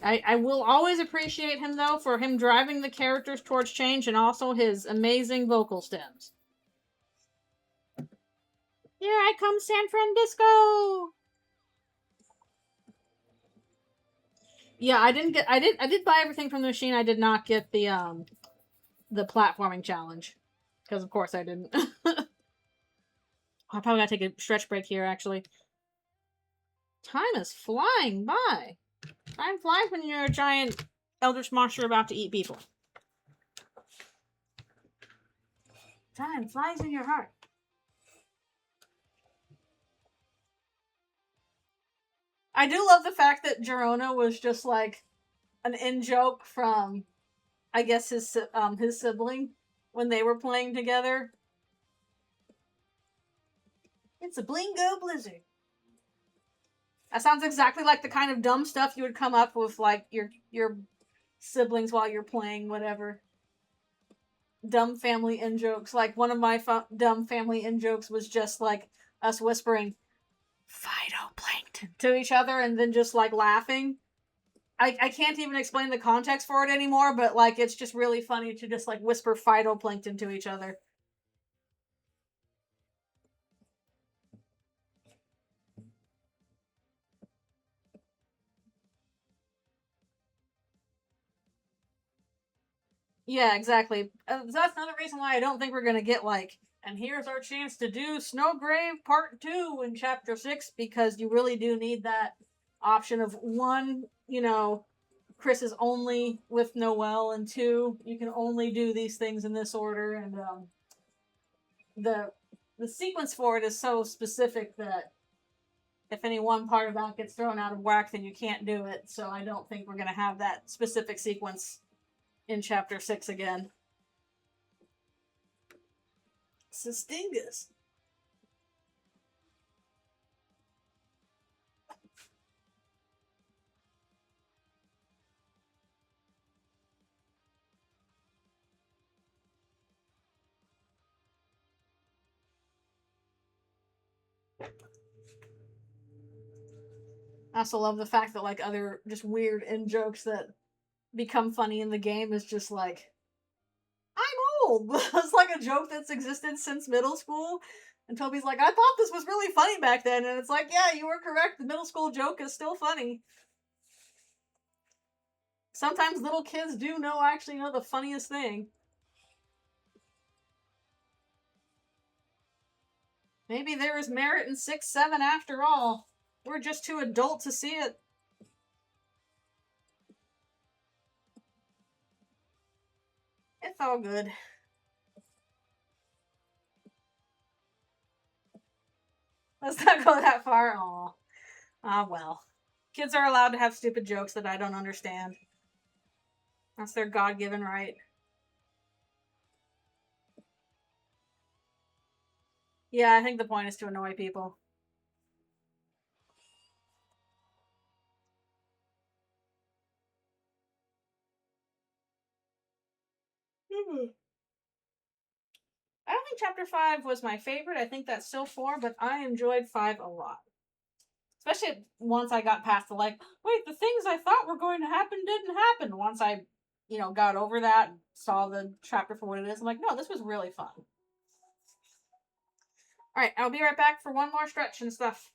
[SPEAKER 1] I will always appreciate him, though, for him driving the characters towards change and also his amazing vocal stems. Here I come, San Francisco! Yeah, I did buy everything from the machine. I did not get the platforming challenge. Because of course I didn't. I probably gotta take a stretch break here, actually. Time is flying by. Time flies when you're a giant eldritch monster about to eat people. Time flies in your heart. I do love the fact that Girona was just like an in-joke from, I guess, his sibling when they were playing together. It's a blingo blizzard. That sounds exactly like the kind of dumb stuff you would come up with, like, your siblings while you're playing whatever. Dumb family in-jokes. Like, one of my dumb family in-jokes was just, like, us whispering, phytoplankton, to each other and then just, like, laughing. I can't even explain the context for it anymore, but, like, it's just really funny to just, like, whisper phytoplankton to each other. Yeah, exactly. That's another reason why I don't think we're gonna get, like, and here's our chance to do Snowgrave Part 2 in Chapter 6, because you really do need that option of, one, you know, Chris is only with Noelle, and two, you can only do these things in this order, and the sequence for it is so specific that if any one part of that gets thrown out of whack, then you can't do it. So I don't think we're gonna have that specific sequence in Chapter 6 again. Sustingus. I also love the fact that, like, other just weird in-jokes that become funny in the game is just like, I'm old! It's like a joke that's existed since middle school. And Toby's like, I thought this was really funny back then. And it's like, yeah, you were correct. The middle school joke is still funny. Sometimes little kids do actually know the funniest thing. Maybe there is merit in 6-7 after all. We're just too adult to see it. It's all good. Let's not go that far. Aw. Ah, well. Kids are allowed to have stupid jokes that I don't understand. That's their God-given right. Yeah, I think the point is to annoy people. I don't think Chapter 5 was my favorite. I think that's still 4, but I enjoyed 5 a lot. Especially once I got past the, like, wait, the things I thought were going to happen didn't happen. Once I, got over that and saw the chapter for what it is, I'm like, no, this was really fun. Alright, I'll be right back for one more stretch and stuff.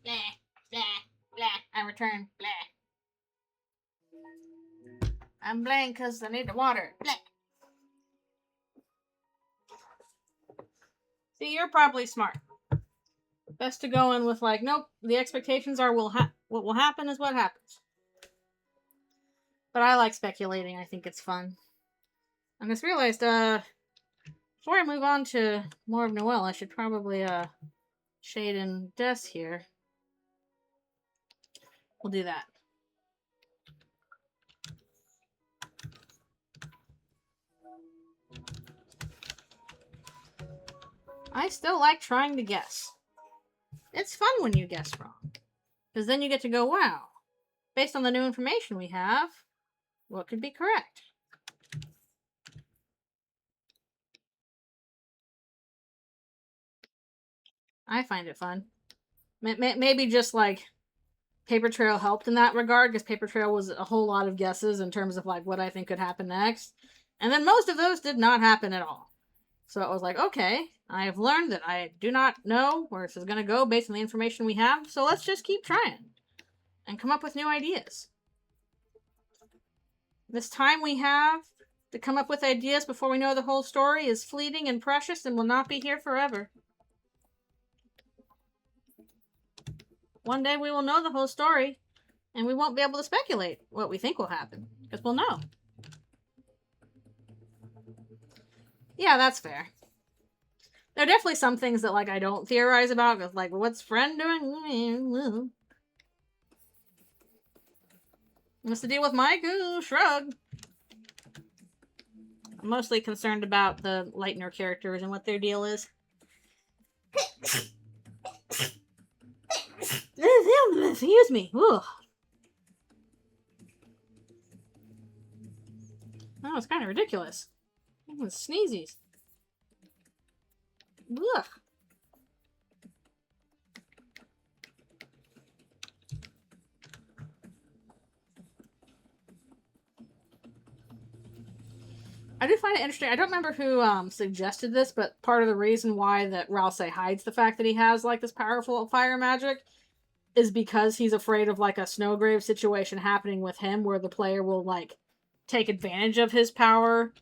[SPEAKER 1] Blah, blah, blah. I return. Blah. I'm blank because I need the water. Blah. See, you're probably smart. Best to go in with like, nope, the expectations are what will happen is what happens. But I like speculating. I think it's fun. I just realized, before I move on to more of Noelle, I should probably, shade in Des here. We'll do that. I still like trying to guess. It's fun when you guess wrong. Because then you get to go, wow, based on the new information we have, what could be correct? I find it fun. Maybe just like Paper Trail helped in that regard, because Paper Trail was a whole lot of guesses in terms of like what I think could happen next. And then most of those did not happen at all. So it was like, okay, I have learned that I do not know where this is going to go based on the information we have, so let's just keep trying and come up with new ideas. This time we have to come up with ideas before we know the whole story is fleeting and precious and will not be here forever. One day we will know the whole story, and we won't be able to speculate what we think will happen, because we'll know. Yeah, that's fair. There are definitely some things that, like, I don't theorize about, because, like, what's Friend doing? What's the deal with Mike? Ooh, shrug. I'm mostly concerned about the Lightner characters and what their deal is. Excuse me. Ugh. That was kind of ridiculous. Sneezies. Ugh. I do find it interesting. I don't remember who suggested this, but part of the reason why that Ralsei hides the fact that he has like this powerful fire magic is because he's afraid of like a Snowgrave situation happening with him where the player will like take advantage of his power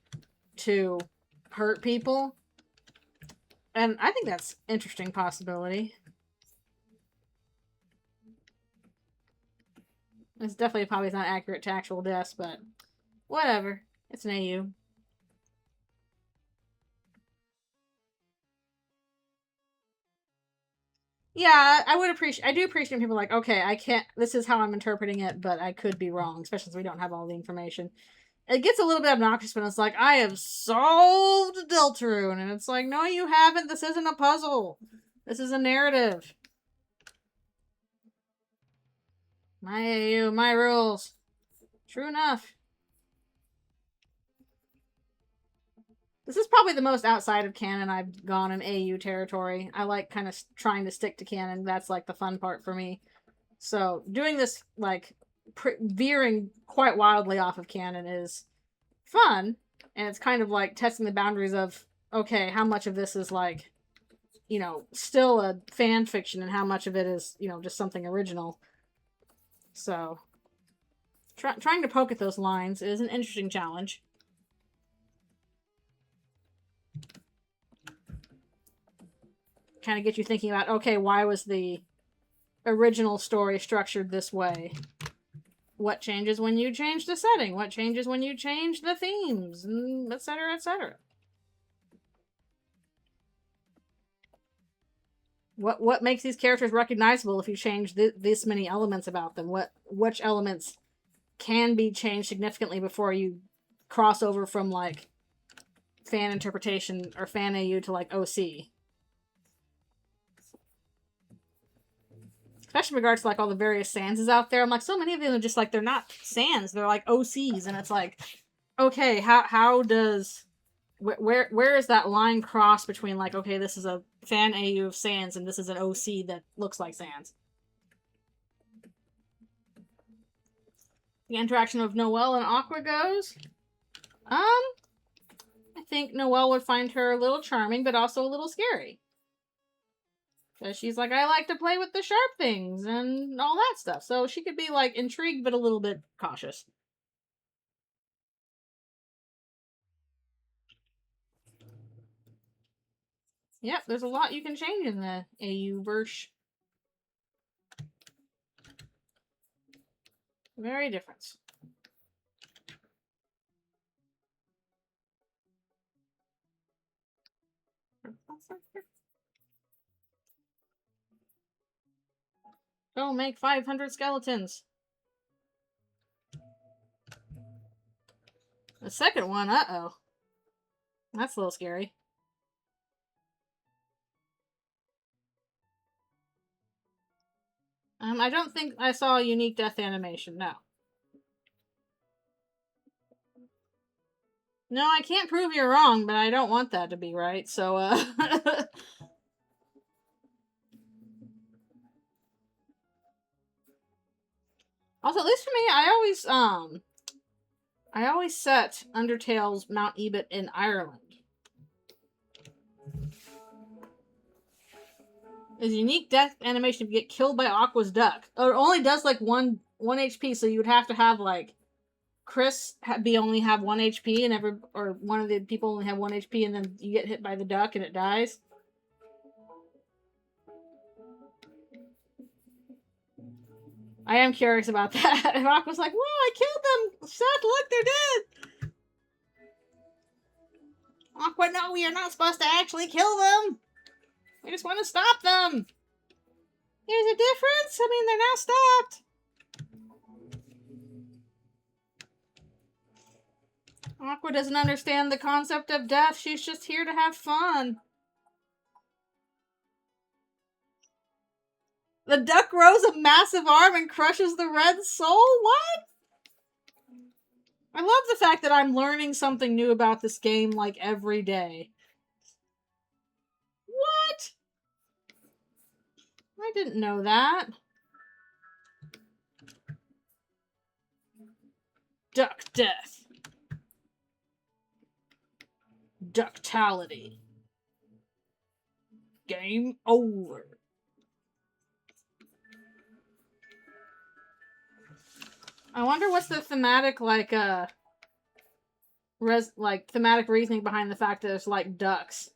[SPEAKER 1] to hurt people. And I think that's an interesting possibility. It's definitely probably not accurate to actual deaths, but whatever. It's an AU. Yeah, I do appreciate people like, okay, I can't, this is how I'm interpreting it, but I could be wrong, especially since we don't have all the information. It gets a little bit obnoxious when it's like, I have solved Eldritchrune, and it's like, no, you haven't. This isn't a puzzle. This is a narrative. My AU, my rules. True enough. This is probably the most outside of canon I've gone in AU territory. I like kind of trying to stick to canon. That's like the fun part for me. So doing this, like, veering quite wildly off of canon is fun. And it's kind of like testing the boundaries of, okay, how much of this is like, still a fan fiction and how much of it is, just something original. So, trying to poke at those lines is an interesting challenge. Kind of get you thinking about, okay, why was the original story structured this way? What changes when you change the setting? What changes when you change the themes? Etc., etc. What makes these characters recognizable if you change this many elements about them? Which elements can be changed significantly before you cross over from, like, fan interpretation or fan AU to, like, OC? Especially in regards to, like, all the various Sanses out there. I'm like, so many of them are just, like, they're not Sans. They're, like, OCs. And it's like, okay, how does... Where is that line crossed between, like, okay, this is a fan AU of Sans and this is an OC that looks like Sans? The interaction of Noelle and Aqua goes? I think Noelle would find her a little charming, but also a little scary. Because she's like, I like to play with the sharp things and all that stuff. So she could be, like, intrigued, but a little bit cautious. Yep, there's a lot you can change in the AU verse. Very different. Go make 500 skeletons. The second one, uh-oh. That's a little scary. I don't think I saw a unique death animation, no. No, I can't prove you're wrong, but I don't want that to be right, so, Also, at least for me, I always set Undertale's Mount Ebott in Ireland. Is unique death animation if you get killed by Aqua's duck. It only does, like, 1 HP, so you would have to have, like, Chris only have 1 HP, and or one of the people only have 1 HP, and then you get hit by the duck and it dies. I am curious about that. If Aqua's like, whoa, I killed them! Seth, look, they're dead! Aqua, no, we are not supposed to actually kill them! We just want to stop them! There's a difference? I mean, they're now stopped! Aqua doesn't understand the concept of death. She's just here to have fun. The duck grows a massive arm and crushes the red soul? What? I love the fact that I'm learning something new about this game, like, every day. What? I didn't know that. Duck death. Ductality. Game over. I wonder what's the thematic, like, thematic reasoning behind the fact that there's, like, ducks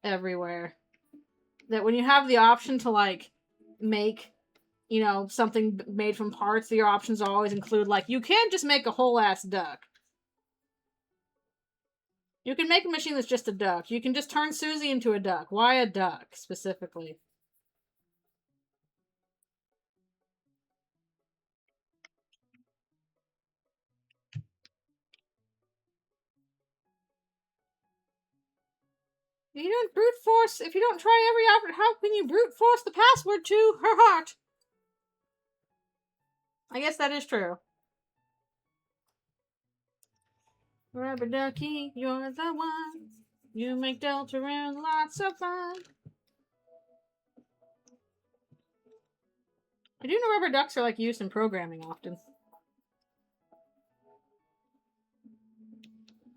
[SPEAKER 1] everywhere. That when you have the option to, like, make, you know, something made from parts, your options always include, like, you can't just make a whole-ass duck. You can make a machine that's just a duck. You can just turn Susie into a duck. Why a duck, specifically? If you don't brute force, if you don't try every effort, how can you brute force the password to her heart? I guess that is true. Rubber ducky, you're the one. You make Deltarune lots of fun. I do know rubber ducks are, like, used in programming often.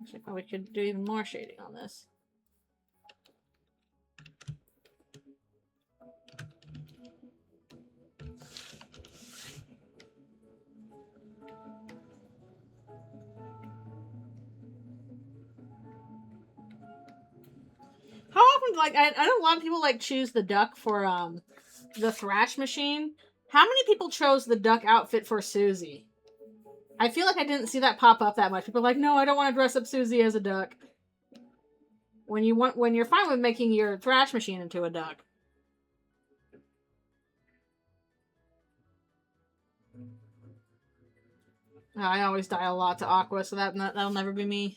[SPEAKER 1] Actually, probably could do even more shading on this. like, I know a lot of people, like, choose the duck for, the thrash machine. How many people chose the duck outfit for Susie? I feel like I didn't see that pop up that much. People are like, no, I don't want to dress up Susie as a duck. When you're fine with making your thrash machine into a duck. I always dial a lot to Aqua, so that'll never be me.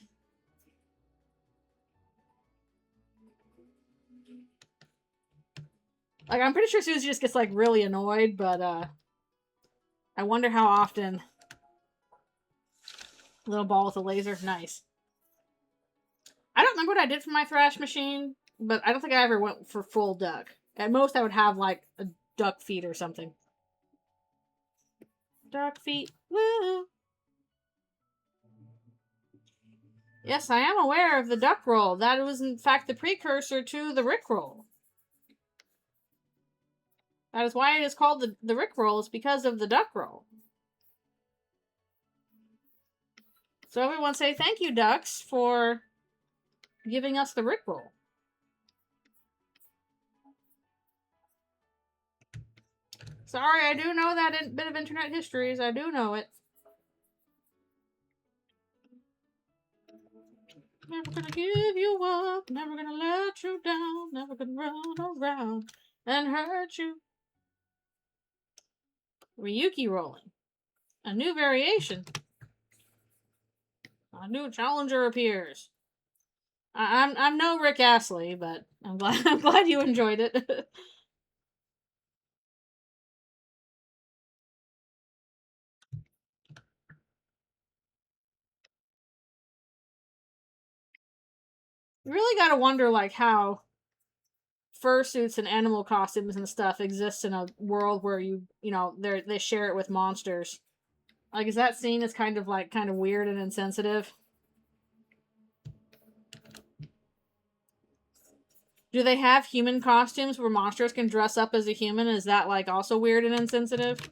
[SPEAKER 1] Like, I'm pretty sure Susie just gets, like, really annoyed, but, I wonder how often. Little ball with a laser. Nice. I don't remember what I did for my thrash machine, but I don't think I ever went for full duck. At most, I would have, like, a duck feet or something. Duck feet. Woo! Yes, I am aware of the duck roll. That was, in fact, the precursor to the Rickroll. That is why it is called the Rickroll, is because of the duck roll. So everyone say thank you, ducks, for giving us the Rickroll. Sorry, I do know that bit of internet histories. I do know it. Never gonna give you up, never gonna let you down, never gonna run around and hurt you. Ryuki rolling. A new variation. A new challenger appears. I'm no Rick Astley, but I'm glad you enjoyed it. You really gotta wonder, like, how fursuits and animal costumes and stuff exist in a world where they share it with monsters. Like, is that seen as kind of weird and insensitive? Do they have human costumes where monsters can dress up as a human? Is that, like, also weird and insensitive?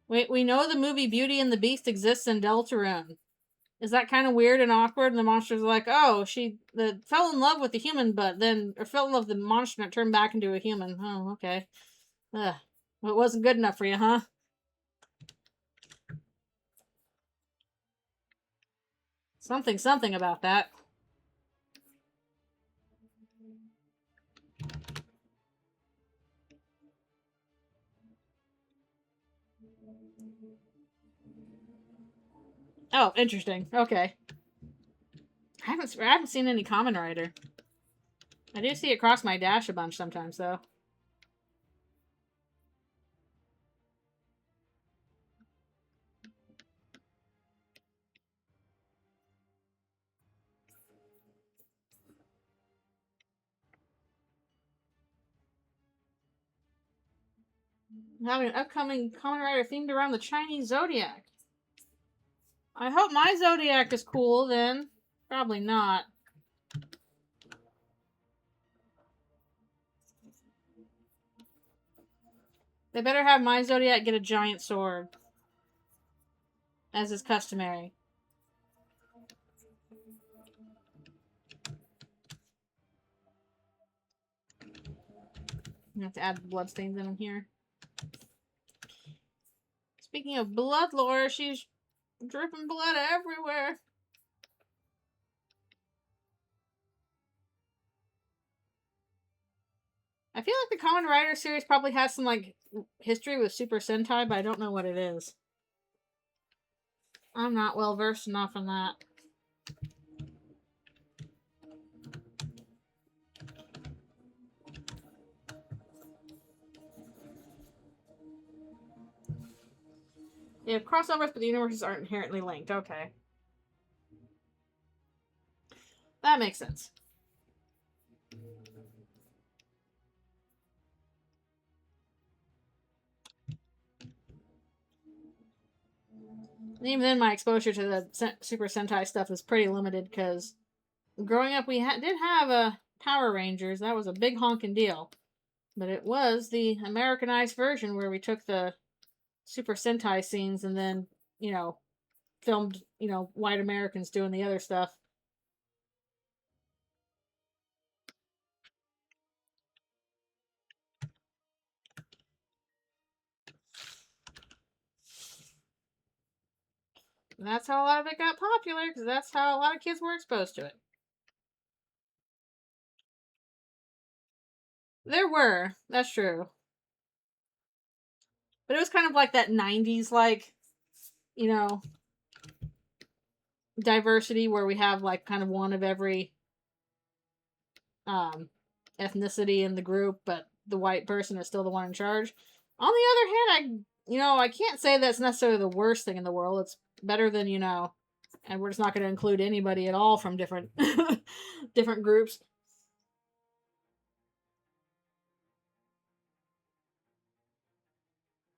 [SPEAKER 1] We know the movie Beauty and the Beast exists in Deltarune. Is that kind of weird and awkward? And the monsters are like, oh, she fell in love with the human, or fell in love with the monster and it turned back into a human. Oh, okay. Ugh. Well, it wasn't good enough for you, huh? Something about that. Oh, interesting. Okay. I haven't seen any Kamen Rider. I do see it cross my dash a bunch sometimes, though. Having an upcoming Kamen Rider themed around the Chinese zodiac. I hope my zodiac is cool, then. Probably not. They better have my zodiac get a giant sword. As is customary. I have to add bloodstains in here. Speaking of blood lore, she's dripping blood everywhere. I feel like the Kamen Rider series probably has some, like, history with Super Sentai, but I don't know what it is. I'm not well versed enough in that. They have crossovers, but the universes aren't inherently linked. Okay. That makes sense. And even then, my exposure to the Super Sentai stuff is pretty limited, because growing up, we did have Power Rangers. That was a big honking deal. But it was the Americanized version where we took the Super Sentai scenes and then, filmed, you know, white Americans doing the other stuff. And that's how a lot of it got popular, because that's how a lot of kids were exposed to it. There were. That's true. But it was kind of like that 90s, like, you know, diversity where we have, like, kind of one of every ethnicity in the group, but the white person is still the one in charge. On the other hand, I can't say that's necessarily the worst thing in the world. It's better than, you know, and we're just not going to include anybody at all from different different groups.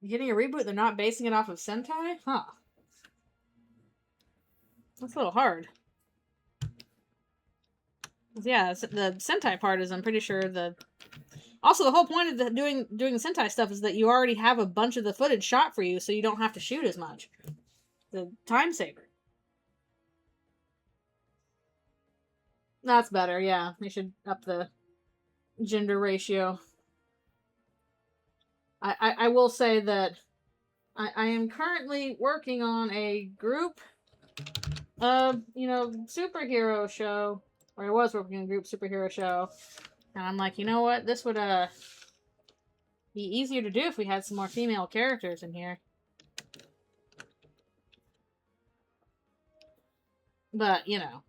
[SPEAKER 1] Getting a reboot, they're not basing it off of Sentai? Huh. That's a little hard. Yeah, the Sentai part is, I'm pretty sure, also the whole point of doing the Sentai stuff is that you already have a bunch of the footage shot for you, so you don't have to shoot as much. The time saver. That's better, yeah. They should up the gender ratio. I will say that I am currently working on a group superhero show. Or I was working on a group superhero show. And I'm like, you know what? This would be easier to do if we had some more female characters in here. But, you know.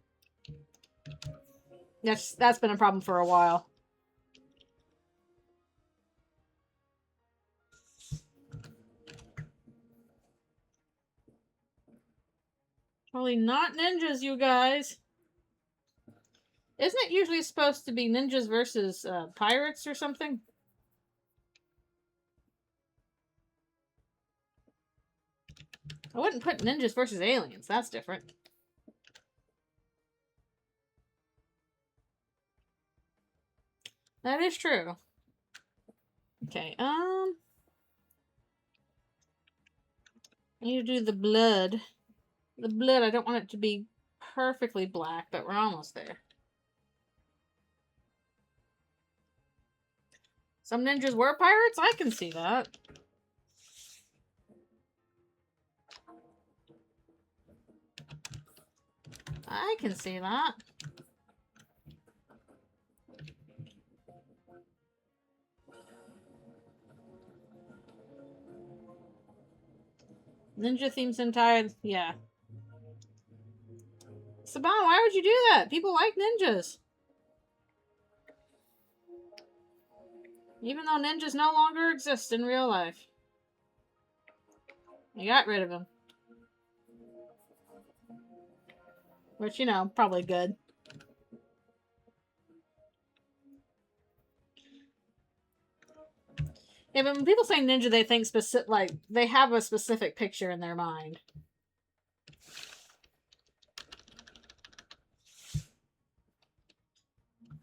[SPEAKER 1] That's been a problem for a while. Probably not ninjas, you guys. Isn't it usually supposed to be ninjas versus pirates or something? I wouldn't put ninjas versus aliens. That's different. That is true. Okay, I need to do the blood. The blood, I don't want it to be perfectly black, but we're almost there. Some ninjas were pirates? I can see that. I can see that. Ninja themes entire, yeah. Saban, why would you do that? People like ninjas. Even though ninjas no longer exist in real life. You got rid of them. Which, you know, probably good. Yeah, but when people say ninja, they think specific, like, they have a specific picture in their mind.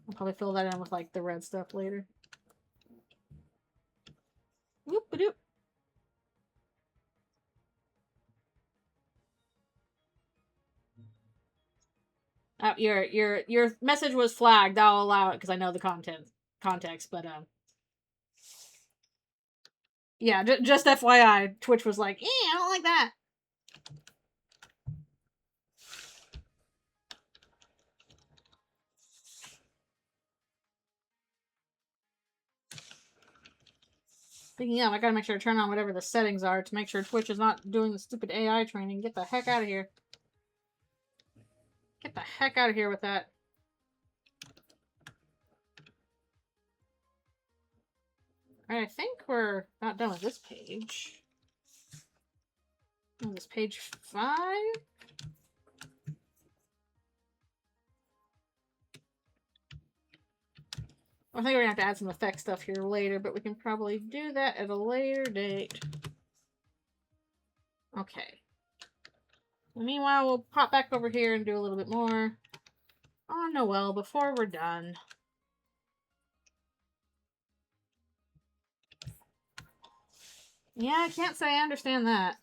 [SPEAKER 1] I'll probably fill that in with, like, the red stuff later. Whoop-a-doop. Your message was flagged. I'll allow it because I know the context, but yeah, just FYI, Twitch was like, I don't like that. Speaking of, I gotta make sure to turn on whatever the settings are to make sure Twitch is not doing the stupid AI training. Get the heck out of here. Get the heck out of here with that. Alright, I think we're not done with this page. Oh, this page 5? I think we're gonna have to add some effect stuff here later, but we can probably do that at a later date. Okay. Meanwhile, we'll pop back over here and do a little bit more on Noelle before we're done. Yeah, I can't say I understand that.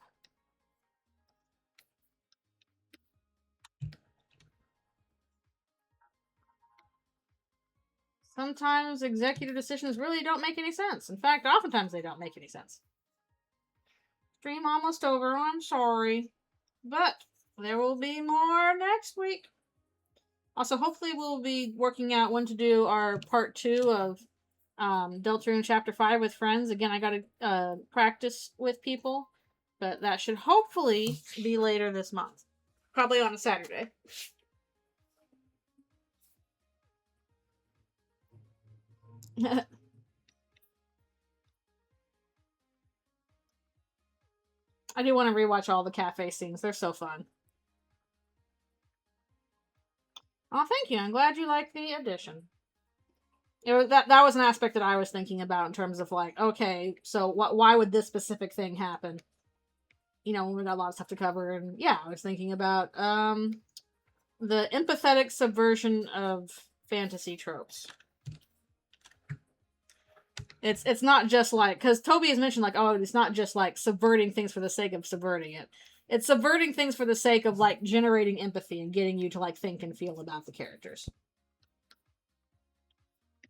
[SPEAKER 1] Sometimes executive decisions really don't make any sense. In fact, oftentimes they don't make any sense. Stream almost over. I'm sorry. But there will be more next week. Also, hopefully we'll be working out when to do our part 2 of Eldritchrune Chapter 5 with friends. Again, I gotta practice with people. But that should hopefully be later this month. Probably on a Saturday. I do want to rewatch all the cafe scenes. They're so fun. Oh, thank you. I'm glad you like the addition. It was that was an aspect that I was thinking about in terms of like, okay, so why would this specific thing happen? You know, we got a lot of stuff to cover, and yeah, I was thinking about the empathetic subversion of fantasy tropes. It's not just like, because Toby has mentioned like, oh, it's not just like subverting things for the sake of subverting it. It's subverting things for the sake of like generating empathy and getting you to like think and feel about the characters.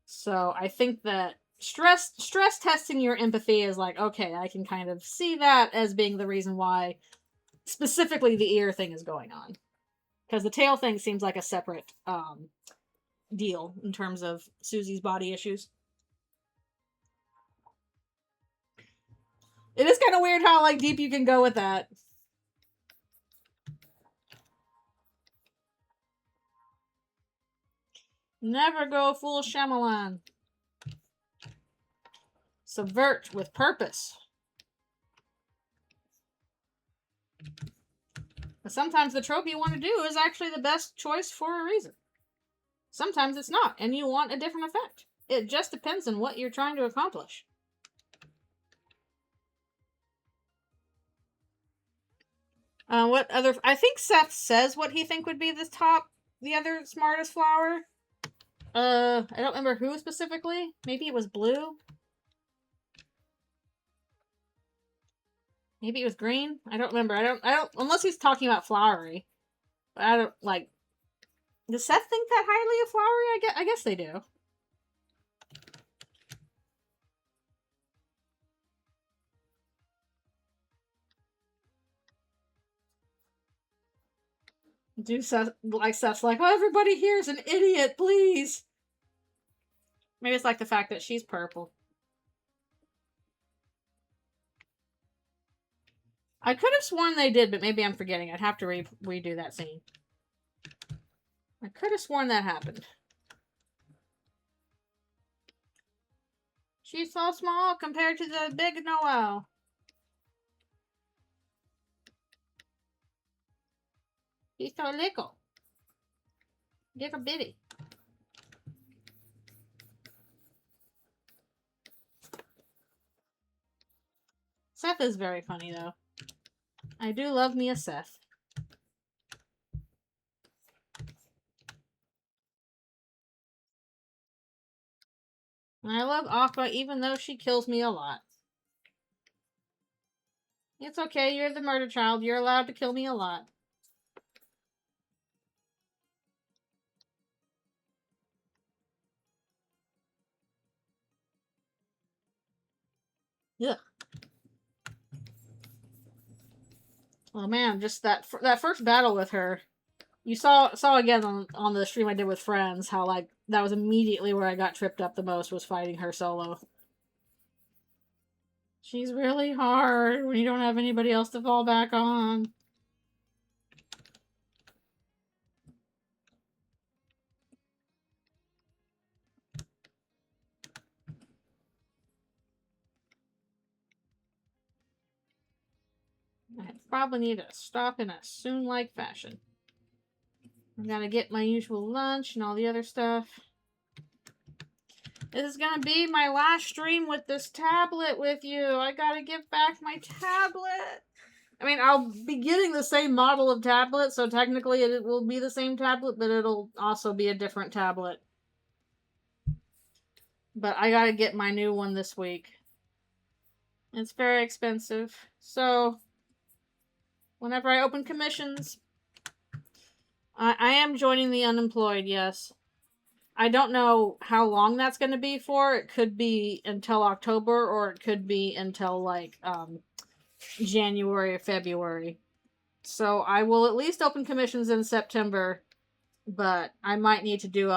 [SPEAKER 1] So I think that stress testing your empathy is like, okay, I can kind of see that as being the reason why specifically the ear thing is going on. Because the tail thing seems like a separate deal in terms of Susie's body issues. It is kind of weird how like deep you can go with that. Never go full Shyamalan. Subvert with purpose. But sometimes the trope you want to do is actually the best choice for a reason. Sometimes it's not, and you want a different effect. It just depends on what you're trying to accomplish. What other... I think Seth says what he think would be the other smartest flower. I don't remember who specifically. Maybe it was Blue. Maybe it was Green. I don't remember. I don't unless he's talking about Flowery. But I don't like... Does Seth think that highly of Flowery? I guess they do. Seth's like, oh, everybody here is an idiot, please. Maybe it's like the fact that she's purple. I could have sworn they did, but maybe I'm forgetting. I'd have to redo that scene. I could have sworn that happened. She's so small compared to the big Noelle. He's so little. Little bitty. Seth is very funny, though. I do love me a Seth. And I love Aqua even though she kills me a lot. It's okay, you're the murder child. You're allowed to kill me a lot. Yeah. Oh man, just that first battle with her. You saw again on the stream I did with friends how like that was immediately where I got tripped up the most, was fighting her solo. She's really hard when you don't have anybody else to fall back on. I probably need to stop in a soon-like fashion. I'm gonna get my usual lunch and all the other stuff. This is gonna be my last stream with this tablet with you. I gotta give back my tablet. I mean, I'll be getting the same model of tablet, so technically it will be the same tablet, but it'll also be a different tablet. But I gotta get my new one this week. It's very expensive. So, whenever I open commissions, I am joining the unemployed, yes. I don't know how long that's going to be for. It could be until October, or it could be until, like, January or February. So I will at least open commissions in September, but I might need to do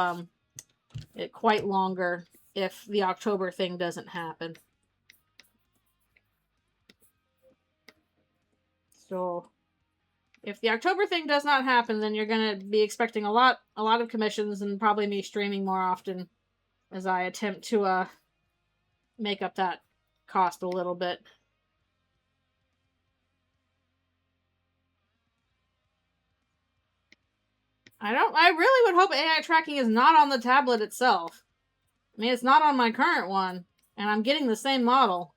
[SPEAKER 1] it quite longer if the October thing doesn't happen. So if the October thing does not happen, then you're going to be expecting a lot of commissions, and probably me streaming more often as I attempt to make up that cost a little bit. I really would hope AI tracking is not on the tablet itself. I mean, it's not on my current one, and I'm getting the same model.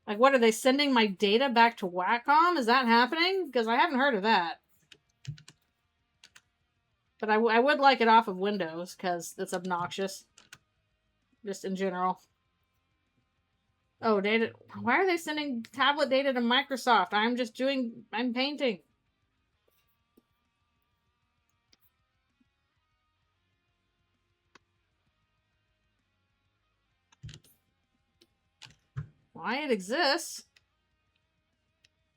[SPEAKER 1] Like, what, are they sending my data back to Wacom? Is that happening? Because I haven't heard of that. But I would like it off of Windows, because it's obnoxious. Just in general. Oh, data. Why are they sending tablet data to Microsoft? I'm painting. Why it exists?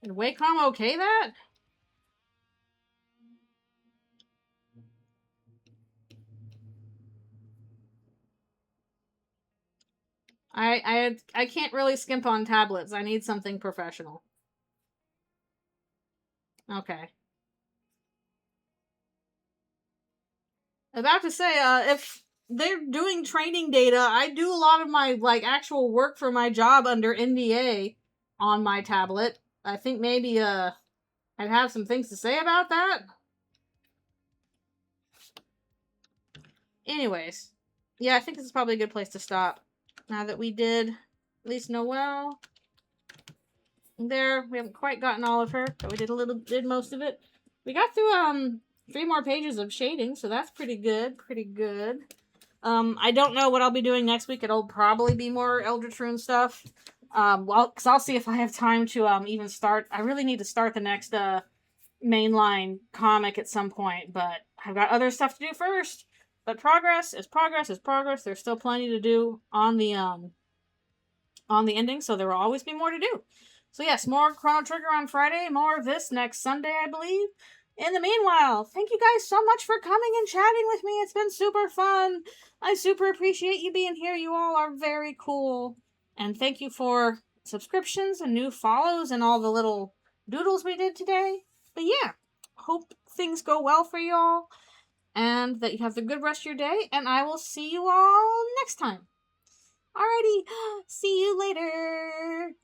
[SPEAKER 1] Did Wacom okay that? I can't really skimp on tablets. I need something professional. Okay. About to say, if they're doing training data, I do a lot of my, like, actual work for my job under NDA on my tablet. I think maybe, I'd have some things to say about that. Anyways. Yeah, I think this is probably a good place to stop. Now that we did, at least Noelle. There, we haven't quite gotten all of her, but we did most of it. We got through, 3 more pages of shading, so that's pretty good. Pretty good. I don't know what I'll be doing next week. It'll probably be more Eldritchrune stuff. Well, because I'll see if I have time to, even start. I really need to start the next, mainline comic at some point, but I've got other stuff to do first. But progress is progress is progress. There's still plenty to do on the ending, so there will always be more to do. So yes, more Chrono Trigger on Friday, more of this next Sunday, I believe. In the meanwhile, thank you guys so much for coming and chatting with me. It's been super fun. I super appreciate you being here. You all are very cool. And thank you for subscriptions and new follows and all the little doodles we did today. But yeah, hope things go well for you all, and that you have a good rest of your day, and I will see you all next time. Alrighty, see you later.